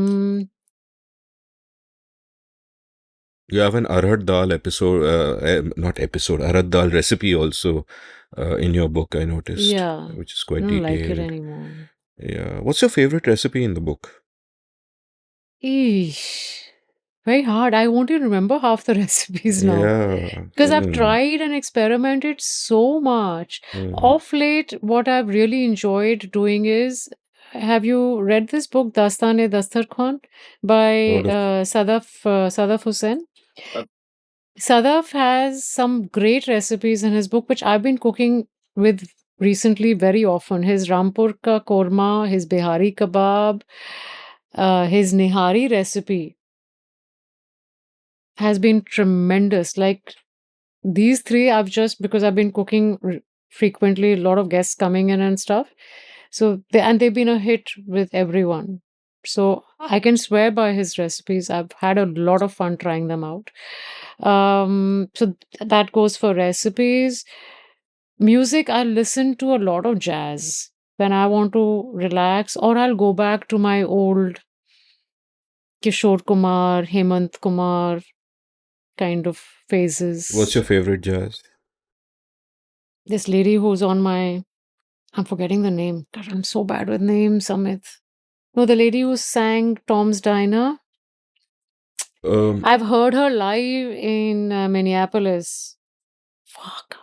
A: You have an arhad dal episode, not episode, arhad dal recipe also in your book, I noticed,
C: Yeah,
A: which is
C: I
A: quite
C: don't like it
A: detailed.
C: anymore.
A: Yeah. What's your favorite recipe in the book?
C: Eesh. Very hard. I won't even remember half the recipes now.
A: Yeah.
C: Because I've tried and experimented so much. Of late, what I've really enjoyed doing is, have you read this book, Dastan-e-Dastarkhan, by
A: Sort of.
C: Sadaf Hussain? Sadaf has some great recipes in his book, which I've been cooking with recently very often. His Rampur ka korma, his Bihari kebab, his Nihari recipe has been tremendous. Like these three, I've just because I've been cooking frequently, a lot of guests coming in and stuff. So they've been a hit with everyone. So I can swear by his recipes. I've had a lot of fun trying them out. So that goes for recipes. Music, I listen to a lot of jazz when I want to relax, or I'll go back to my old Kishore Kumar, Hemant Kumar kind of phases.
A: What's your favorite jazz?
C: This lady who's on my, I'm forgetting the name. God, I'm so bad with names, Amit. No, the lady who sang Tom's Diner.
A: Um,
C: I've heard her live in Minneapolis. Fuck.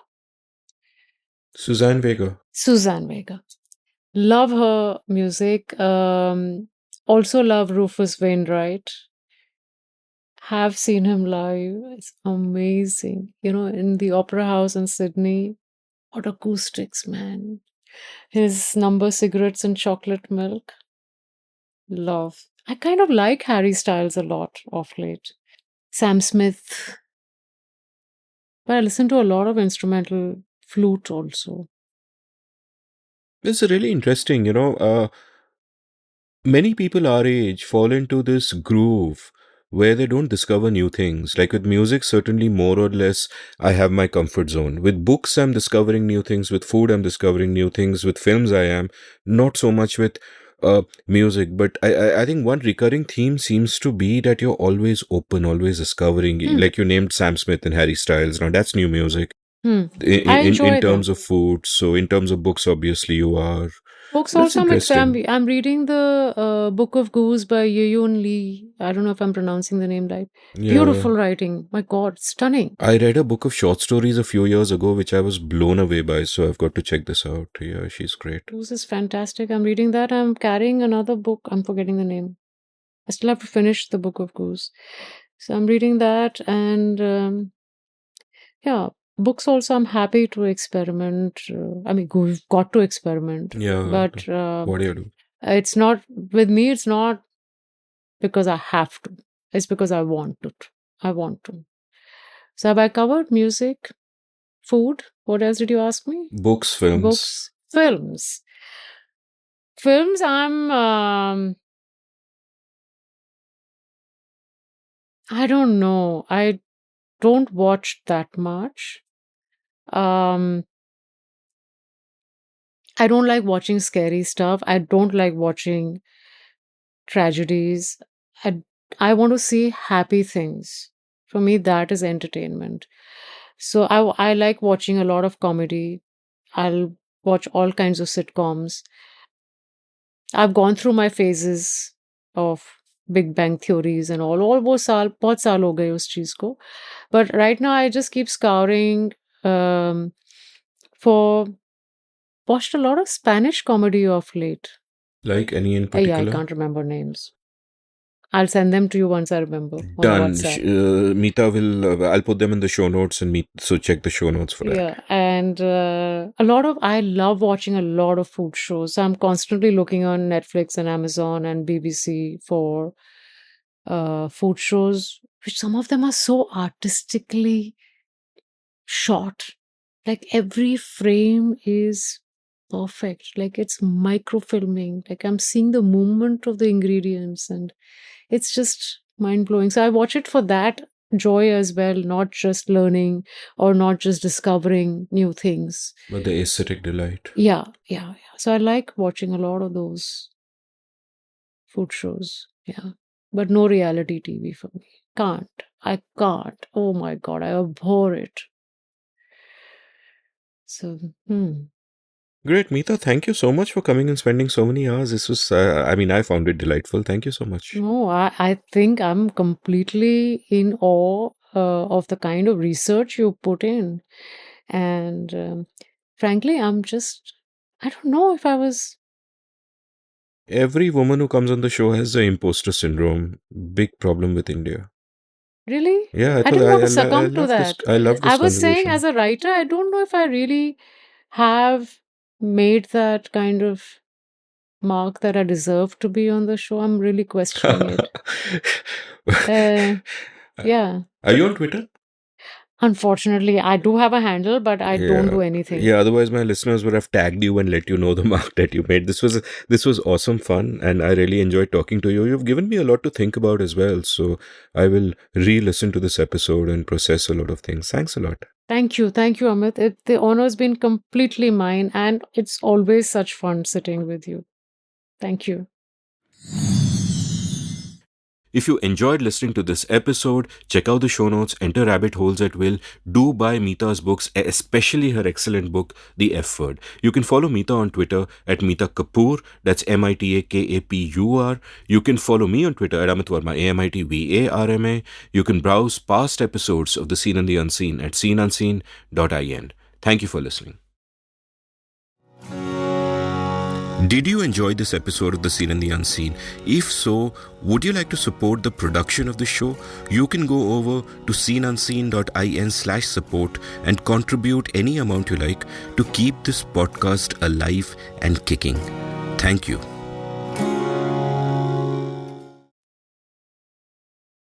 A: Suzanne Vega.
C: Suzanne Vega. Love her music. Also love Rufus Wainwright. Have seen him live. It's amazing. You know, in the Opera House in Sydney. What acoustics, man. His number cigarettes and chocolate milk. Love. I kind of like Harry Styles a lot of late. Sam Smith. But I listen to a lot of instrumental flute also.
A: It's really interesting, many people our age fall into this groove where they don't discover new things. Like with music, certainly more or less, I have my comfort zone. With books, I'm discovering new things. With food, I'm discovering new things. With films, I am. Not so much with music. But I think one recurring theme seems to be that you're always open, always discovering. Like you named Sam Smith and Harry Styles. Now that's new music.
C: I
A: In
C: enjoy
A: terms
C: them.
A: of food, so in terms of books, obviously you are.
C: Books
A: That's
C: also,
A: interesting.
C: I'm reading the Book of Goose by Yeyun Lee. I don't know if I'm pronouncing the name right.
A: Yeah.
C: Beautiful writing. My God, stunning.
A: I read a book of short stories a few years ago, which I was blown away by, so I've got to check this out. Yeah, she's great.
C: Goose is fantastic. I'm reading that. I'm carrying another book. I'm forgetting the name. I still have to finish the Book of Goose. So I'm reading that, and yeah, books also. I'm happy to experiment. I mean, we've got to experiment,
A: Yeah.
C: but
A: What do you do?
C: it's not with me. It's not because I have to. It's because I want to. I want to. So have I covered music, food? What else did you ask me?
A: Books, films.
C: Books, films. Films. I don't know. I don't watch that much. Um, I don't like watching scary stuff. I don't like watching tragedies. I I want to see happy things. For me, that is entertainment. So I like watching a lot of comedy. I'll watch all kinds of sitcoms. I've gone through my phases of Big Bang theories and all. वो साल बहुत साल हो गए उस चीज को. But right now I just keep scouring for watched a lot of Spanish comedy of late.
A: Like any in
C: Yeah, I
A: particular?
C: can't remember names. I'll send them to you once I remember on
A: Done.
C: WhatsApp.
A: Mita will. I'll put them in the show notes and meet. So check the show notes for that.
C: Yeah, and I love watching a lot of food shows. So I'm constantly looking on Netflix and Amazon and BBC for food shows, which some of them are so artistically shot. Like every frame is perfect. Like it's microfilming. Like I'm seeing the movement of the ingredients, and it's just mind blowing. So I watch it for that joy as well, not just learning or not just discovering new things.
A: But the aesthetic delight.
C: Yeah. So I like watching a lot of those food shows. Yeah. But no reality TV for me. I can't. Oh my God, I abhor it. So,
A: Great, Meeta. Thank you so much for coming and spending so many hours. This was. I found it delightful. Thank you so much.
C: No, I think I'm completely in awe of the kind of research you put in. And frankly, I don't know if I was.
A: Every woman who comes on the show has the imposter syndrome. Big problem with India.
C: Really?
A: Yeah, I
C: I
A: thought
C: didn't want to
A: I
C: succumb to
A: love this.
C: that.
A: I love this
C: I was saying,
A: conversation.
C: as a writer, I don't know if I really have made that kind of mark that I deserve to be on the show. I'm really questioning it. Yeah.
A: Are you on Twitter?
C: Unfortunately, I do have a handle, but I don't do anything.
A: Yeah, otherwise my listeners would have tagged you and let you know the mark that you made. This was awesome fun, and I really enjoyed talking to you. You've given me a lot to think about as well, so I will re-listen to this episode and process a lot of things. Thanks a lot.
C: Thank you, Amit. The honor's been completely mine, and it's always such fun sitting with you. Thank you.
A: If you enjoyed listening to this episode, check out the show notes, enter rabbit holes at will. Do buy Meeta's books, especially her excellent book, The F Word. You can follow Meeta on Twitter at Meeta Kapur, that's MITAKAPUR. You can follow me on Twitter at Amit Varma, AMITVARMA. You can browse past episodes of The Seen and the Unseen at seenunseen.in. Thank you for listening. Did you enjoy this episode of The Seen and the Unseen? If so, would you like to support the production of the show? You can go over to seenunseen.in/support and contribute any amount you like to keep this podcast alive and kicking. Thank you.